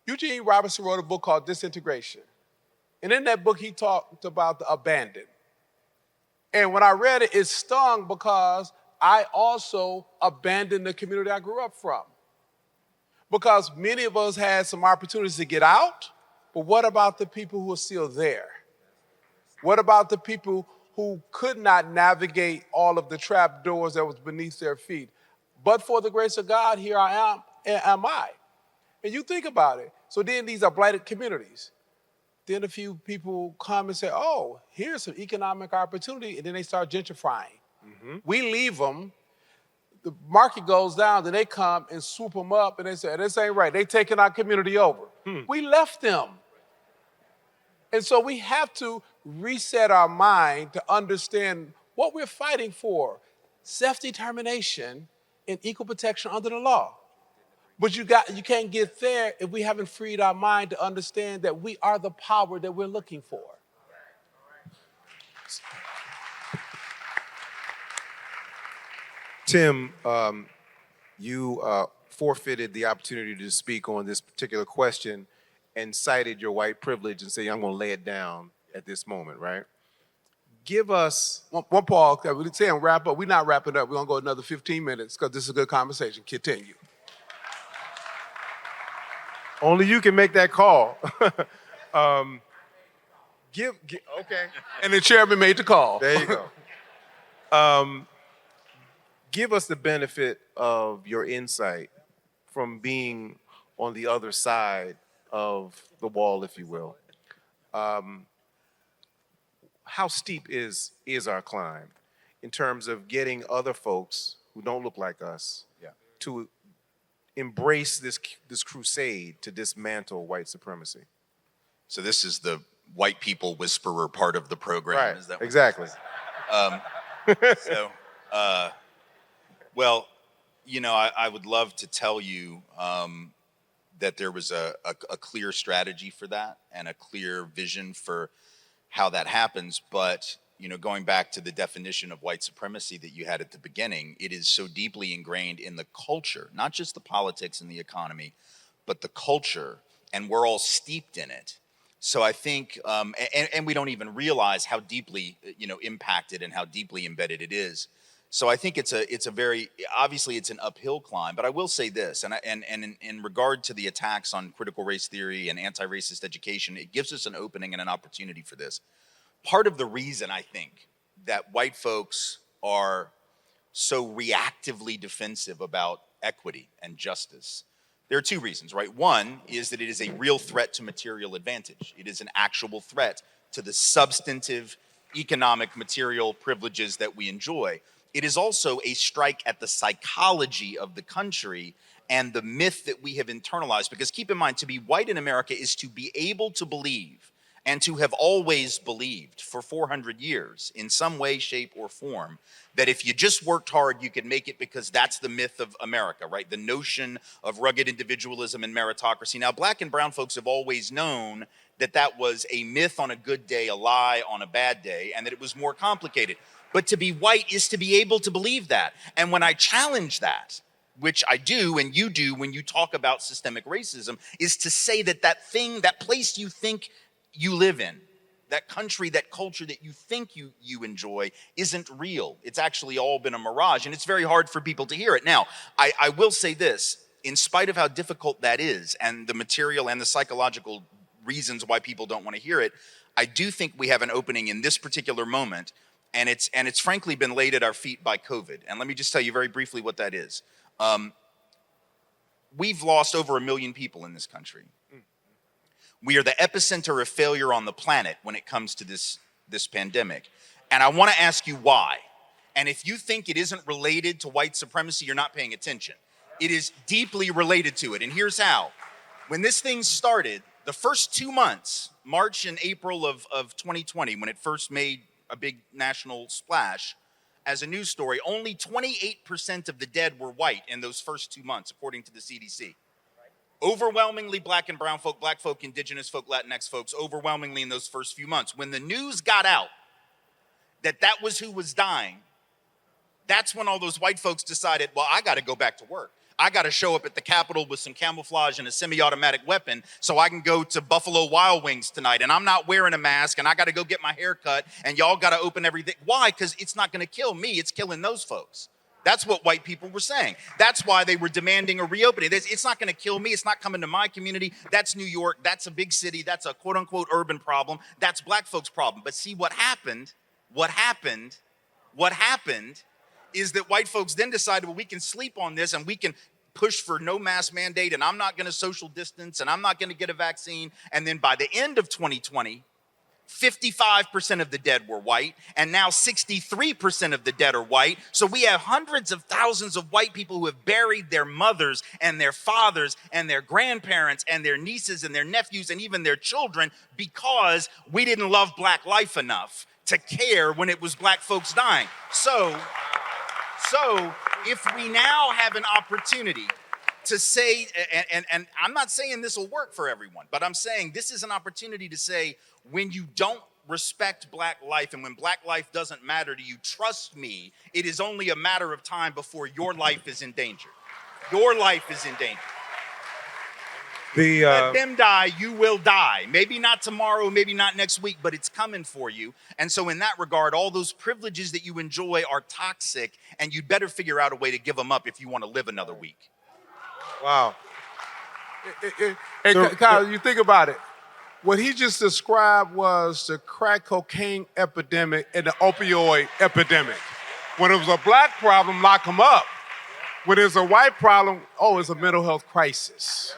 Eugene Robinson wrote a book called Disintegration. And in that book, he talked about the abandoned. And when I read it, it stung because I also abandoned the community I grew up from. Because many of us had some opportunities to get out, but what about the people who are still there? What about the people who could not navigate all of the trap doors that was beneath their feet? But for the grace of God, here I am I. And you think about it. So then these are blighted communities. Then a few people come and say, oh, here's some economic opportunity, and then they start gentrifying. Mm-hmm. We leave them, the market goes down, then they come and swoop them up, and they say, this ain't right. They taking our community over. We left them. And so we have to reset our mind to understand what we're fighting for: self-determination and equal protection under the law. But you can't get there if we haven't freed our mind to understand that we are the power that we're looking for. Tim, you forfeited the opportunity to speak on this particular question and cited your white privilege and say, I'm going to lay it down at this moment, right? Give us... One Paul, we're saying wrap up. We're not wrapping up. We're going to go another 15 minutes because this is a good conversation. Continue. Only you can make that call. Okay. And the chairman made the call. There you go. Give us the benefit of your insight from being on the other side of the wall, if you will. How steep is our climb in terms of getting other folks who don't look like us to embrace this crusade to dismantle white supremacy? So this is the white people whisperer part of the program. Right, Is that exactly. Well, you know, I would love to tell you that there was a clear strategy for that and a clear vision for how that happens. But, you know, going back to the definition of white supremacy that you had at the beginning, it is so deeply ingrained in the culture, not just the politics and the economy, but the culture, and we're all steeped in it. So I think, and we don't even realize how deeply, you know, impacted and how deeply embedded it is. So I think it's a very, obviously it's an uphill climb, but I will say this, and in regard to the attacks on critical race theory and anti-racist education, it gives us an opening and an opportunity for this. Part of the reason I think that white folks are so reactively defensive about equity and justice, there are two reasons, right? One is that it is a real threat to material advantage. It is an actual threat to the substantive economic material privileges that we enjoy. It is also a strike at the psychology of the country and the myth that we have internalized. Because keep in mind, to be white in America is to be able to believe and to have always believed for 400 years in some way, shape, or form that if you just worked hard, you could make it, because that's the myth of America, right? The notion of rugged individualism and meritocracy. Now, black and brown folks have always known that that was a myth on a good day, a lie on a bad day, and that it was more complicated. But to be white is to be able to believe that. And when I challenge that, which I do and you do when you talk about systemic racism, is to say that that thing, that place you think you live in, that country, that culture that you think you enjoy isn't real. It's actually all been a mirage, and it's very hard for people to hear it. Now, I will say this, in spite of how difficult that is and the material and the psychological reasons why people don't want to hear it, I do think we have an opening in this particular moment. And it's frankly been laid at our feet by COVID. And let me just tell you very briefly what that is. We've lost over 1 million people in this country. We are the epicenter of failure on the planet when it comes to this pandemic. And I want to ask you why. And if you think it isn't related to white supremacy, you're not paying attention. It is deeply related to it. And here's how. When this thing started, the first 2 months, March and April of 2020, when it first made a big national splash as a news story, only 28% of the dead were white in those first 2 months, according to the CDC. Overwhelmingly black and brown folk, black folk, indigenous folk, Latinx folks, overwhelmingly in those first few months. When the news got out that that was who was dying, that's when all those white folks decided, well, I got to go back to work. I got to show up at the Capitol with some camouflage and a semi-automatic weapon so I can go to Buffalo Wild Wings tonight. And I'm not wearing a mask, and I got to go get my hair cut, and y'all got to open everything. Why? Because it's not going to kill me. It's killing those folks. That's what white people were saying. That's why they were demanding a reopening. It's not going to kill me. It's not coming to my community. That's New York. That's a big city. That's a quote unquote urban problem. That's black folks' problem. But see what happened is that white folks then decided, well, we can sleep on this and we can push for no mask mandate, and I'm not going to social distance, and I'm not going to get a vaccine. And then by the end of 2020, 55% of the dead were white, and now 63% of the dead are white. So we have hundreds of thousands of white people who have buried their mothers and their fathers and their grandparents and their nieces and their nephews and even their children because we didn't love black life enough to care when it was black folks dying. So if we now have an opportunity to say, and I'm not saying this will work for everyone, but I'm saying this is an opportunity to say, when you don't respect black life and when black life doesn't matter to you, trust me, it is only a matter of time before your life is in danger. Your life is in danger. Let them die, you will die. Maybe not tomorrow, maybe not next week, but it's coming for you. And so in that regard, all those privileges that you enjoy are toxic, and you'd better figure out a way to give them up if you want to live another week. Wow. Hey, Kyle, you think about it. What he just described was the crack cocaine epidemic and the opioid epidemic. When it was a black problem, lock them up. When it's a white problem, it's a mental health crisis.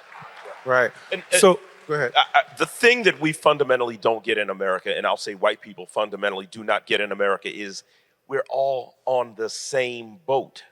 Right. So go ahead. The thing that we fundamentally don't get in America, and I'll say white people fundamentally do not get in America, is we're all on the same boat.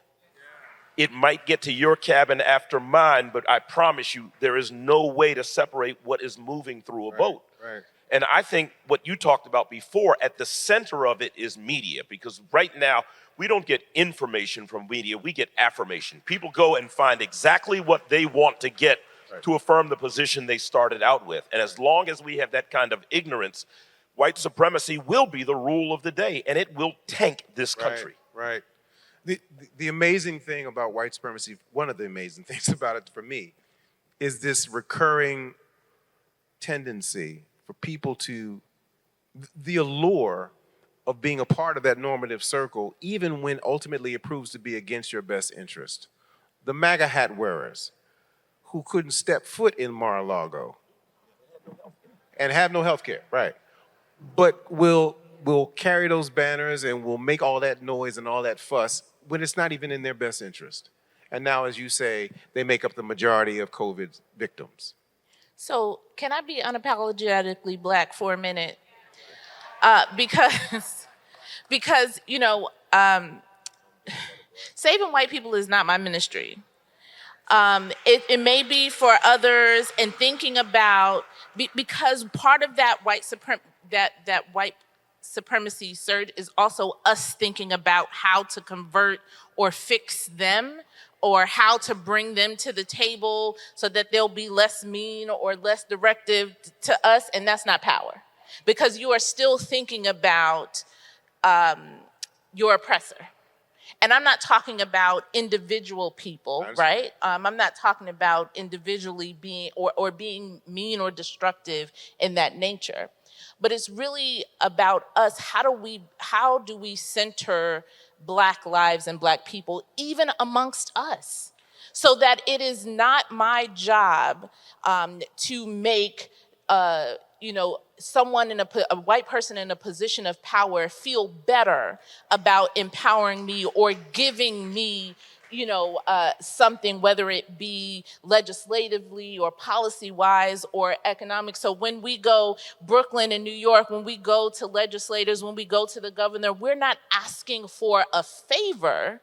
It might get to your cabin after mine, but I promise you, there is no way to separate what is moving through a boat. Right. And I think what you talked about before, at the center of it is media, because right now, we don't get information from media, we get affirmation. People go and find exactly what they want to get to affirm the position they started out with. And as long as we have that kind of ignorance, white supremacy will be the rule of the day, and it will tank this country. Right. The amazing thing about white supremacy, one of the amazing things about it for me, is this recurring tendency for people to, the allure of being a part of that normative circle, even when ultimately it proves to be against your best interest. The MAGA hat wearers who couldn't step foot in Mar-a-Lago and have no health care, right? But will carry those banners and will make all that noise and all that fuss when it's not even in their best interest. And now, as you say, they make up the majority of COVID victims. So can I be unapologetically black for a minute? Because saving white people is not my ministry. It may be for others, and thinking about, because part of that white supremacy surge is also us thinking about how to convert or fix them, or how to bring them to the table so that they'll be less mean or less directive to us, and that's not power. Because you are still thinking about your oppressor. And I'm not talking about individual people, right? I'm not talking about individually being or being mean or destructive in that nature. But it's really about us. How do we center Black lives and Black people, even amongst us, so that it is not my job to make someone a white person in a position of power feel better about empowering me or giving me something, whether it be legislatively or policy-wise or economic. So when we go Brooklyn and New York, when we go to legislators, when we go to the governor, we're not asking for a favor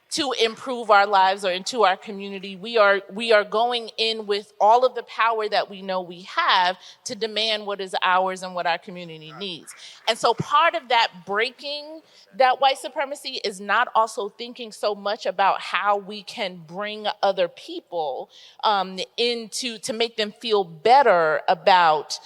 to improve our lives or into our community. We are going in with all of the power that we know we have to demand what is ours and what our community needs. And so part of that breaking that white supremacy is not also thinking so much about how we can bring other people to make them feel better about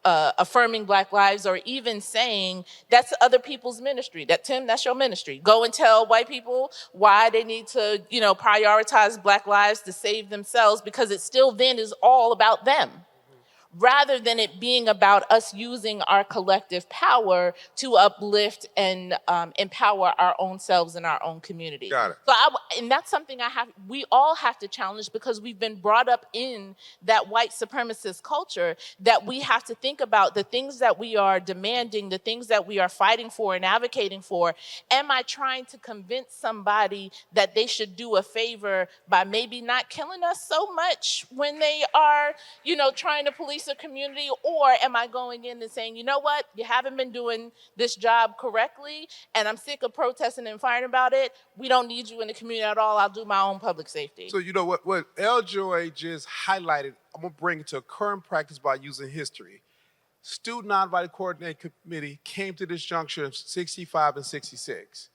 affirming Black lives, or even saying that's other people's ministry. Tim, that's your ministry. Go and tell white people why they need to, prioritize Black lives to save themselves, because it still then is all about them, rather than it being about us using our collective power to uplift and empower our own selves and our own community. Got it. So and that's something we all have to challenge, because we've been brought up in that white supremacist culture, that we have to think about the things that we are demanding, the things that we are fighting for and advocating for. Am I trying to convince somebody that they should do a favor by maybe not killing us so much when they are, trying to police embrace a community, or am I going in and saying, you know what, you haven't been doing this job correctly, and I'm sick of protesting and fighting about it. We don't need you in the community at all. I'll do my own public safety. So you know what L. Joy just highlighted, I'm gonna bring it to a current practice by using history. Student Nonviolent Coordinating Committee came to this juncture of 65 and 66.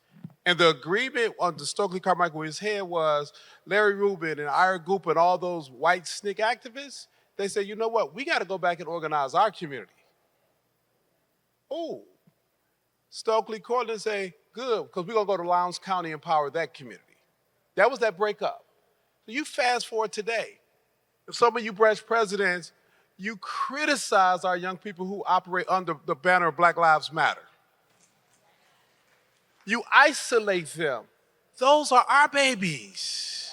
And the agreement on the Stokely Carmichael with his head was Larry Rubin and Ira Goop and all those white SNCC activists, they said, you know what, we gotta go back and organize our community. Ooh. Stokely Coordinating say, good, because we're gonna go to Lowndes County and empower that community. That was that breakup. So you fast forward today. If some of you branch presidents, you criticize our young people who operate under the banner of Black Lives Matter. You isolate them. Those are our babies.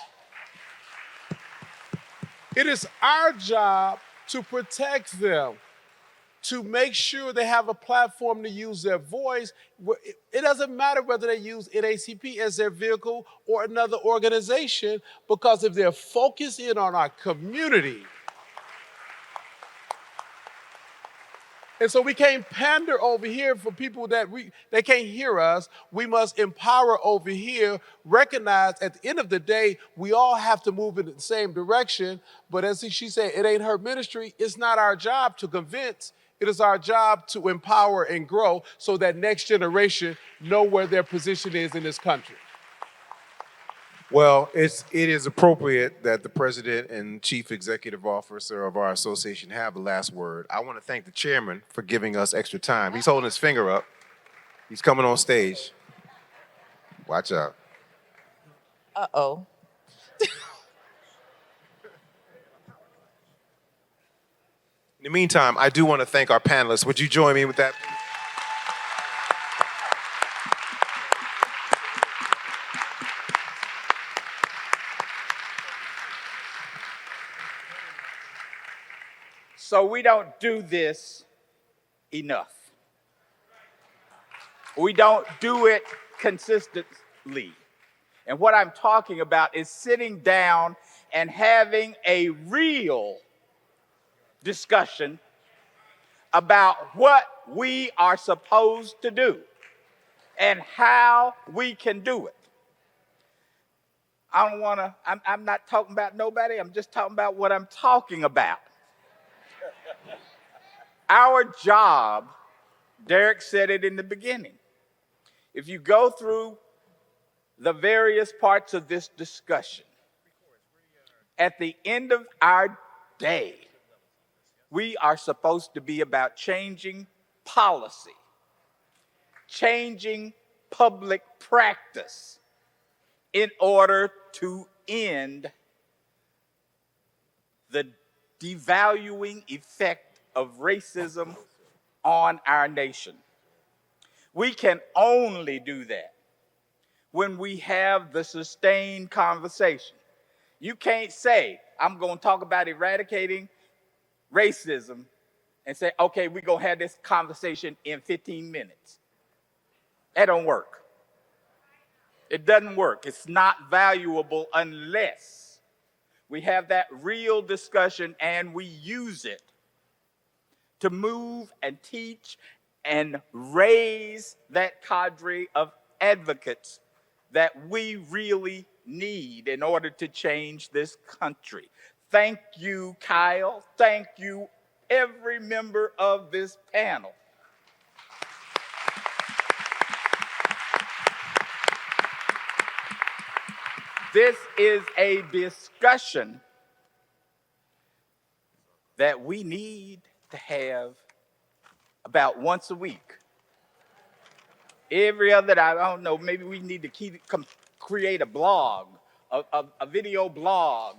It is our job to protect them, to make sure they have a platform to use their voice. It doesn't matter whether they use NAACP as their vehicle or another organization, because if they're focused in on our community, and so we can't pander over here for people that they can't hear us. We must empower over here, recognize at the end of the day, we all have to move in the same direction. But as she said, it ain't her ministry. It's not our job to convince. It is our job to empower and grow so that next generation know where their position is in this country. Well, it is appropriate that the president and chief executive officer of our association have the last word. I want to thank the chairman for giving us extra time. He's holding his finger up. He's coming on stage. Watch out. Uh-oh. In the meantime, I do want to thank our panelists. Would you join me with that? So we don't do this enough. We don't do it consistently. And what I'm talking about is sitting down and having a real discussion about what we are supposed to do and how we can do it. I'm not talking about nobody, I'm just talking about what I'm talking about. Our job, Derrick said it in the beginning. If you go through the various parts of this discussion, at the end of our day, we are supposed to be about changing policy, changing public practice in order to end the devaluing effect of racism on our nation. We can only do that when we have the sustained conversation. You can't say, I'm going to talk about eradicating racism and say, okay, we're going to have this conversation in 15 minutes. That don't work. It doesn't work. It's not valuable unless we have that real discussion and we use it to move and teach and raise that cadre of advocates that we really need in order to change this country. Thank you, Kyle. Thank you, every member of this panel. This is a discussion that we need to have about once a week. Every other, I don't know, maybe we need to create a blog, a video blog.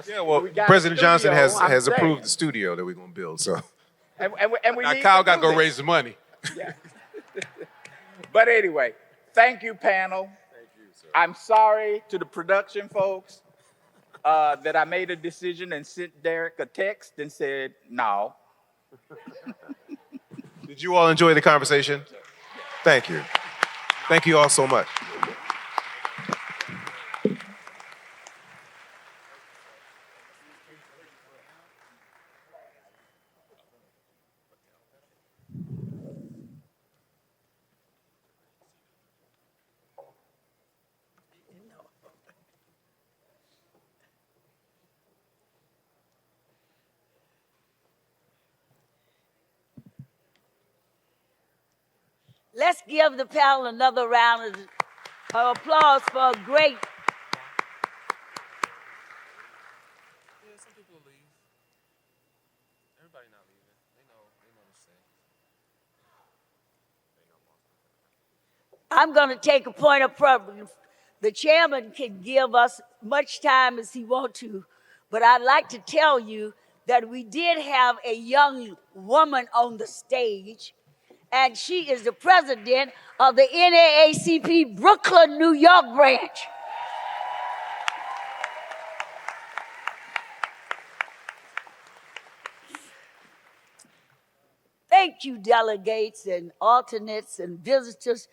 Yeah, well, President Johnson has approved the studio that we're going to build, so. And we Now need Kyle to got to do go this. raise the money. Yeah. But anyway, thank you, panel. Thank you, sir. I'm sorry to the production folks that I made a decision and sent Derrick a text and said, no. Did you all enjoy the conversation? Thank you. Thank you all so much. Let's give the panel another round of applause for a great. I'm going to take a point of privilege. The chairman can give us much time as he wants to, but I'd like to tell you that we did have a young woman on the stage, and she is the president of the NAACP Brooklyn, New York branch. Thank you, delegates and alternates and visitors.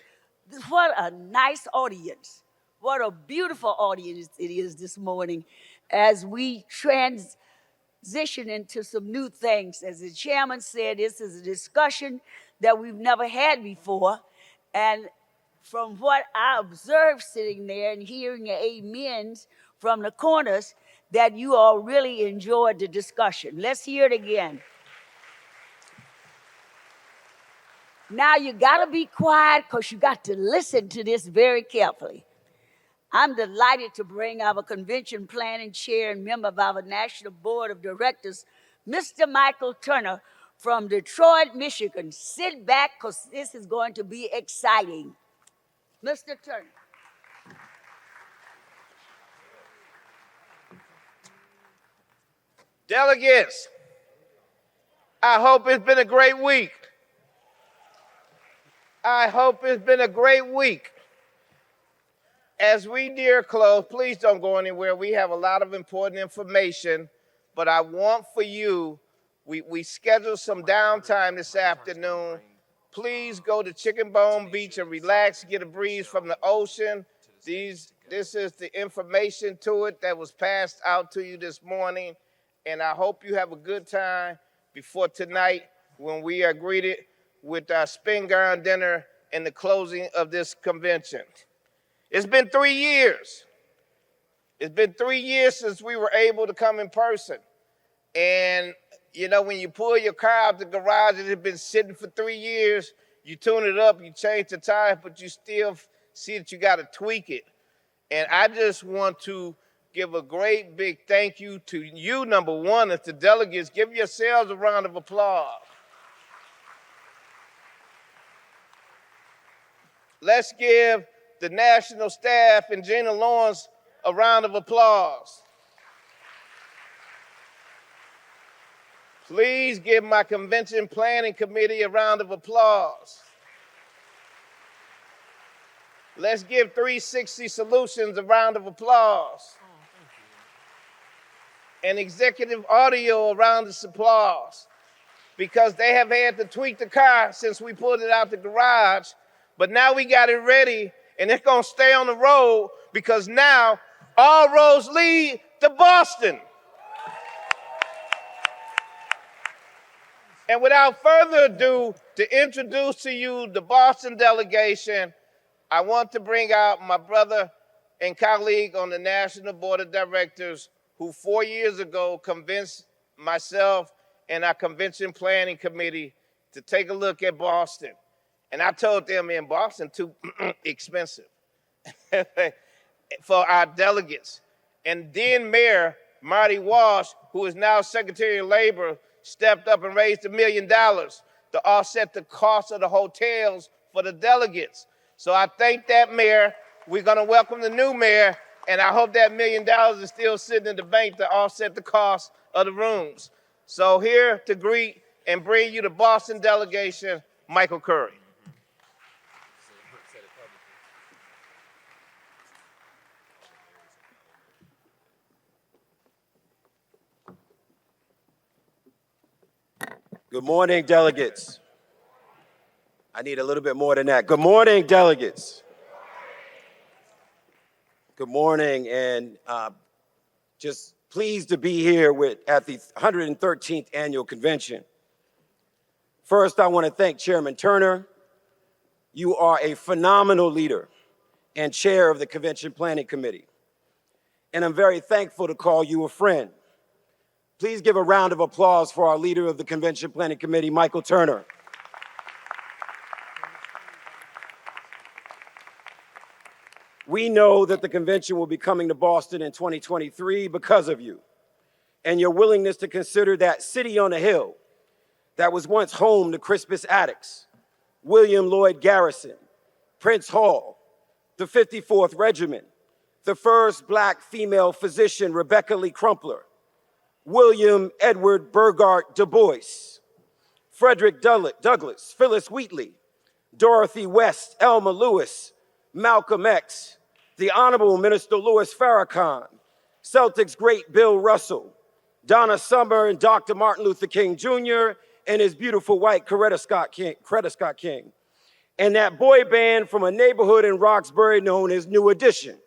What a nice audience. What a beautiful audience it is this morning as we transition into some new things. As the chairman said, this is a discussion that we've never had before. And from what I observed sitting there and hearing the amens from the corners, that you all really enjoyed the discussion. Let's hear it again. Now you gotta be quiet because you got to listen to this very carefully. I'm delighted to bring our convention planning chair and member of our National Board of Directors, Mr. Michael Turner from Detroit, Michigan. Sit back because this is going to be exciting. Mr. Turner. Delegates, I hope it's been a great week. I hope it's been a great week. As we near close, please don't go anywhere. We have a lot of important information, but I want for you, we scheduled some downtime this afternoon. Please go to Chicken Bone Beach and relax, get a breeze from the ocean. This is the information to it that was passed out to you this morning, and I hope you have a good time before tonight when we are greeted with our spin gown dinner and the closing of this convention. It's been 3 years. It's been 3 years since we were able to come in person. And, you know, when you pull your car out the garage, it had been sitting for 3 years, you tune it up, you change the tires, but you still see that you got to tweak it. And I just want to give a great big thank you to you, number one, as the delegates. Give yourselves a round of applause. Let's give the national staff and Gina Lawrence a round of applause. Please give my convention planning committee a round of applause. Let's give 360 Solutions a round of applause. And executive audio a round of applause, because they have had to tweak the car since we pulled it out the garage. But now we got it ready, and it's going to stay on the road because now all roads lead to Boston. And without further ado, to introduce to you the Boston Delegation, I want to bring out my brother and colleague on the National Board of Directors who 4 years ago convinced myself and our Convention Planning Committee to take a look at Boston. And I told them, in Boston, too expensive for our delegates. And then Mayor Marty Walsh, who is now Secretary of Labor, stepped up and raised $1 million to offset the cost of the hotels for the delegates. So I thank that mayor. We're going to welcome the new mayor, and I hope that $1 million is still sitting in the bank to offset the cost of the rooms. So here to greet and bring you the Boston Delegation, Michael Curry. Good morning, delegates. I need a little bit more than that. Good morning, delegates. Good morning, and just pleased to be here at the 113th Annual Convention. First, I want to thank Chairman Turner. You are a phenomenal leader and chair of the Convention Planning Committee. And I'm very thankful to call you a friend. Please give a round of applause for our leader of the Convention Planning Committee, Michael Turner. We know that the convention will be coming to Boston in 2023 because of you and your willingness to consider that city on a hill that was once home to Crispus Attucks, William Lloyd Garrison, Prince Hall, the 54th Regiment, the first Black female physician, Rebecca Lee Crumpler, William Edward Burgart Du Bois, Frederick Douglass, Phyllis Wheatley, Dorothy West, Elma Lewis, Malcolm X, the Honorable Minister Louis Farrakhan, Celtics great Bill Russell, Donna Summer and Dr. Martin Luther King Jr., and his beautiful wife, Coretta Scott King, and that boy band from a neighborhood in Roxbury known as New Edition.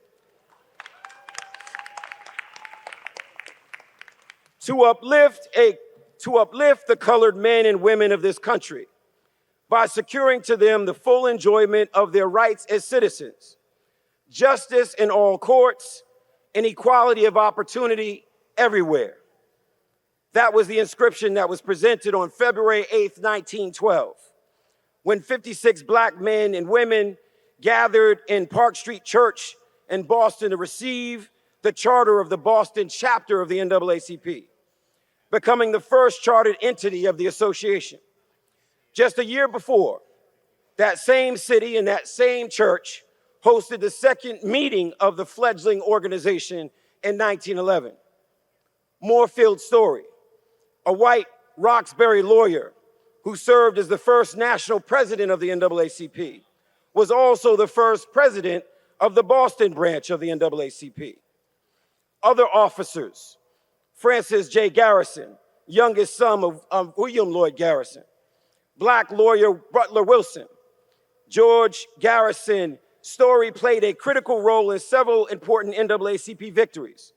To uplift the colored men and women of this country by securing to them the full enjoyment of their rights as citizens, justice in all courts, and equality of opportunity everywhere. That was the inscription that was presented on February 8th, 1912, when 56 Black men and women gathered in Park Street Church in Boston to receive the charter of the Boston chapter of the NAACP, becoming the first chartered entity of the association. Just a year before, that same city and that same church hosted the second meeting of the fledgling organization in 1911. Moorfield Story, a white Roxbury lawyer who served as the first national president of the NAACP, was also the first president of the Boston branch of the NAACP. Other officers, Francis J. Garrison, youngest son of William Lloyd Garrison, Black lawyer Butler Wilson, George Garrison Story played a critical role in several important NAACP victories.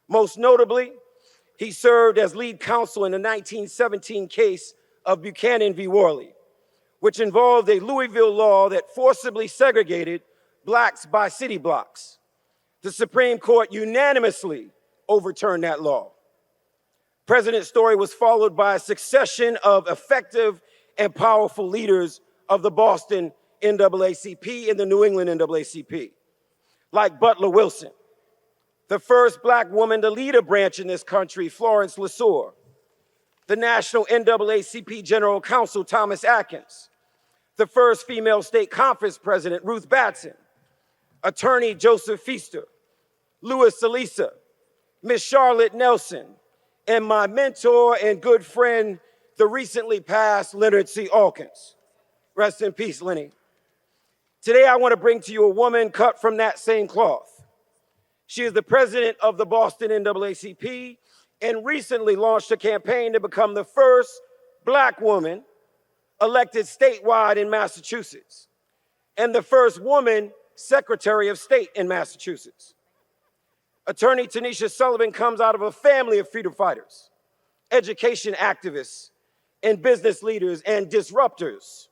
Most notably, he served as lead counsel in the 1917 case of Buchanan v. Worley, which involved a Louisville law that forcibly segregated Blacks by city blocks. The Supreme Court unanimously overturned that law. President Story was followed by a succession of effective and powerful leaders of the Boston NAACP and the New England NAACP, like Butler Wilson, the first Black woman to lead a branch in this country, Florence LeSueur, the National NAACP General Counsel, Thomas Atkins, the first female state conference president, Ruth Batson, attorney Joseph Feaster, Louis Salisa, Miss Charlotte Nelson, and my mentor and good friend, the recently passed Leonard C. Alkins. Rest in peace, Lenny. Today, I want to bring to you a woman cut from that same cloth. She is the president of the Boston NAACP and recently launched a campaign to become the first Black woman elected statewide in Massachusetts and the first woman Secretary of State in Massachusetts. Attorney Tanisha Sullivan comes out of a family of freedom fighters, education activists, and business leaders and disruptors.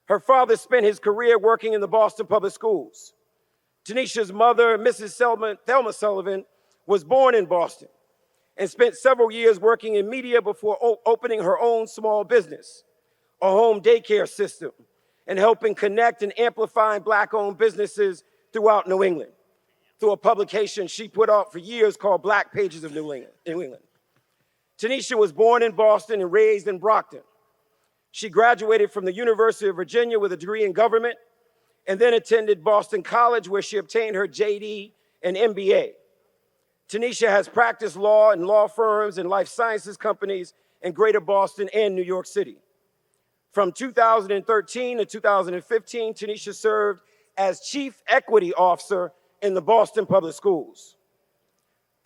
Her father spent his career working in the Boston public schools. Tanisha's mother, Mrs. Thelma Sullivan, was born in Boston and spent several years working in media before opening her own small business, a home daycare system, and helping connect and amplify Black-owned businesses throughout New England through a publication she put out for years called Black Pages of New England. Tanisha was born in Boston and raised in Brockton. She graduated from the University of Virginia with a degree in government and then attended Boston College, where she obtained her JD and MBA. Tanisha has practiced law in law firms and life sciences companies in Greater Boston and New York City. From 2013 to 2015, Tanisha served as Chief Equity Officer in the Boston Public Schools.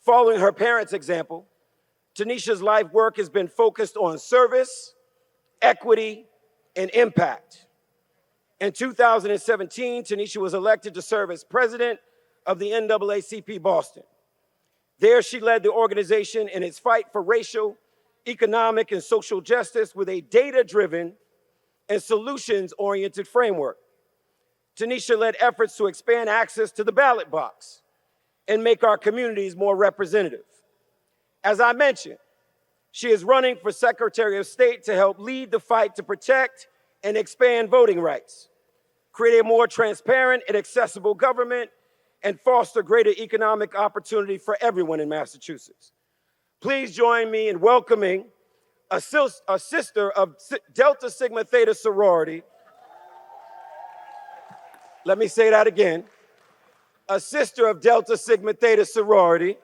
Following her parents' example, Tanisha's life work has been focused on service, equity, and impact. In 2017, Tanisha was elected to serve as president of the NAACP Boston. There, she led the organization in its fight for racial, economic, and social justice with a data-driven and solutions-oriented framework. Tanisha led efforts to expand access to the ballot box and make our communities more representative. As I mentioned, she is running for Secretary of State to help lead the fight to protect and expand voting rights, create a more transparent and accessible government, and foster greater economic opportunity for everyone in Massachusetts. Please join me in welcoming a sister of Delta Sigma Theta sorority. Let me say that again. A sister of Delta Sigma Theta sorority,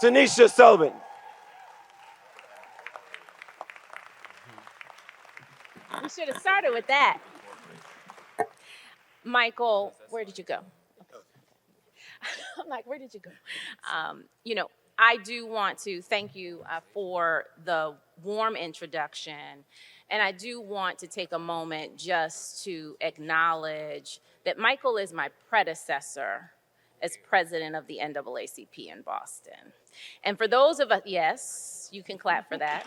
Tanisha Sullivan. We should have started with that. Michael, where did you go? I'm like, where did you go? I do want to thank you for the warm introduction. And I do want to take a moment just to acknowledge that Michael is my predecessor as president of the NAACP in Boston. And for those of us, yes, you can clap for that.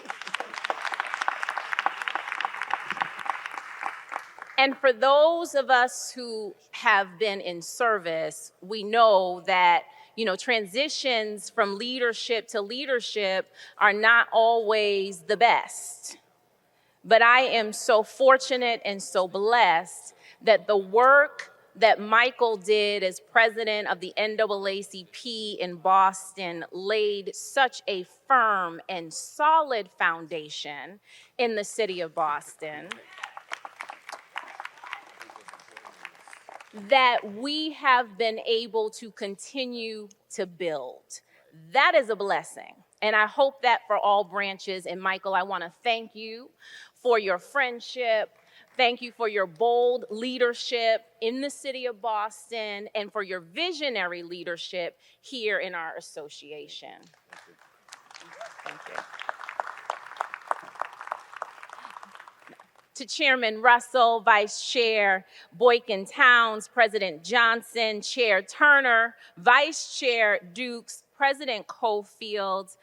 And for those of us who have been in service, we know that, transitions from leadership to leadership are not always the best. But I am so fortunate and so blessed that the work that Michael did as president of the NAACP in Boston laid such a firm and solid foundation in the city of Boston that we have been able to continue to build. That is a blessing. And I hope that for all branches. And Michael, I want to thank you for your friendship. Thank you for your bold leadership in the city of Boston and for your visionary leadership here in our association. Thank you. To Chairman Russell, Vice Chair Boykin Towns, President Johnson, Chair Turner, Vice Chair Dukes, President Cofield,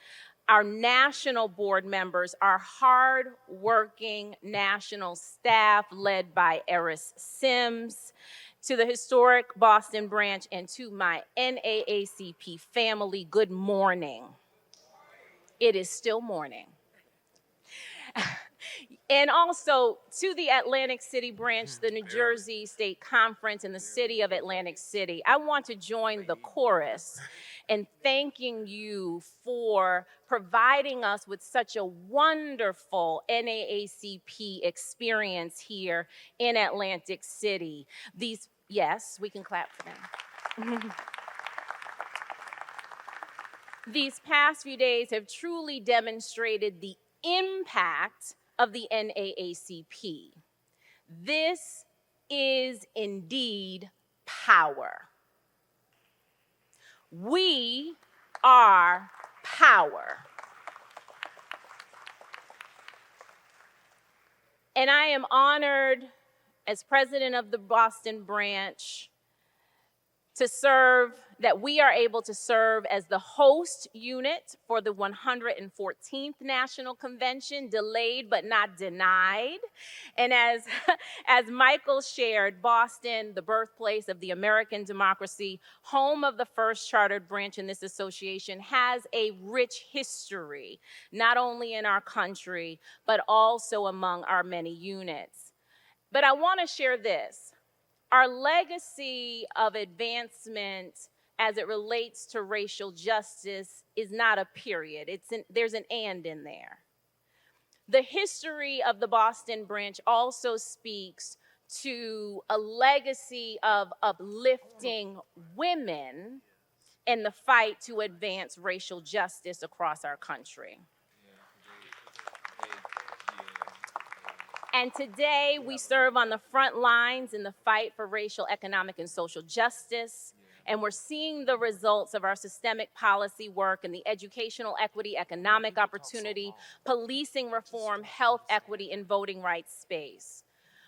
our national board members, our hard-working national staff led by Eris Sims, to the historic Boston branch, and to my NAACP family, good morning. It is still morning. And also to the Atlantic City branch, the New Jersey State Conference in the city of Atlantic City, I want to join the chorus in thanking you for providing us with such a wonderful NAACP experience here in Atlantic City. Yes, we can clap for them. These past few days have truly demonstrated the impact of the NAACP. This is indeed power. We are power. And I am honored as president of the Boston branch that we are able to serve as the host unit for the 114th National Convention, delayed but not denied. And as Michael shared, Boston, the birthplace of the American democracy, home of the first chartered branch in this association, has a rich history, not only in our country, but also among our many units. But I want to share this. Our legacy of advancement as it relates to racial justice is not a period. There's an and in there. The history of the Boston branch also speaks to a legacy of uplifting women in the fight to advance racial justice across our country. And today we serve on the front lines in the fight for racial, economic, and social justice. And we're seeing the results of our systemic policy work in the educational equity, economic opportunity, policing reform, health equity, and voting rights space.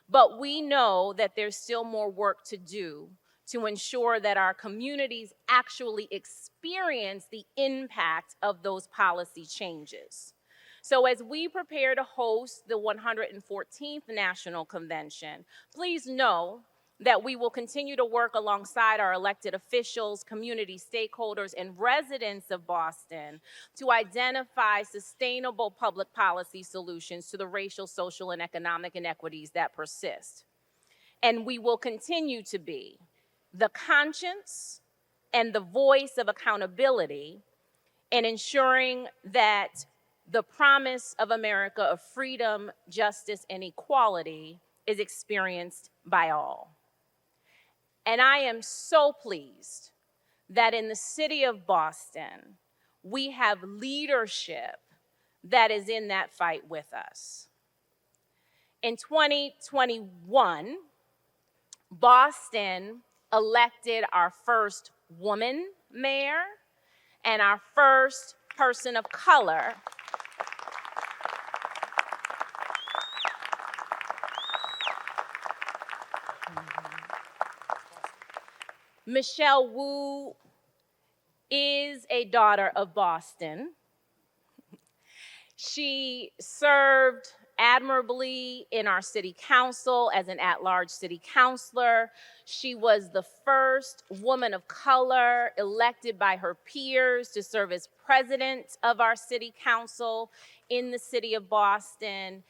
But we know that there's still more work to do to ensure that our communities actually experience the impact of those policy changes. So as we prepare to host the 114th National Convention, please know that we will continue to work alongside our elected officials, community stakeholders, and residents of Boston to identify sustainable public policy solutions to the racial, social, and economic inequities that persist. And we will continue to be the conscience, and the voice of accountability in ensuring that the promise of America of freedom, justice, and equality is experienced by all. And I am so pleased that in the city of Boston, we have leadership that is in that fight with us. In 2021, Boston elected our first woman mayor and our first person of color. Michelle Wu is a daughter of Boston. She served admirably in our city council as an at-large city councilor. She was the first woman of color elected by her peers to serve as president of our city council in the city of Boston.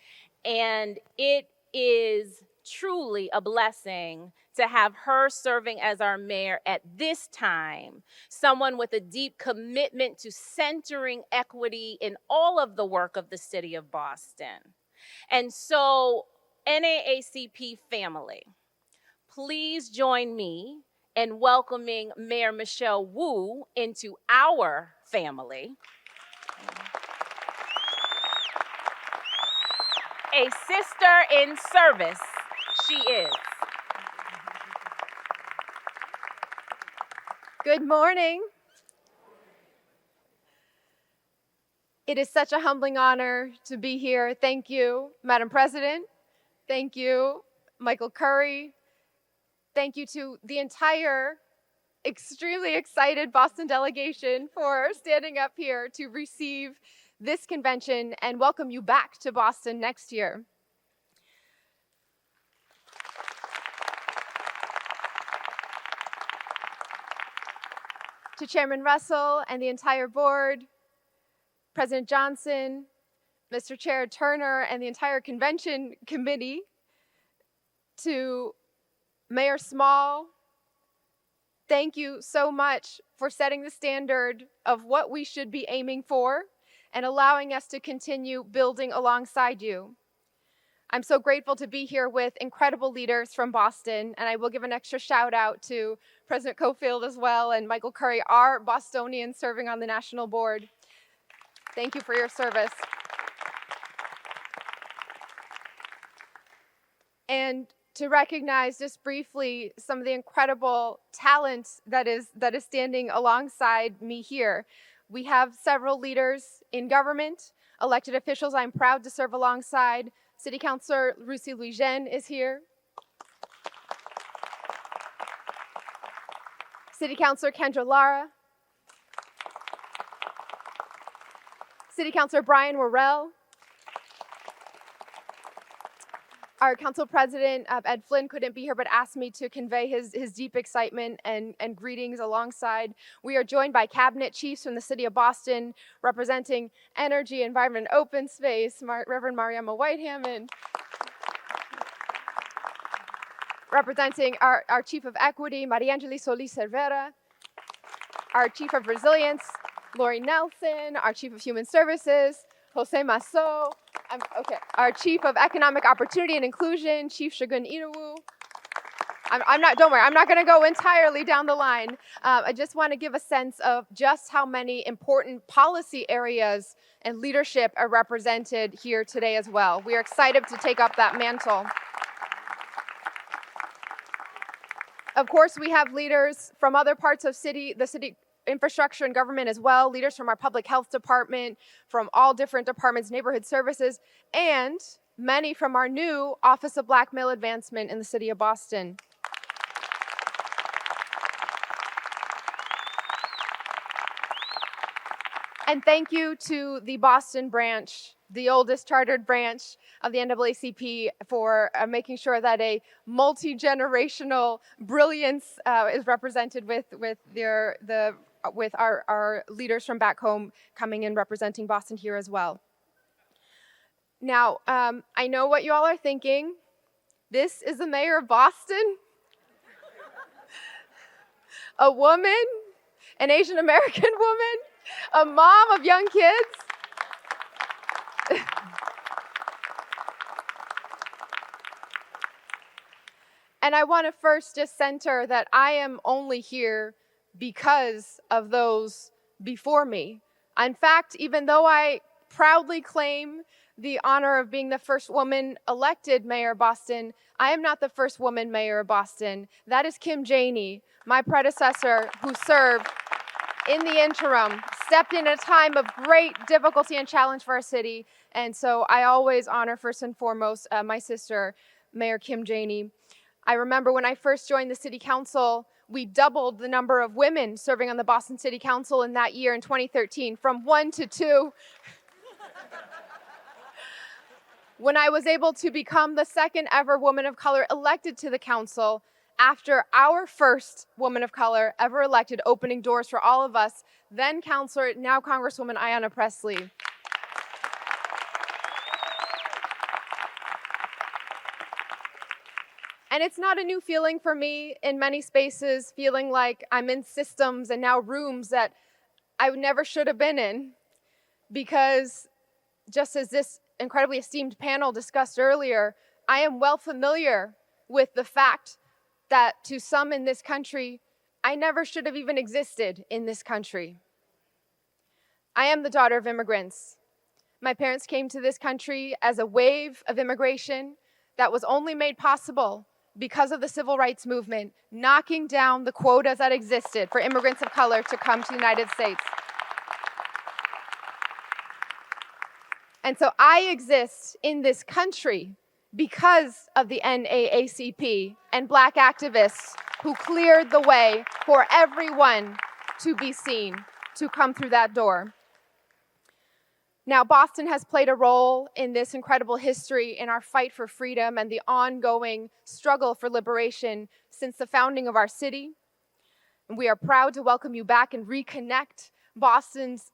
And it is truly a blessing to have her serving as our mayor at this time, someone with a deep commitment to centering equity in all of the work of the city of Boston. And so, NAACP family, please join me in welcoming Mayor Michelle Wu into our family. A sister in service, she is. Good morning. It is such a humbling honor to be here. Thank you, Madam President. Thank you, Michael Curry. Thank you to the entire extremely excited Boston delegation for standing up here to receive this convention and welcome you back to Boston next year. To Chairman Russell and the entire board, President Johnson, Mr. Chair Turner, and the entire convention committee, to Mayor Small, thank you so much for setting the standard of what we should be aiming for and allowing us to continue building alongside you. I'm so grateful to be here with incredible leaders from Boston, and I will give an extra shout out to President Cofield as well and Michael Curry, our Bostonians serving on the national board. Thank you for your service. And to recognize just briefly some of the incredible talent that is standing alongside me here. We have several leaders in government, elected officials I'm proud to serve alongside. City Councilor Lucy Louijen is here. City Councilor Kendra Lara. City Councilor Brian Worrell. Our Council President, Ed Flynn, couldn't be here but asked me to convey his deep excitement and greetings alongside. We are joined by Cabinet Chiefs from the City of Boston, representing Energy, Environment, and Open Space, Reverend Mariama White-Hammond. Representing our Chief of Equity, Mariangeli Solis Cervera. Our Chief of Resilience, Lori Nelson. Our Chief of Human Services, Jose Masso. Our Chief of Economic Opportunity and Inclusion, Chief Shagun Inawu. Don't worry, I'm not gonna go entirely down the line. I just wanna give a sense of just how many important policy areas and leadership are represented here today as well. We are excited to take up that mantle. Of course, we have leaders from other parts of the city infrastructure and government as well, leaders from our public health department, from all different departments, neighborhood services, and many from our new Office of Black Male Advancement in the City of Boston. And thank you to the Boston branch, the oldest chartered branch of the NAACP, for making sure that a multi-generational brilliance is represented with our leaders from back home coming in representing Boston here as well. Now, I know what you all are thinking. This is the mayor of Boston? A woman an Asian American woman, a mom of young kids. And I want to first just center that I am only here because of those before me. In fact, even though I proudly claim the honor of being the first woman elected mayor of Boston, I am not the first woman mayor of Boston. That is Kim Janey, my predecessor, who served in the interim, stepped in at a time of great difficulty and challenge for our city. And so I always honor first and foremost my sister, Mayor Kim Janey. I remember when I first joined the city council, we doubled the number of women serving on the Boston City Council in that year in 2013, from 1 to 2. When I was able to become the second ever woman of color elected to the council, after our first woman of color ever elected, opening doors for all of us, then Councilor, now Congresswoman Ayanna Pressley. And it's not a new feeling for me in many spaces, feeling like I'm in systems and now rooms that I never should have been in. Because just as this incredibly esteemed panel discussed earlier, I am well familiar with the fact that to some in this country, I never should have even existed in this country. I am the daughter of immigrants. My parents came to this country as a wave of immigration that was only made possible because of the civil rights movement, knocking down the quotas that existed for immigrants of color to come to the United States. And so I exist in this country because of the NAACP and Black activists who cleared the way for everyone to be seen, to come through that door. Now, Boston has played a role in this incredible history in our fight for freedom and the ongoing struggle for liberation since the founding of our city. And we are proud to welcome you back and reconnect Boston's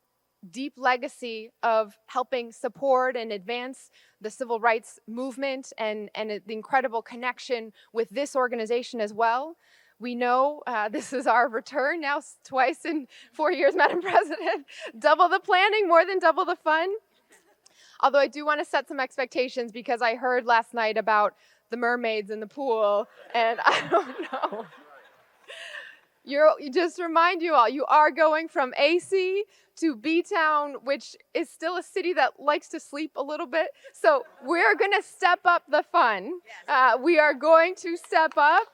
deep legacy of helping support and advance the civil rights movement and the incredible connection with this organization as well. We know this is our return now twice in 4 years, Madam President. Double the planning, more than double the fun. Although I do want to set some expectations because I heard last night about the mermaids in the pool, and I don't know. Just remind you all, you are going from AC to B-Town, which is still a city that likes to sleep a little bit. So we're going to step up the fun. We are going to step up.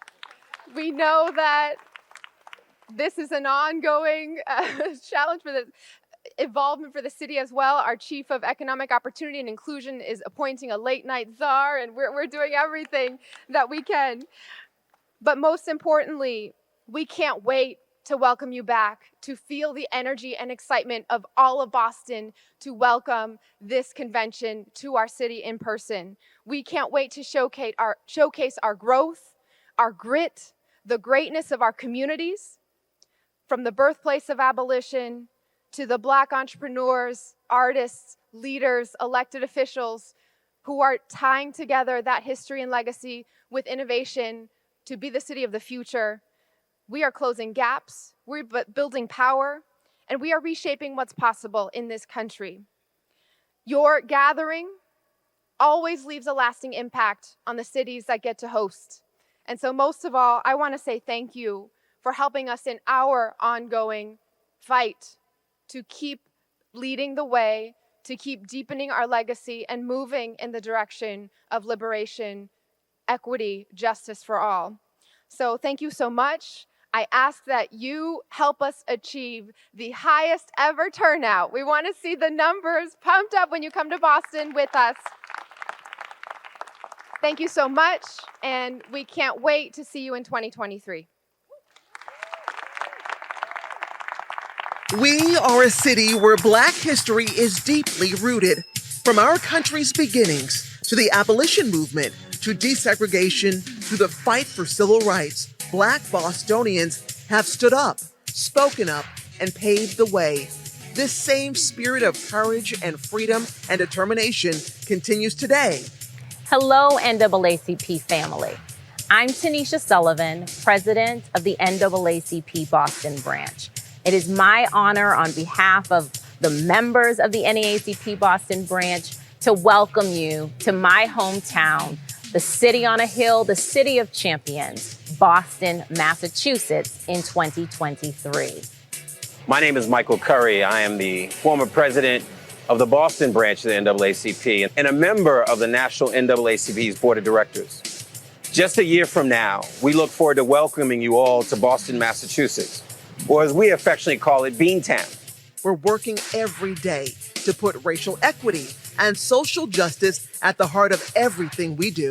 We know that this is an ongoing challenge for the involvement for the city as well. Our Chief of Economic Opportunity and Inclusion is appointing a late night czar, and we're doing everything that we can. But most importantly, we can't wait to welcome you back, to feel the energy and excitement of all of Boston to welcome this convention to our city in person. We can't wait to showcase our growth, our grit, the greatness of our communities, from the birthplace of abolition to the Black entrepreneurs, artists, leaders, elected officials who are tying together that history and legacy with innovation to be the city of the future. We are closing gaps, we're building power, and we are reshaping what's possible in this country. Your gathering always leaves a lasting impact on the cities that get to host. And so most of all, I want to say thank you for helping us in our ongoing fight to keep leading the way, to keep deepening our legacy and moving in the direction of liberation, equity, justice for all. So thank you so much. I ask that you help us achieve the highest ever turnout. We want to see the numbers pumped up when you come to Boston with us. Thank you so much, and we can't wait to see you in 2023. We are a city where Black history is deeply rooted. From our country's beginnings to the abolition movement, to desegregation, to the fight for civil rights, Black Bostonians have stood up, spoken up, and paved the way. This same spirit of courage and freedom and determination continues today. Hello, NAACP family. I'm Tanisha Sullivan, president of the NAACP Boston branch. It is my honor on behalf of the members of the NAACP Boston branch to welcome you to my hometown, the city on a hill, the city of champions, Boston, Massachusetts in 2023. My name is Michael Curry. I am the former president of the Boston branch of the NAACP and a member of the National NAACP's board of directors. Just a year from now, we look forward to welcoming you all to Boston, Massachusetts, or as we affectionately call it, Beantown. We're working every day to put racial equity and social justice at the heart of everything we do.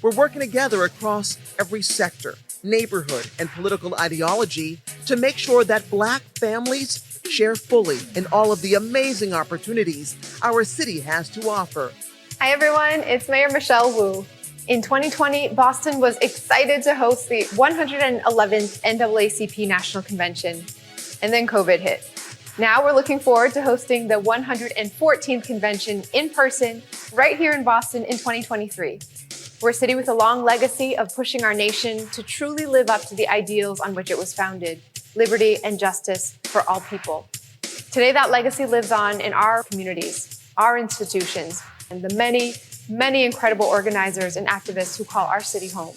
We're working together across every sector, neighborhood, and political ideology to make sure that Black families share fully in all of the amazing opportunities our city has to offer. Hi everyone, it's Mayor Michelle Wu. In 2020, Boston was excited to host the 111th NAACP National Convention, and then COVID hit. Now we're looking forward to hosting the 114th convention in person right here in Boston in 2023. We're a city with a long legacy of pushing our nation to truly live up to the ideals on which it was founded, liberty and justice for all people. Today, that legacy lives on in our communities, our institutions, and the many incredible organizers and activists who call our city home.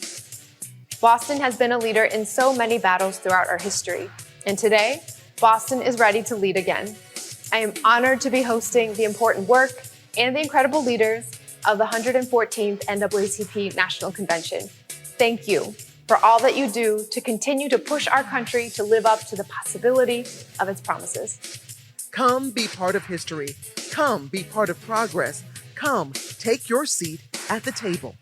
Boston has been a leader in so many battles throughout our history, and today, Boston is ready to lead again. I am honored to be hosting the important work and the incredible leaders of the 114th NAACP National Convention. Thank you for all that you do to continue to push our country to live up to the possibility of its promises. Come be part of history. Come be part of progress. Come take your seat at the table.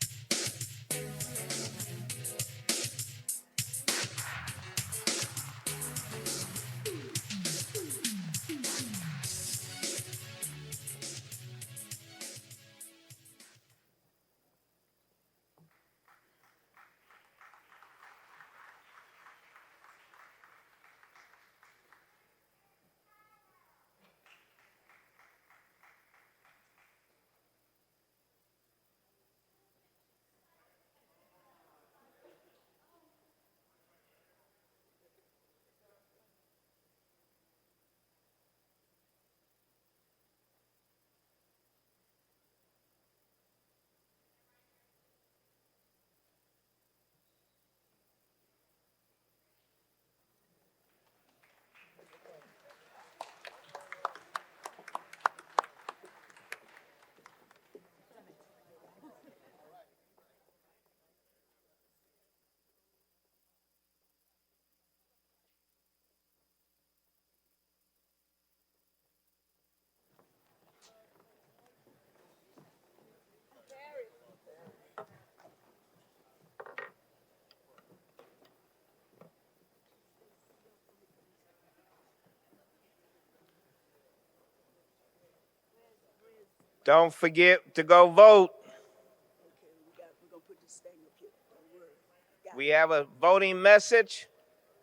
Don't forget to go vote. We have a voting message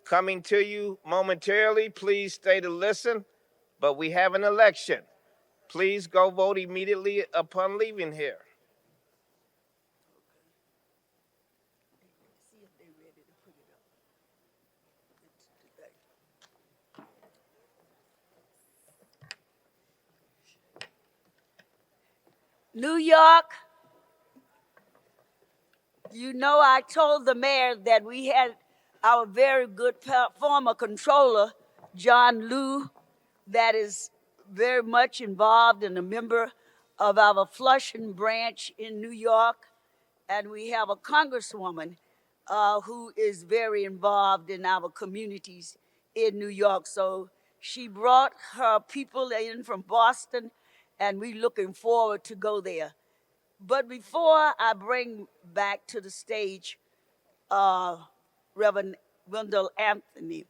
coming to you momentarily. Please stay to listen, but we have an election. Please go vote immediately upon leaving here. New York, you know, I told the mayor that we had our very good former controller, John Liu, that is very much involved and a member of our Flushing branch in New York. And we have a congresswoman who is very involved in our communities in New York. So she brought her people in from Boston, and we're looking forward to go there. But before I bring back to the stage Reverend Wendell Anthony,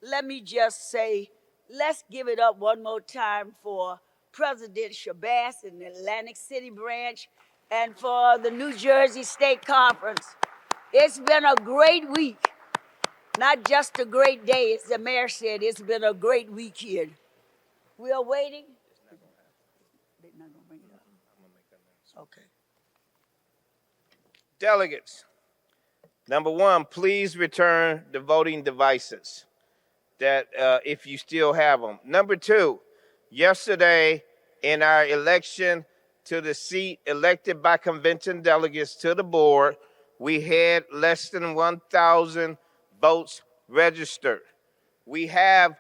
let me just say, let's give it up one more time for President Shabazz in the Atlantic City branch and for the New Jersey State Conference. It's been a great week, not just a great day. As the mayor said, it's been a great week here. We are waiting. They're not gonna bring it up. Okay. Delegates, number one, please return the voting devices. that if you still have them. Number two, yesterday in our election to the seat elected by convention delegates to the board, we had less than 1,000 votes registered. We have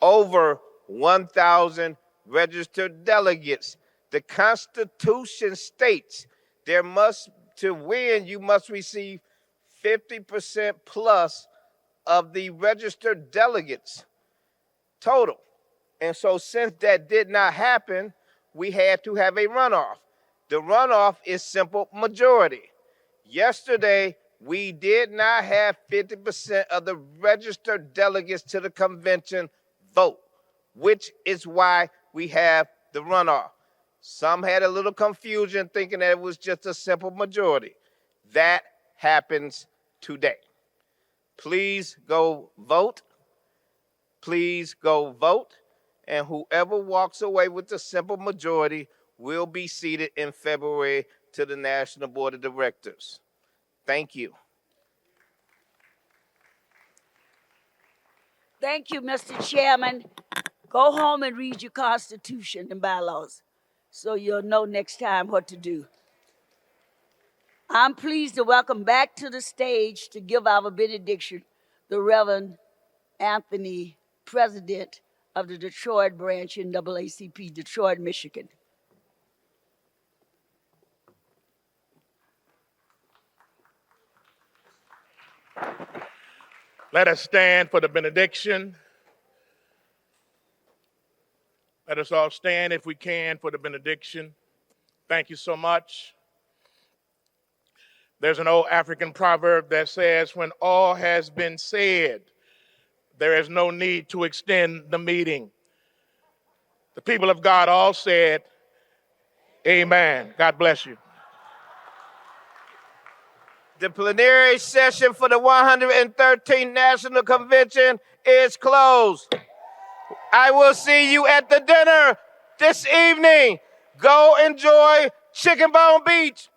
over 1,000 registered delegates. The Constitution states to win, you must receive 50% plus of the registered delegates total. And so since that did not happen, we had to have a runoff. The runoff is simple majority. Yesterday, we did not have 50% of the registered delegates to the convention vote, which is why we have the runoff. Some had a little confusion thinking that it was just a simple majority. That happens today. Please go vote. Please go vote. And whoever walks away with the simple majority will be seated in February to the National Board of Directors. Thank you. Thank you, Mr. Chairman. Go home and read your Constitution and bylaws so you'll know next time what to do. I'm pleased to welcome back to the stage to give our benediction the Reverend Anthony, President of the Detroit branch in NAACP, Detroit, Michigan. Let us stand for the benediction. Let us all stand, if we can, for the benediction. Thank you so much. There's an old African proverb that says, when all has been said, there is no need to extend the meeting. The people of God all said, amen. God bless you. The plenary session for the 113th National Convention is closed. I will see you at the dinner this evening. Go enjoy Chicken Bone Beach.